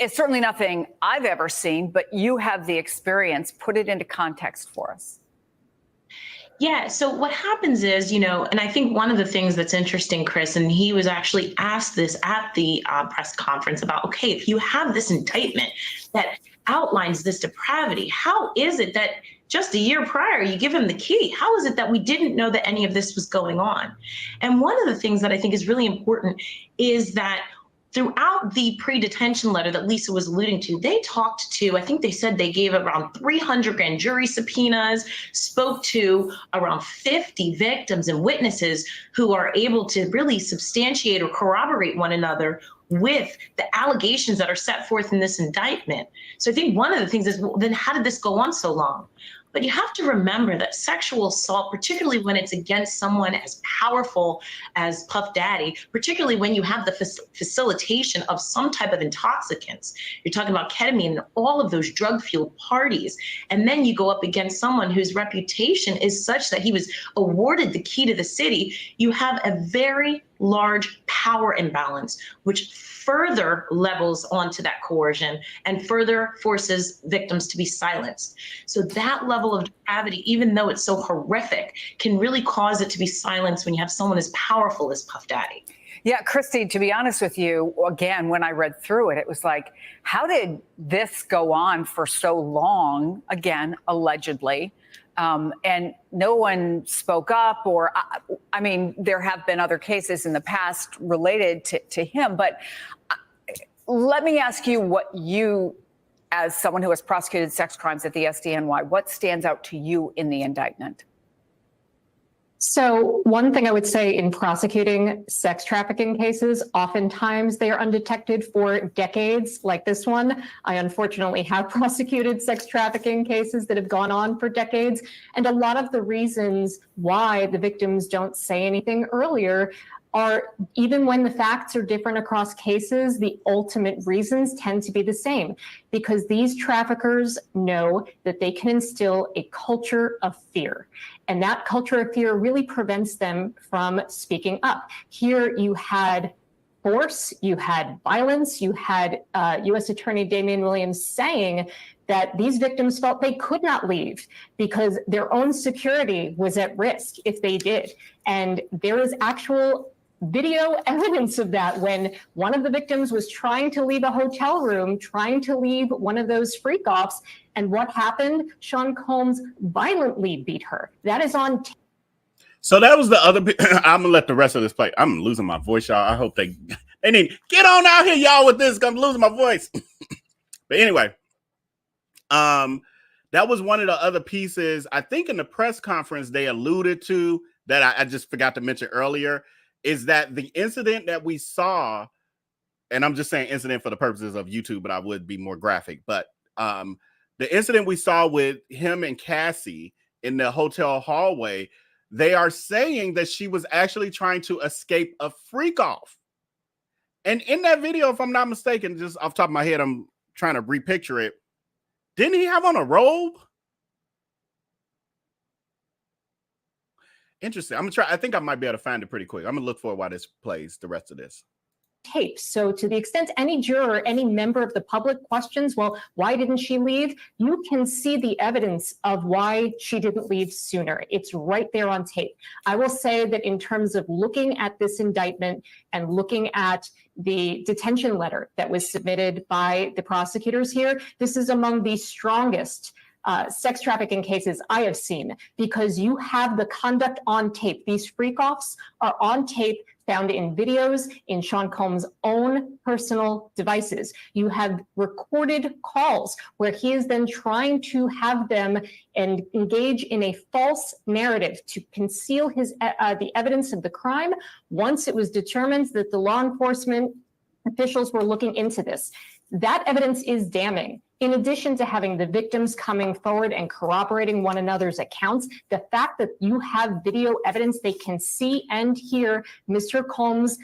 it's certainly nothing I've ever seen, but you have the experience. Put it into context for us.
Yeah. So what happens is, and I think one of the things that's interesting, Chris, and he was actually asked this at the press conference about, okay, if you have this indictment that outlines this depravity, how is it that just a year prior you give him the key? How is it that we didn't know that any of this was going on? And one of the things that I think is really important is that throughout the pre-detention letter that Lisa was alluding to, they talked to, I think they said they gave around 300 grand jury subpoenas, spoke to around 50 victims and witnesses who are able to really substantiate or corroborate one another with the allegations that are set forth in this indictment. So I think one of the things is, well, then how did this go on so long? But you have to remember that sexual assault, particularly when it's against someone as powerful as Puff Daddy, particularly when you have the facilitation of some type of intoxicants, you're talking about ketamine and all of those drug-fueled parties, and then you go up against someone whose reputation is such that he was awarded the key to the city, you have a very large power imbalance, which further levels onto that coercion and further forces victims to be silenced. So that level of depravity, even though it's so horrific, can really cause it to be silenced when you have someone as powerful as Puff Daddy.
Yeah, Christy, to be honest with you, again, when I read through it, it was like, how did this go on for so long? Again, allegedly. And no one spoke up, or, I mean, there have been other cases in the past related to him, but let me ask you what you, as someone who has prosecuted sex crimes at the SDNY, what stands out to you in the indictment?
So one thing I would say in prosecuting sex trafficking cases, oftentimes they are undetected for decades, like this one. I unfortunately have prosecuted sex trafficking cases that have gone on for decades. And a lot of the reasons why the victims don't say anything earlier are, even when the facts are different across cases, the ultimate reasons tend to be the same, because these traffickers know that they can instill a culture of fear. And that culture of fear really prevents them from speaking up. Here you had force, you had violence, you had U.S. Attorney Damian Williams saying that these victims felt they could not leave because their own security was at risk if they did. And there is actual video evidence of that when one of the victims was trying to leave a hotel room, trying to leave one of those freak offs. And what happened? Sean Combs violently beat her. That is on tape.
So that was the other. I'm gonna let the rest of this play. I'm losing my voice, y'all. I hope they need get on out here, y'all, with this. I'm losing my voice. But anyway, that was one of the other pieces. I think in the press conference they alluded to that I just forgot to mention earlier. Is that the incident that we saw, and I'm just saying incident for the purposes of YouTube, but I would be more graphic. But the incident we saw with him and Cassie in the hotel hallway, they are saying that she was actually trying to escape a freak off. And in that video, if I'm not mistaken, just off the top of my head, I'm trying to repicture it. Didn't he have on a robe? Interesting. I'm gonna try. I think I might be able to find it pretty quick. I'm gonna look for while this plays the rest of this.
Tape. So to the extent any juror, any member of the public questions, well, why didn't she leave? You can see the evidence of why she didn't leave sooner. It's right there on tape. I will say that in terms of looking at this indictment and looking at the detention letter that was submitted by the prosecutors here, this is among the strongest sex trafficking cases I have seen, because you have the conduct on tape. These freak-offs are on tape, found in videos, in Sean Combs' own personal devices. You have recorded calls where he is then trying to have them and engage in a false narrative to conceal his the evidence of the crime once it was determined that the law enforcement officials were looking into this. That evidence is damning. In addition to having the victims coming forward and corroborating one another's accounts, the fact that you have video evidence, they can see and hear Mr. Combs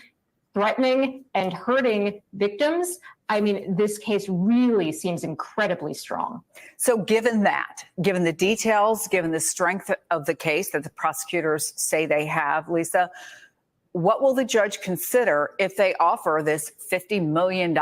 threatening and hurting victims. I mean, this case really seems incredibly strong.
So given that, given the details, given the strength of the case that the prosecutors say they have, Lisa, what will the judge consider if they offer this $50 million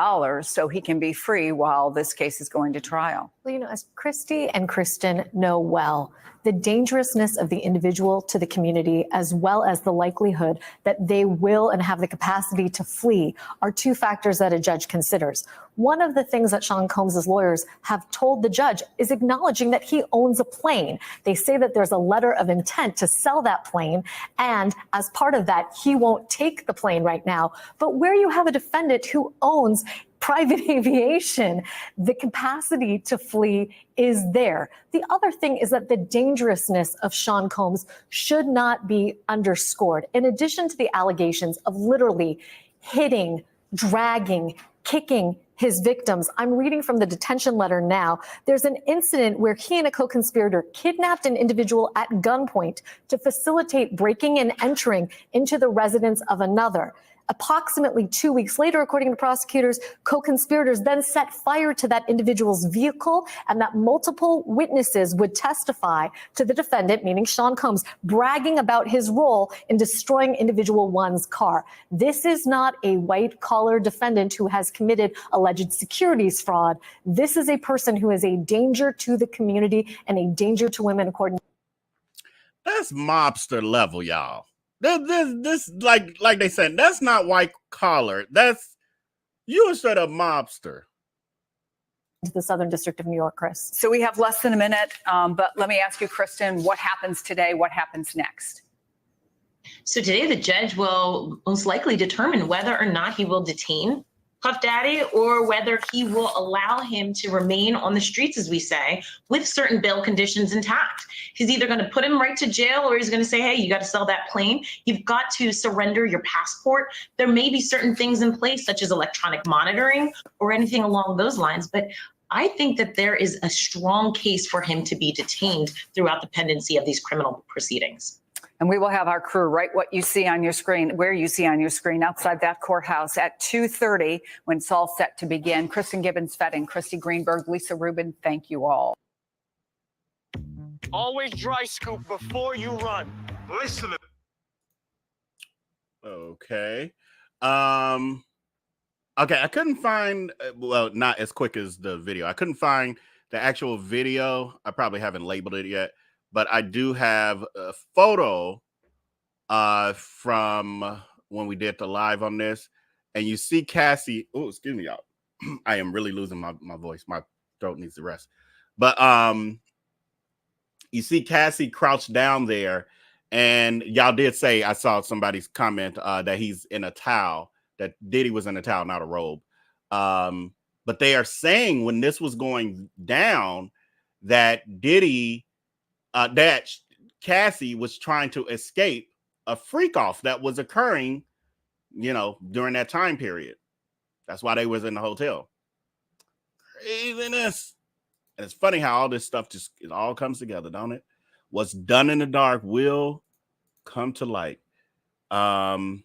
so he can be free while this case is going to trial?
Well, you know, as Christy and Kristen know well, the dangerousness of the individual to the community, as well as the likelihood that they will and have the capacity to flee, are two factors that a judge considers. One of the things that Sean Combs' lawyers have told the judge is acknowledging that he owns a plane. They say that there's a letter of intent to sell that plane, and as part of that, he won't take the plane right now. But where you have a defendant who owns private aviation, the capacity to flee is there. The other thing is that the dangerousness of Sean Combs should not be underscored. In addition to the allegations of literally hitting, dragging, kicking his victims, I'm reading from the detention letter now. There's an incident where he and a co-conspirator kidnapped an individual at gunpoint to facilitate breaking and entering into the residence of another. Approximately 2 weeks later, according to prosecutors, co-conspirators then set fire to that individual's vehicle, and that multiple witnesses would testify to the defendant, meaning Sean Combs, bragging about his role in destroying individual one's car. This is not a white-collar defendant who has committed alleged securities fraud. This is a person who is a danger to the community and a danger to women, according to...
That's mobster level, y'all. This like they said, that's not white collar. That's you a straight up mobster.
The Southern District of New York, Chris.
So we have less than a minute, but let me ask you, Kristen, what happens today? What happens next?
So today the judge will most likely determine whether or not he will detain Puff Daddy or whether he will allow him to remain on the streets, as we say, with certain bail conditions intact. He's either going to put him right to jail or he's going to say, hey, you got to sell that plane. You've got to surrender your passport. There may be certain things in place, such as electronic monitoring or anything along those lines. But I think that there is a strong case for him to be detained throughout the pendency of these criminal proceedings.
And we will have our crew write what you see on your screen, where you see on your screen outside that courthouse at 2:30 when it's all set to begin. Kristen Gibbons-Fetting, Christy Greenberg, Lisa Rubin, thank you all.
Always dry scoop before you run. Listen.
Okay. Okay, I couldn't find, well, not as quick as the video. I couldn't find the actual video. I probably haven't labeled it yet. But I do have a photo from when we did the live on this. And you see Cassie. Oh, excuse me, y'all. I am really losing my voice. My throat needs to rest. But you see Cassie crouched down there. And y'all did say, I saw somebody's comment that he's in a towel, that Diddy was in a towel, not a robe. But they are saying when this was going down that Diddy... that Cassie was trying to escape a freak off that was occurring, you know, during that time period. That's why they was in the hotel. Craziness. And it's funny how all this stuff just, it all comes together, don't it? What's done in the dark will come to light. Hold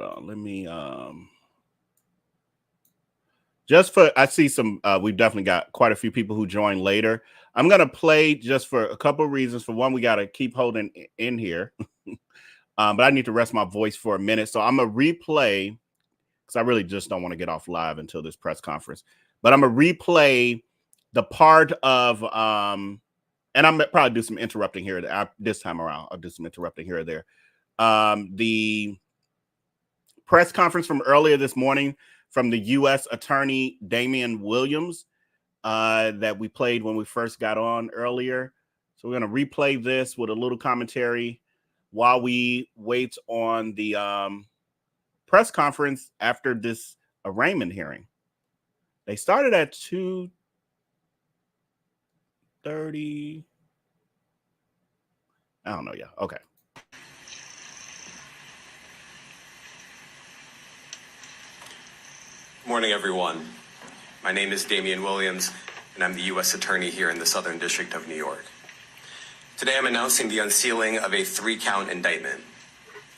on. Let me, just for, I see some, we've definitely got quite a few people who join later. I'm going to play just for a couple of reasons. For one, we got to keep holding in here, but I need to rest my voice for a minute. So I'm going to replay, because I really just don't want to get off live until this press conference, but I'm going to replay the part of, and I'm probably do some interrupting here this time around. I'll do some interrupting here or there. The press conference from earlier this morning from the U.S. Attorney Damian Williams that we played when we first got on earlier. So we're going to replay this with a little commentary while we wait on the press conference after this arraignment hearing. They started at 2:30. I don't know. Yeah. Okay.
Morning, everyone. My name is Damian Williams, and I'm the U.S. Attorney here in the Southern District of New York. Today, I'm announcing the unsealing of a 3-count indictment,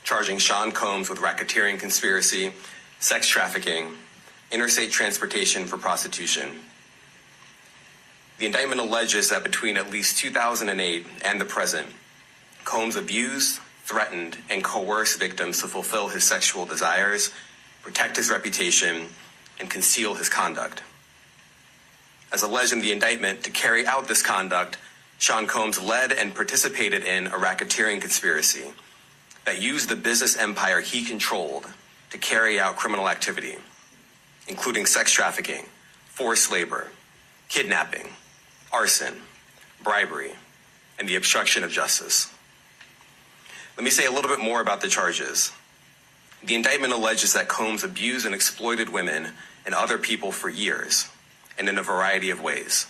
charging Sean Combs with racketeering conspiracy, sex trafficking, interstate transportation for prostitution. The indictment alleges that between at least 2008 and the present, Combs abused, threatened, and coerced victims to fulfill his sexual desires, protect his reputation, and conceal his conduct. As alleged in the indictment, to carry out this conduct, Sean Combs led and participated in a racketeering conspiracy that used the business empire he controlled to carry out criminal activity, including sex trafficking, forced labor, kidnapping, arson, bribery, and the obstruction of justice. Let me say a little bit more about the charges. The indictment alleges that Combs abused and exploited women and other people for years, and in a variety of ways.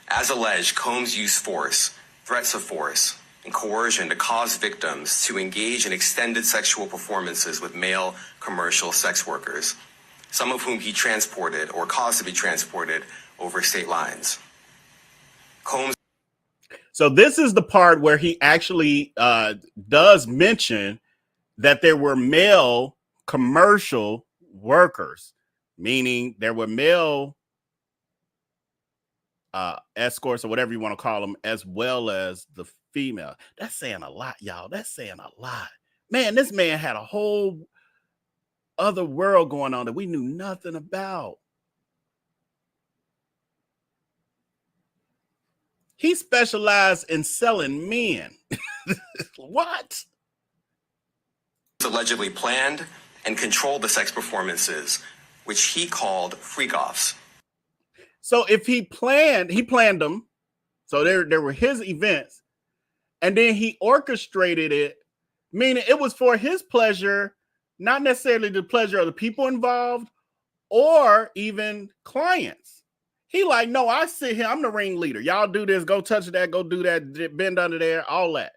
As alleged, Combs used force, threats of force, and coercion to cause victims to engage in extended sexual performances with male commercial sex workers, some of whom he transported or caused to be transported over state lines. Combs.
So this is the part where he actually does mention that there were male commercial workers, meaning there were male escorts or whatever you want to call them, as well as the female. That's saying a lot, y'all. That's saying a lot. Man, this man had a whole other world going on that we knew nothing about. He specialized in selling men. What?
Allegedly planned and controlled the sex performances, which he called freak-offs.
So if he planned them. So there were his events, and then he orchestrated it, meaning it was for his pleasure, not necessarily the pleasure of the people involved or even clients. He like, no, I sit here, I'm the ringleader. Y'all do this, go touch that, go do that, bend under there, all that.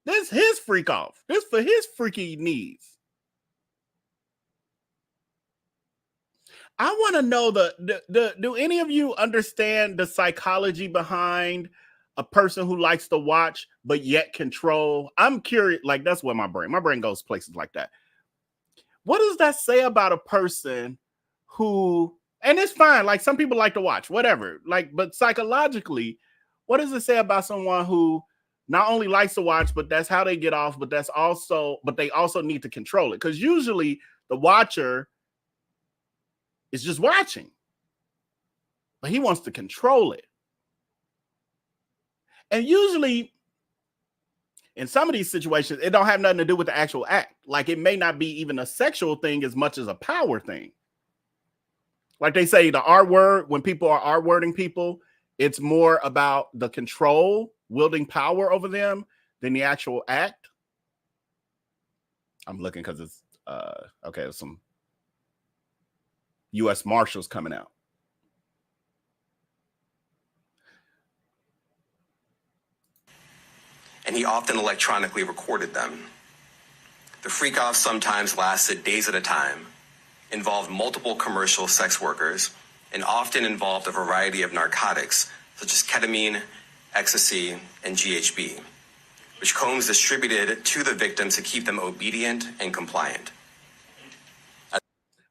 This his freak off. This for his freaky needs. I want to know do any of you understand the psychology behind a person who likes to watch but yet control? I'm curious. Like, that's where my brain goes places like that. What does that say about a person who, and it's fine, like some people like to watch, whatever, like, but psychologically, what does it say about someone who not only likes to watch, but that's how they get off, but they also need to control it? Because usually the watcher is just watching, but he wants to control it. And usually in some of these situations, it don't have nothing to do with the actual act. Like, it may not be even a sexual thing as much as a power thing. Like they say, the R word, when people are R-wording people, it's more about the control, wielding power over them than the actual act. I'm looking because it's, okay, there's some U.S. Marshals coming out.
And he often electronically recorded them. The freak-offs sometimes lasted days at a time, involved multiple commercial sex workers, and often involved a variety of narcotics, such as ketamine, ecstasy, and GHB, which Combs distributed to the victims to keep them obedient and compliant.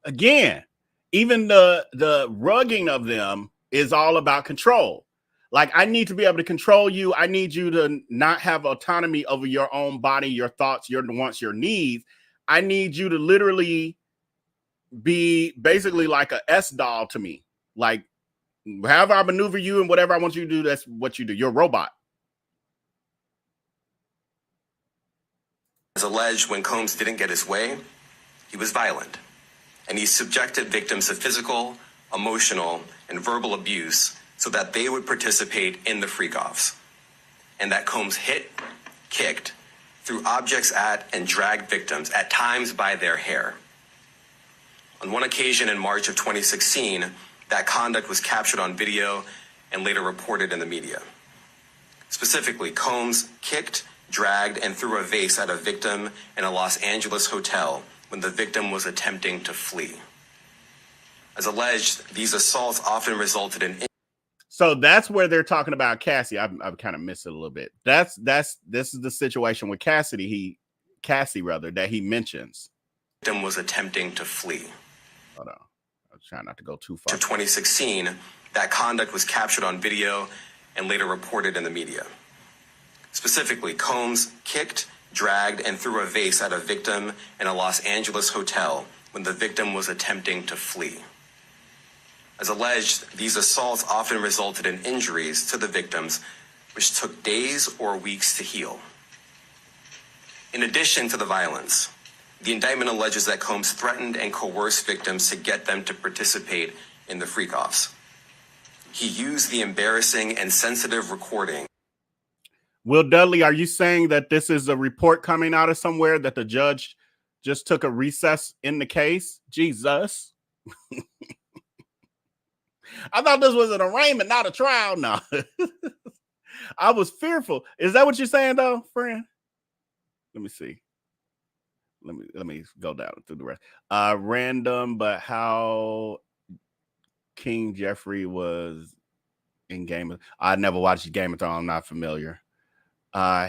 Again, Even the rugging of them is all about control. Like, I need to be able to control you. I need you to not have autonomy over your own body, your thoughts, your wants, your needs. I need you to literally be basically like a S doll to me. Like, however I maneuver you and whatever I want you to do, that's what you do. You're a robot.
As alleged, when Combs didn't get his way, he was violent, and he subjected victims to physical, emotional, and verbal abuse so that they would participate in the freak-offs, and that Combs hit, kicked, threw objects at, and dragged victims, at times by their hair. On one occasion in March of 2016, that conduct was captured on video and later reported in the media. Specifically, Combs kicked, dragged, and threw a vase at a victim in a Los Angeles hotel when the victim was attempting to flee. As alleged, these assaults often resulted in...
So that's where they're talking about Cassie. I've kind of missed it a little bit. This is the situation with Cassie that he mentions.
The victim was attempting to flee.
Hold on. I was trying not to go too far.
To 2016, that conduct was captured on video and later reported in the media. Specifically, Combs kicked, dragged, and threw a vase at a victim in a Los Angeles hotel when the victim was attempting to flee. As alleged, these assaults often resulted in injuries to the victims, which took days or weeks to heal. In addition to the violence, the indictment alleges that Combs threatened and coerced victims to get them to participate in the freak-offs. He used the embarrassing and sensitive recording.
Will Dudley, are you saying that this is a report coming out of somewhere that the judge just took a recess in the case? Jesus. I thought this was an arraignment, not a trial. No. I was fearful. Is that what you're saying, though, friend? Let me see. Let me go down through the rest. Random, but how King Jeffrey was in Game of... I never watched Game of Thrones. I'm not familiar.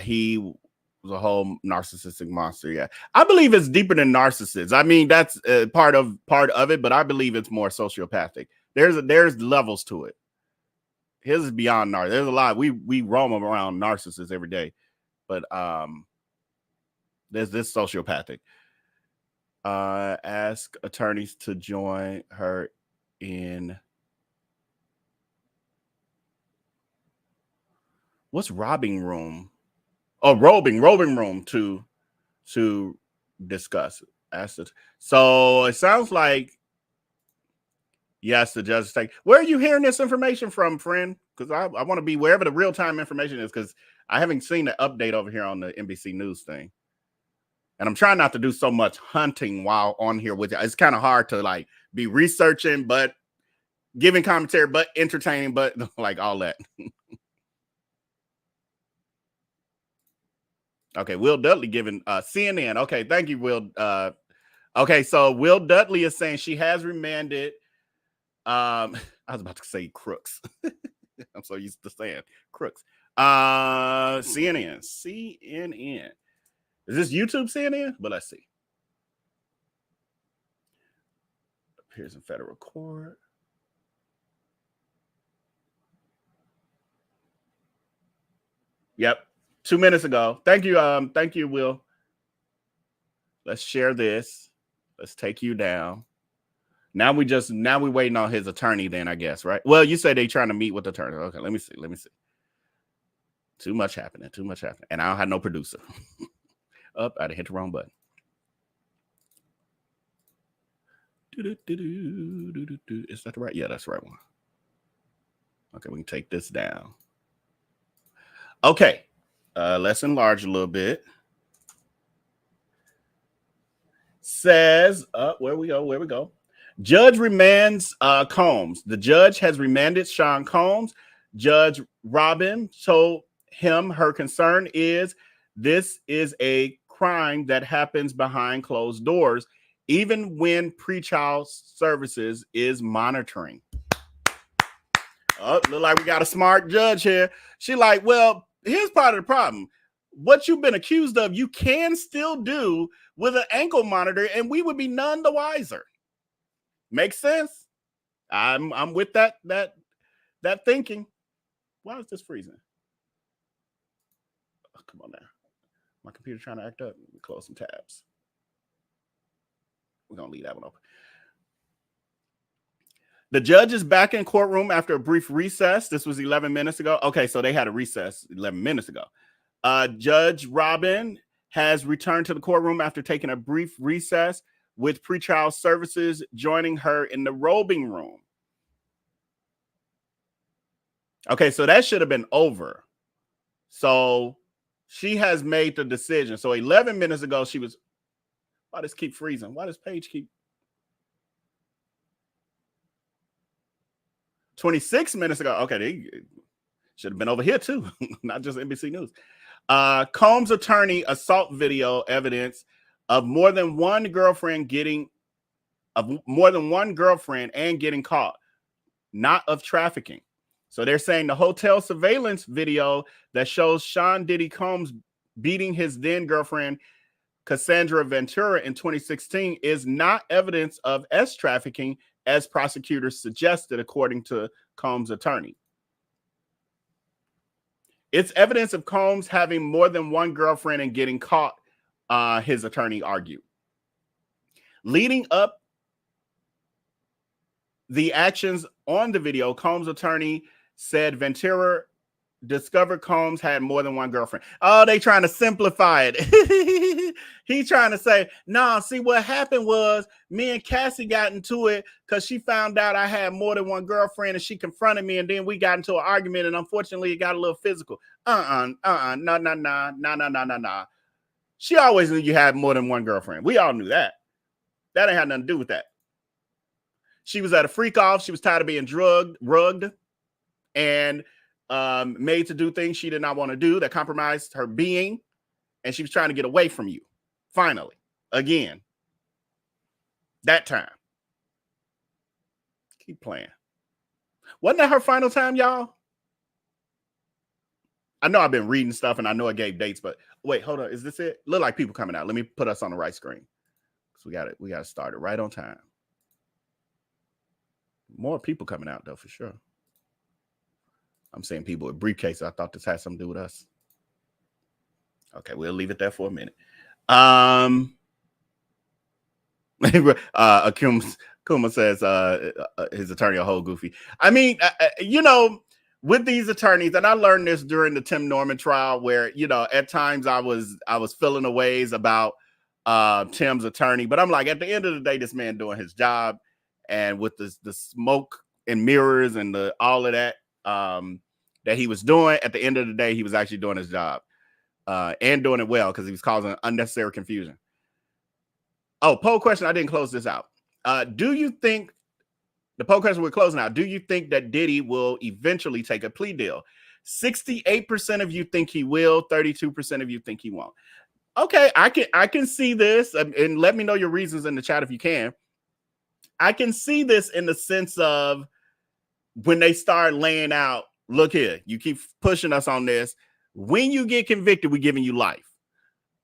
He was a whole narcissistic monster. Yeah, I believe it's deeper than narcissists. I mean, that's part of it, but I believe it's more sociopathic. There's levels to it. His is beyond narcissist. There's a lot. We roam around narcissists every day, but there's this sociopathic. Ask attorneys to join her in... What's robbing room? Oh, robing room to discuss. So it sounds like, yes, the judge is saying, where are you hearing this information from, friend? Because I want to be wherever the real-time information is, because I haven't seen the update over here on the NBC News thing. And I'm trying not to do so much hunting while on here with you. It's kind of hard to like be researching, but giving commentary, but entertaining, but like all that. Okay, Will Dudley giving CNN. Okay, thank you, Will. Okay, so Will Dudley is saying she has remanded. I was about to say crooks. I'm so used to saying crooks. CNN. Is this YouTube CNN? But let's see. Appears in federal court. Yep. 2 minutes ago. Thank you, Will. Let's share this. Let's take you down. Now we waiting on his attorney then, I guess, right? Well, you say they trying to meet with the attorney. Okay, let me see. Too much happening. And I don't have no producer. I hit the wrong button. Is that the right? Yeah, that's the right one. Okay, we can take this down. Okay. Let's enlarge a little bit. Says, where we go. Judge remands Combs. The judge has remanded Sean Combs. Judge Robin told him her concern is this is a crime that happens behind closed doors, even when pretrial services is monitoring. Look like we got a smart judge here. She like, well, here's part of the problem. What you've been accused of, you can still do with an ankle monitor, and we would be none the wiser. Makes sense. I'm with that thinking. Why is this freezing? Oh, come on now. My computer trying to act up. Let me close some tabs. We're gonna leave that one open. The judge is back in courtroom after a brief recess. This was 11 minutes ago. Okay, so they had a recess 11 minutes ago. Judge Robin has returned to the courtroom after taking a brief recess, with pretrial services joining her in the robing room. Okay, so that should have been over. So she has made the decision. So 11 minutes ago, she was, why does keep freezing? Why does page keep? 26 minutes ago. Okay, they should have been over here too, not just NBC News. Combs' attorney assault video evidence of more than one girlfriend and getting caught, not of trafficking. So they're saying the hotel surveillance video that shows Sean Diddy Combs beating his then girlfriend Cassandra Ventura in 2016 is not evidence of trafficking, as prosecutors suggested, according to Combs' attorney. It's evidence of Combs having more than one girlfriend and getting caught, his attorney argued. Leading up the actions on the video, Combs' attorney said Ventura discovered Combs had more than one girlfriend. Oh, they trying to simplify it. He's trying to say, nah, see, what happened was me and Cassie got into it because she found out I had more than one girlfriend and she confronted me, and then we got into an argument, and unfortunately it got a little physical. No. She always knew you had more than one girlfriend. We all knew that. That ain't had nothing to do with that. She was at a freak off. She was tired of being rugged, and made to do things she did not want to do that compromised her being, and she was trying to get away from you. Finally, again, that time. Keep playing. Wasn't that her final time, y'all? I know I've been reading stuff and I know I gave dates, but wait, hold on. Is this it? Look like people coming out. Let me put us on the right screen. So we got to start it right on time. More people coming out though, for sure. I'm saying people with briefcases. I thought this had something to do with us. Okay, we'll leave it there for a minute. Kuma says his attorney a whole goofy. I mean, with these attorneys, and I learned this during the Tim Norman trial, where at times I was feeling the ways about Tim's attorney, but I'm like, at the end of the day, this man doing his job, and with the smoke and mirrors and all of that that he was doing, at the end of the day, he was actually doing his job and doing it well, because he was causing unnecessary confusion. Oh, poll question. I didn't close this out. Do you think, the poll question we're closing out, do you think that Diddy will eventually take a plea deal? 68% of you think he will, 32% of you think he won't. Okay, I can see this, and let me know your reasons in the chat if you can. I can see this in the sense of when they start laying out, look here, you keep pushing us on this. When you get convicted, we're giving you life.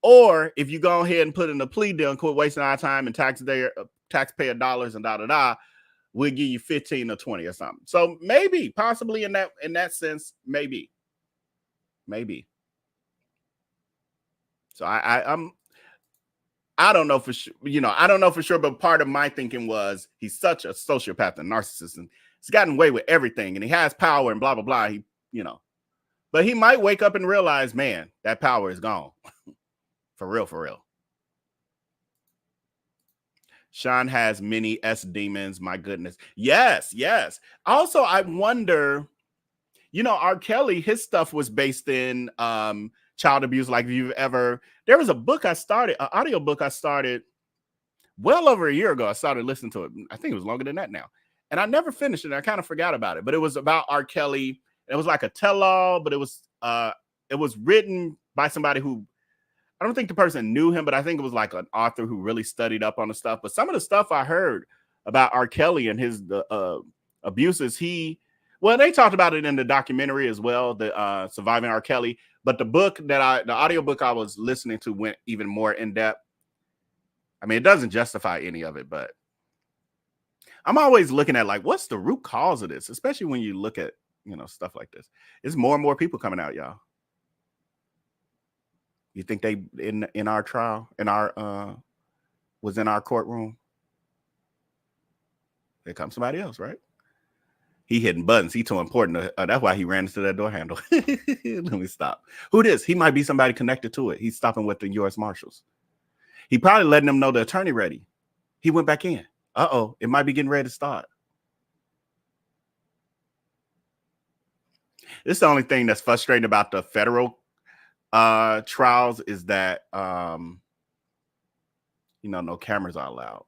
Or if you go ahead and put in a plea deal and quit wasting our time and taxpayer dollars and we'll give you 15 or 20 or something. So maybe, possibly in that sense, maybe. So I don't know for sure, I don't know for sure, but part of my thinking was he's such a sociopath and narcissist, and he's gotten away with everything, and he has power and blah, blah, blah. But he might wake up and realize, man, that power is gone. For real. Sean has many S demons. My goodness. Yes. Also, I wonder, R. Kelly, his stuff was based in child abuse. Like, if you've ever, there was a book I started, an audio book I started well over a year ago. I started listening to it. I think it was longer than that now. And I never finished it. I kind of forgot about it, but it was about R. Kelly. It was like a tell-all, but it was written by somebody who, I don't think the person knew him, but I think it was like an author who really studied up on the stuff. But some of the stuff I heard about R. Kelly and his abuses, they talked about it in the documentary as well, the Surviving R. Kelly. But the audiobook I was listening to went even more in depth. I mean, it doesn't justify any of it, but I'm always looking at like, what's the root cause of this? Especially when you look at, stuff like this. It's more and more people coming out, y'all. You think they in our trial, was in our courtroom? There comes somebody else, right? He hitting buttons. He too important. That's why he ran into that door handle. Let me stop. Who this? He might be somebody connected to it. He's stopping with the U.S. Marshals. He probably letting them know the attorney ready. He went back in. Uh-oh, it might be getting ready to start. This is the only thing that's frustrating about the federal trials is that, no cameras are allowed.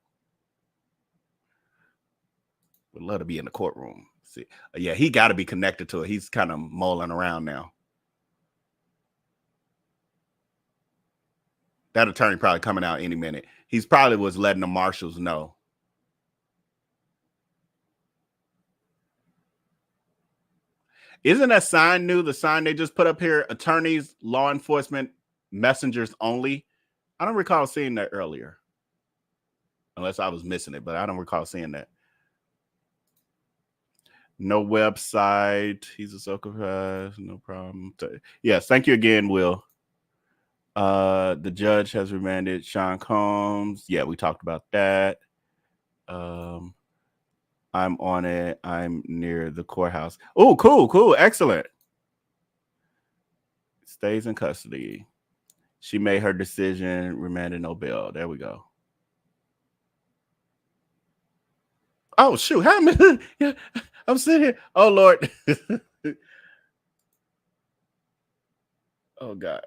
Would love to be in the courtroom. See, yeah, he got to be connected to it. He's kind of mulling around now. That attorney probably coming out any minute. He's probably was letting the marshals know. Isn't that sign new? The sign they just put up here, attorneys, law enforcement, messengers only. I don't recall seeing that earlier. Unless I was missing it, but I don't recall seeing that. No website. He's a psychopath. No problem. Yes, thank you again, Will. The judge has remanded Sean Combs. Yeah, we talked about that. I'm on it. I'm near the courthouse. Oh, cool. Excellent. Stays in custody. She made her decision, remanded no bail. There we go. Oh, shoot. Yeah, I'm sitting here. Oh, Lord. Oh, God.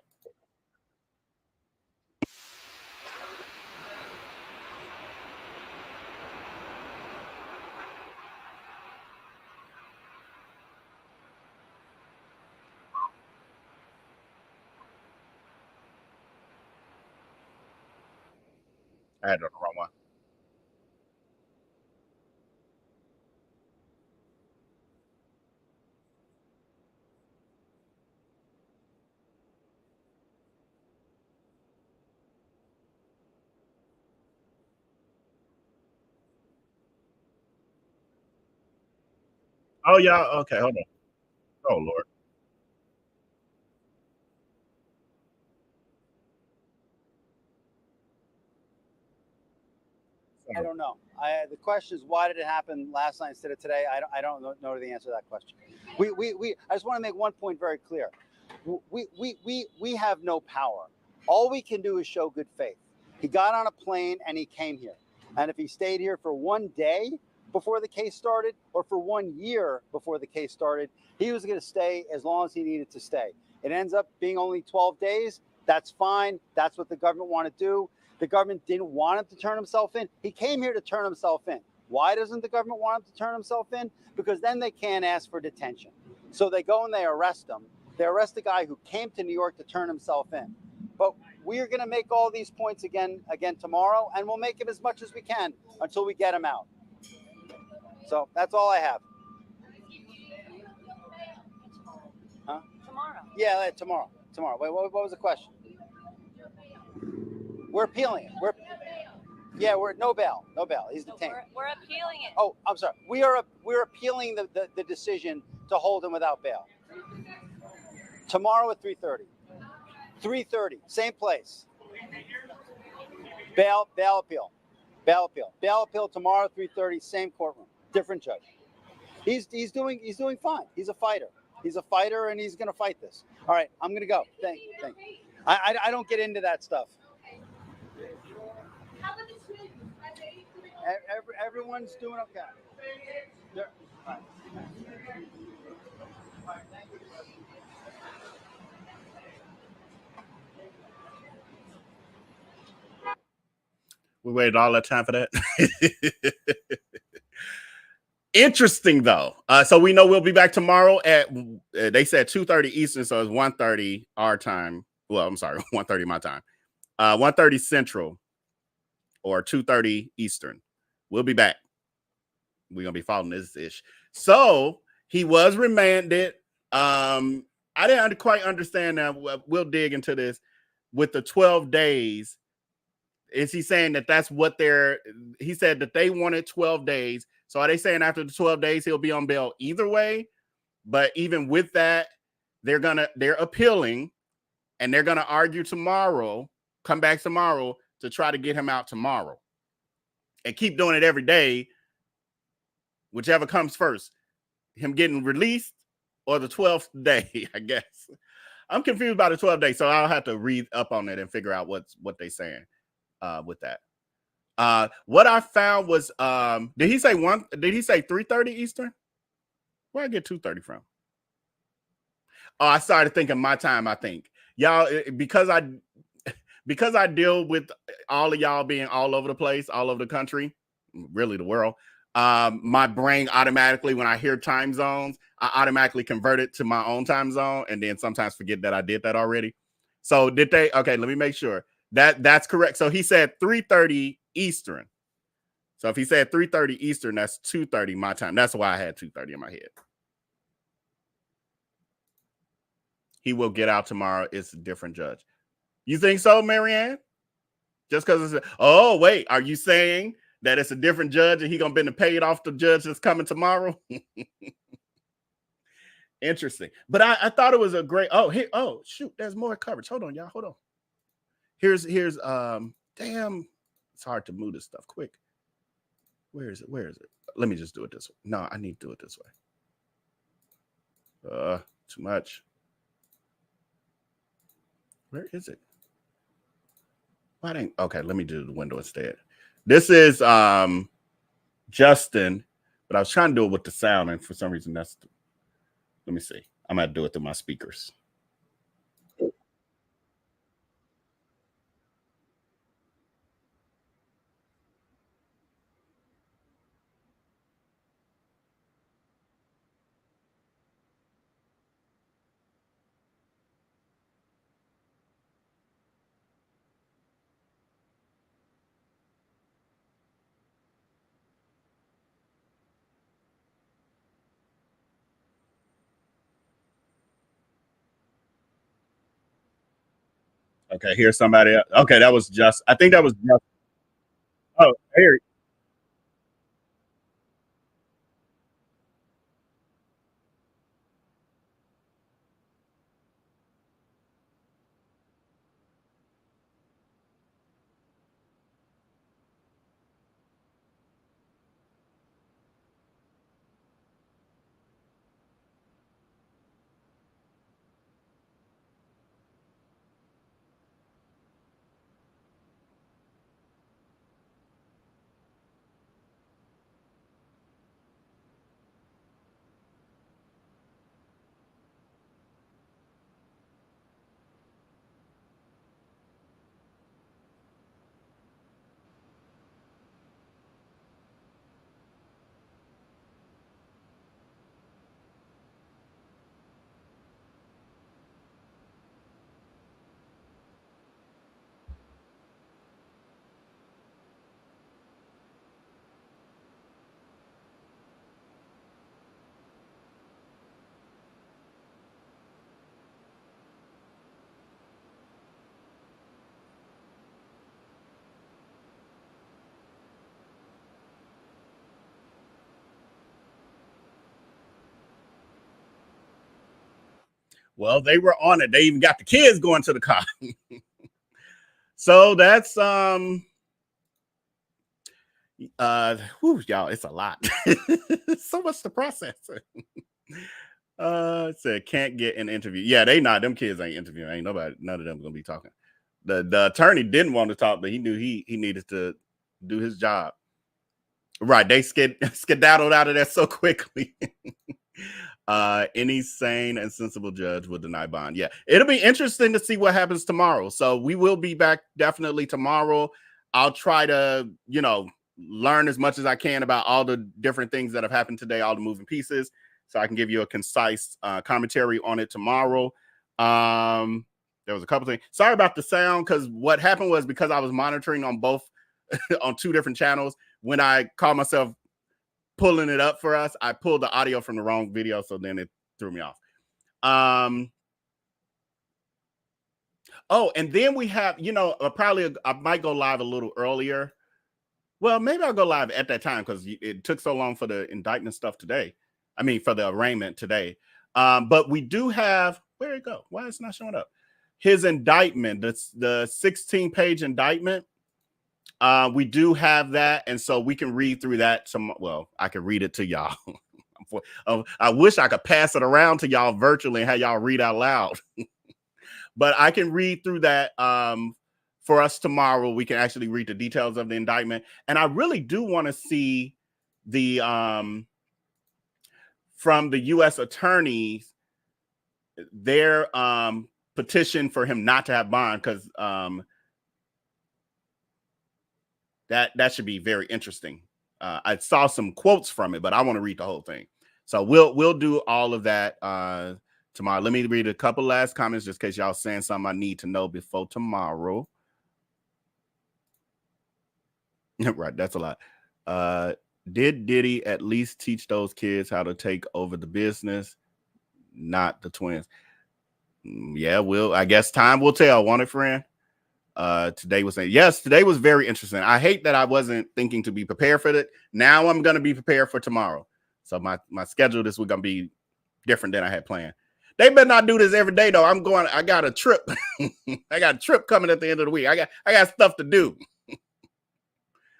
I had the wrong one. Oh, yeah. Okay, hold on. Oh, Lord.
I don't know. The question is, why did it happen last night instead of today? I don't know the answer to that question. I just want to make one point very clear. We have no power. All we can do is show good faith. He got on a plane and he came here. And if he stayed here for one day before the case started or for 1 year before the case started, he was going to stay as long as he needed to stay. It ends up being only 12 days. That's fine. That's what the government wanted to do. The government didn't want him to turn himself in. He came here to turn himself in. Why doesn't the government want him to turn himself in? Because then they can't ask for detention. So they go and they arrest him. They arrest the guy who came to New York to turn himself in. But we are going to make all these points again tomorrow, and we'll make them as much as we can until we get him out. So that's all I have. Huh? Tomorrow. Yeah, tomorrow. Wait, what was the question? We're appealing it. We're no bail. He's detained.
We're appealing it.
Oh, I'm sorry. We're appealing the decision to hold him without bail. Tomorrow at 3:30. 3:30, same place. Bail appeal. Bail appeal tomorrow 3:30, same courtroom, different judge. He's doing fine. He's a fighter, and he's going to fight this. All right, I'm going to go. Thank you. I don't get into that stuff. Everyone's doing okay.
We waited all that time for that. Interesting, though. So we know we'll be back tomorrow at, they said 2:30 Eastern, so it's 1:30 our time. Well, I'm sorry, 1:30 my time. 1:30 Central or 2:30 Eastern. We'll be back. We're going to be following this ish. So he was remanded. I didn't quite understand that. We'll dig into this with the 12 days. Is he saying that that's what he said that they wanted 12 days So are they saying after the 12 days he'll be on bail either way? But even with that, they're appealing, and they're gonna argue tomorrow, come back tomorrow to try to get him out tomorrow, and keep doing it every day, whichever comes first, him getting released or the 12th day, I guess. I'm confused by the 12th day, so I'll have to read up on it and figure out what they're saying with that. What I found was, did he say 3:30 Eastern? Where I get 2:30 from? Oh, I started thinking my time, I think. Y'all, because I deal with all of y'all being all over the place, all over the country, really the world, my brain automatically, when I hear time zones, I automatically convert it to my own time zone, and then sometimes forget that I did that already. So did they? Okay, let me make sure that's correct. So he said 3:30 Eastern. So if he said 3:30 Eastern, that's 2:30 my time. That's why I had 2:30 in my head. He will get out tomorrow. It's a different judge. You think so, Marianne? Just because it's oh, wait, are you saying that it's a different judge and he gonna be paid off the judge that's coming tomorrow? Interesting. But I thought it was a great shoot, there's more coverage. Hold on, y'all. Hold on. Here's damn, it's hard to move this stuff quick. Where is it? Let me just do it this way. No, I need to do it this way. Too much. Where is it? Okay, let me do the window instead. This is Justin, but I was trying to do it with the sound, and for some reason let me see. I'm gonna do it through my speakers. Okay, here's somebody else. Okay, that was just. I think that was just. Oh, here. Well, they were on it. They even got the kids going to the car. So that's y'all, it's a lot. So much to process. It said can't get an interview. Yeah, they not. Them kids ain't interviewing. Ain't none of them gonna be talking. The attorney didn't want to talk, but he knew he needed to do his job. Right. They skedaddled out of there so quickly. Any sane and sensible judge will deny bond. Yeah, it'll be interesting to see what happens tomorrow. So we will be back definitely tomorrow. I'll try to, learn as much as I can about all the different things that have happened today, all the moving pieces, so I can give you a concise commentary on it tomorrow. There was a couple things. Sorry about the sound, because what happened was, because I was monitoring on both on two different channels, when I called myself pulling it up for us, I pulled the audio from the wrong video, so then it threw me off. Oh, and then we have, probably I might go live a little earlier Well, maybe I'll go live at that time because it took so long for the indictment stuff today. I mean, for the arraignment today. But we do have, where'd it go? Why is it not showing up? His indictment, that's the 16-page indictment. We do have that. And so we can read through that. Well, I can read it to y'all. I wish I could pass it around to y'all virtually and have y'all read out loud. But I can read through that for us tomorrow. We can actually read the details of the indictment. And I really do want to see the from the U.S. attorneys, their petition for him not to have bond, because that should be very interesting. I saw some quotes from it, but I want to read the whole thing. So we'll do all of that tomorrow. Let me read a couple last comments just in case y'all saying something I need to know before tomorrow. Right, that's a lot. Did Diddy at least teach those kids how to take over the business? Not the twins. Yeah, I guess time will tell, won't it, friend? Today was saying, yes, today was very interesting. I hate that I wasn't thinking to be prepared for it. Now I'm going to be prepared for tomorrow. So my schedule this week going to be different than I had planned. They better not do this every day, though. I got a trip. I got a trip coming at the end of the week. I got stuff to do.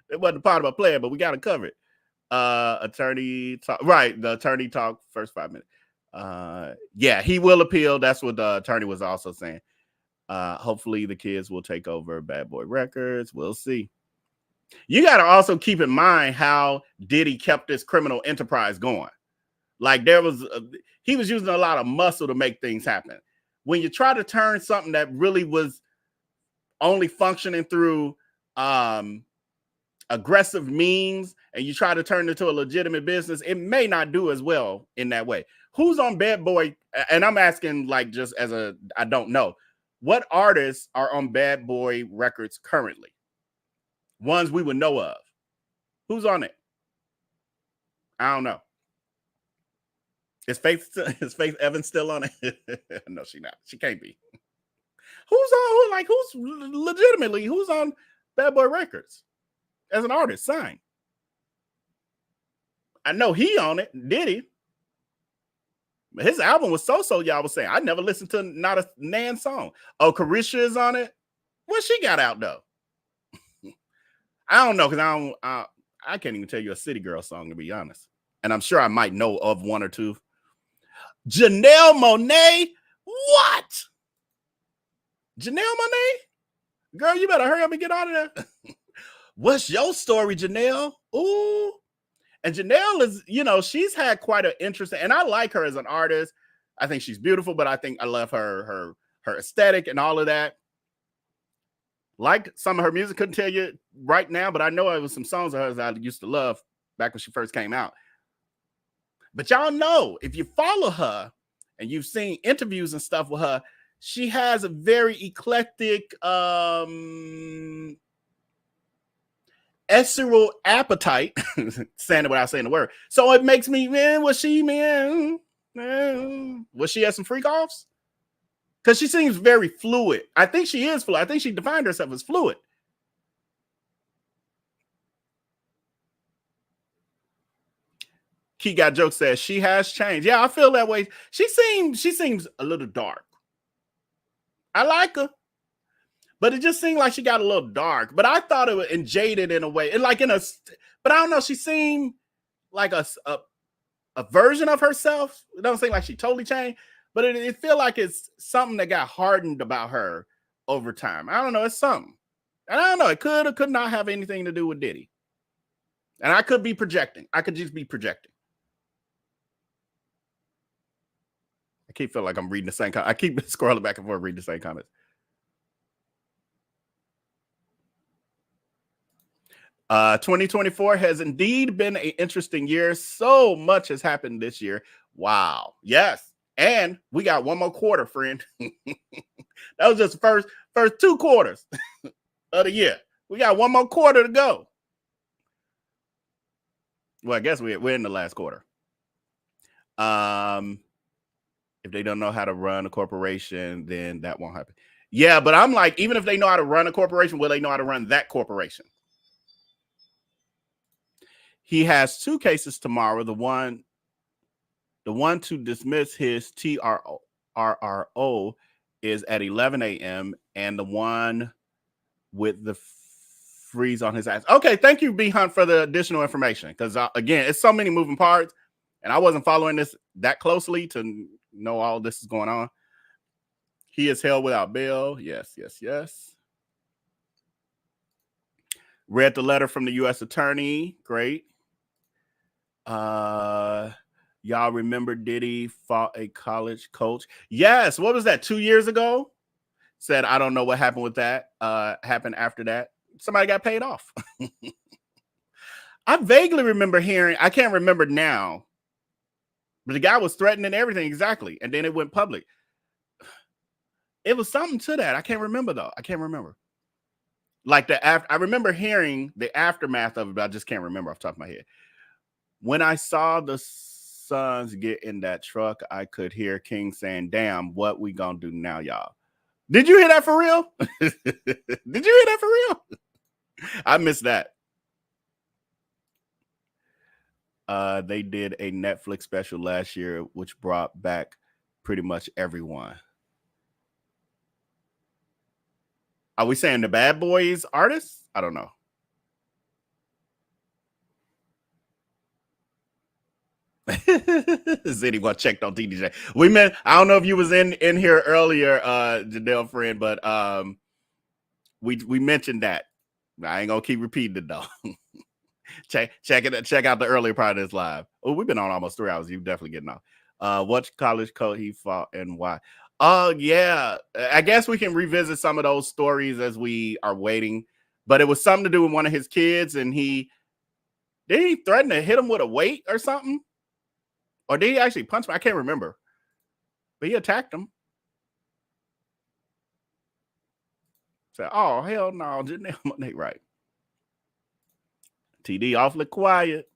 It wasn't part of my plan, but we got to cover it. Attorney talk, right? The attorney talk first 5 minutes. Yeah, he will appeal. That's what the attorney was also saying. Hopefully the kids will take over Bad Boy Records. We'll see. You got to also keep in mind how Diddy kept this criminal enterprise going. Like he was using a lot of muscle to make things happen. When you try to turn something that really was only functioning through aggressive means and you try to turn it into a legitimate business, it may not do as well in that way. Who's on Bad Boy? And I'm asking like just as I don't know. What artists are on Bad Boy Records currently? Ones we would know of. Who's on it? I don't know. Is Faith Evans still on it? No, she not. She can't be. Who's on Bad Boy Records as an artist signed? I know he on it. Diddy. His album was so-so, y'all was saying. I never listened to not a Nan song. Oh, Carisha is on it. What she got out though? I don't know, because I can't even tell you a City Girl song, to be honest. And I'm sure I might know of one or two. Janelle Monáe? What? Janelle Monáe? Girl, you better hurry up and get out of there. What's your story, Janelle? Ooh. And Janelle is, she's had quite an interesting, and I like her as an artist. I think she's beautiful, but I think I love her aesthetic and all of that. Liked some of her music, couldn't tell you right now, but I know it was some songs of hers I used to love back when she first came out. But y'all know, if you follow her and you've seen interviews and stuff with her, she has a very eclectic visceral appetite, saying it without saying the word. So it makes me, was she at some freak offs? Because she seems very fluid. I think she is fluid. I think she defined herself as fluid. Key Got Jokes says she has changed. Yeah, I feel that way. She seems a little dark. I like her, but it just seemed like she got a little dark. But I thought it was jaded in a way, but I don't know. She seemed like a version of herself. It don't seem like she totally changed, but it feel like it's something that got hardened about her over time. I don't know. It's something. And I don't know. It could or could not have anything to do with Diddy. And I could be projecting. I could just be projecting. I keep feeling like I'm reading the same. I keep scrolling back and forth, reading the same comments. 2024 has indeed been an interesting year. So much has happened this year. Wow. Yes. And we got one more quarter, friend. That was just the first 2 quarters of the year. We got one more quarter to go. Well, I guess we're in the last quarter. If they don't know how to run a corporation, then that won't happen. Yeah, but I'm like, even if they know how to run a corporation, will they know how to run that corporation? he has 2 cases tomorrow. The one to dismiss his TRO is at 11 a.m. and the one with the freeze on his ass. Okay, thank you, B Hunt, for the additional information. Because again, it's so many moving parts, and I wasn't following this that closely to know all this is going on. He is held without bail. Yes. Read the letter from the U.S. attorney. Great. Y'all remember Diddy fought a college coach? Yes. What was that? 2 years ago? Said, I don't know what happened with that. Happened after that. Somebody got paid off. I vaguely remember hearing, I can't remember now, but the guy was threatening everything exactly. And then it went public. It was something to that. I can't remember though. I can't remember. Like I remember hearing the aftermath of it, but I just can't remember off the top of my head. When I saw the sons get in that truck, I could hear King saying, damn, what we gonna do now, y'all? Did you hear that for real? Did you hear that for real? I missed that. They did a Netflix special last year, which brought back pretty much everyone. Are we saying the Bad Boys artists? I don't know. Ziddy was checked on TDJ. I don't know if you was in here earlier, Janelle friend, but we mentioned that. I ain't gonna keep repeating it though. check out the earlier part of this live. Oh, we've been on almost 3 hours. You definitely getting off. What college coach he fought and why? Yeah. I guess we can revisit some of those stories as we are waiting. But it was something to do with one of his kids, and he threaten to hit him with a weight or something? Or did he actually punch him? I can't remember. But he attacked him. Said, oh, hell no, Janelle Monáe, right. TD awfully quiet.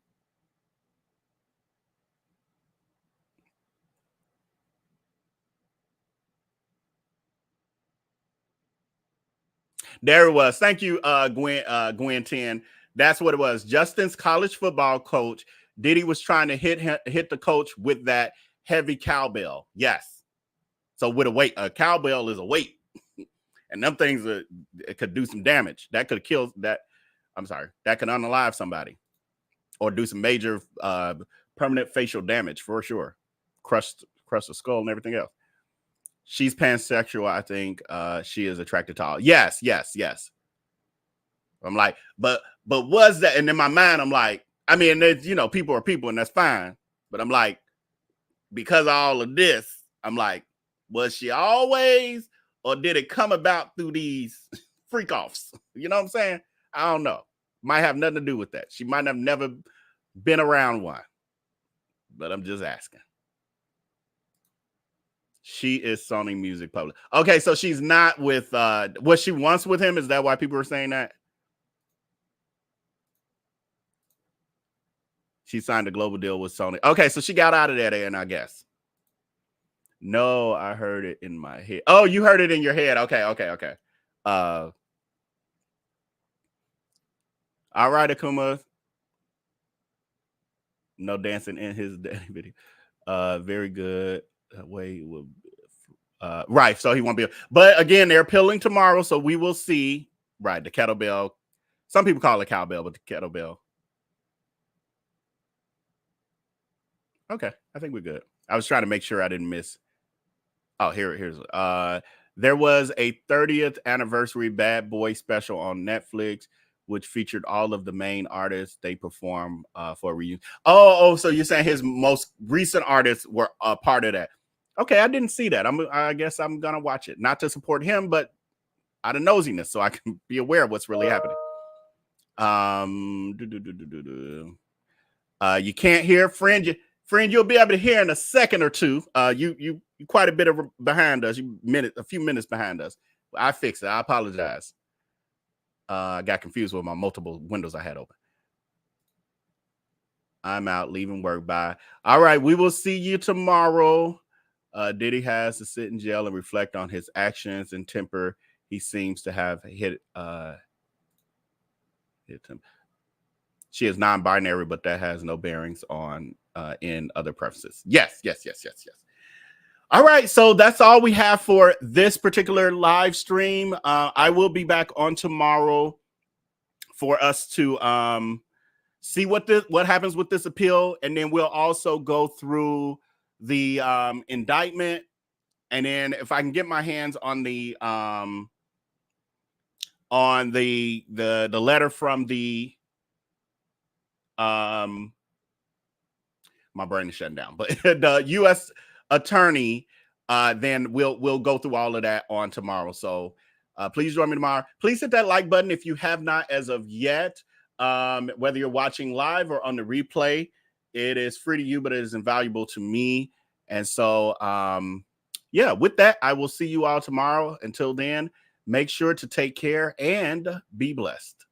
There it was. Thank you, Gwen 10. That's what it was. Justin's college football coach, Diddy was trying to hit the coach with that heavy cowbell. Yes. So with a weight, a cowbell is a weight. And them things it could do some damage. That could kill that. I'm sorry. That could unalive somebody or do some major permanent facial damage for sure. Crush the skull and everything else. She's pansexual. I think she is attracted to all. Yes. I'm like, but was that? And in my mind, I'm like, I mean, people are people and that's fine. But I'm like, because of all of this, I'm like, was she always, or did it come about through these freak offs? You know what I'm saying? I don't know. Might have nothing to do with that. She might have never been around one. But I'm just asking. She is Sony Music Public. Okay, so she's not with was she once with him? Is that why people are saying that? She signed a global deal with Sony. Okay, so she got out of that end, I guess. No, I heard it in my head. Oh, you heard it in your head. Okay. All right, Akuma. No dancing in his daddy video. Very good. Way will right. So he won't be. But again, they're appealing tomorrow, so we will see. Right, the kettlebell. Some people call it cowbell, but the kettlebell. Okay, I think we're good. I was trying to make sure I didn't miss. Oh, here's there was a 30th anniversary Bad Boy special on Netflix, which featured all of the main artists they perform for a reunion. Oh, so you're saying his most recent artists were a part of that? Okay, I didn't see that. I guess I'm gonna watch it, not to support him, but out of nosiness, so I can be aware of what's really happening. You can't hear, friend. Friend, you'll be able to hear in a second or two. You quite a bit of behind us. A few minutes behind us. I fixed it. I apologize. I got confused with my multiple windows I had open. I'm out, leaving work. Bye. All right, we will see you tomorrow. Diddy has to sit in jail and reflect on his actions and temper. He seems to have hit him. She is non-binary, but that has no bearings on in other preferences. Yes. All right, so that's all we have for this particular live stream. I will be back on tomorrow for us to see what happens with this appeal, and then we'll also go through the indictment, and then if I can get my hands on the letter from the my brain is shutting down, but the U.S. attorney, then we'll go through all of that on tomorrow. So please join me tomorrow. Please hit that like button if you have not as of yet. Whether you're watching live or on the replay, it is free to you, but it is invaluable to me. And so, yeah, with that, I will see you all tomorrow. Until then, make sure to take care and be blessed.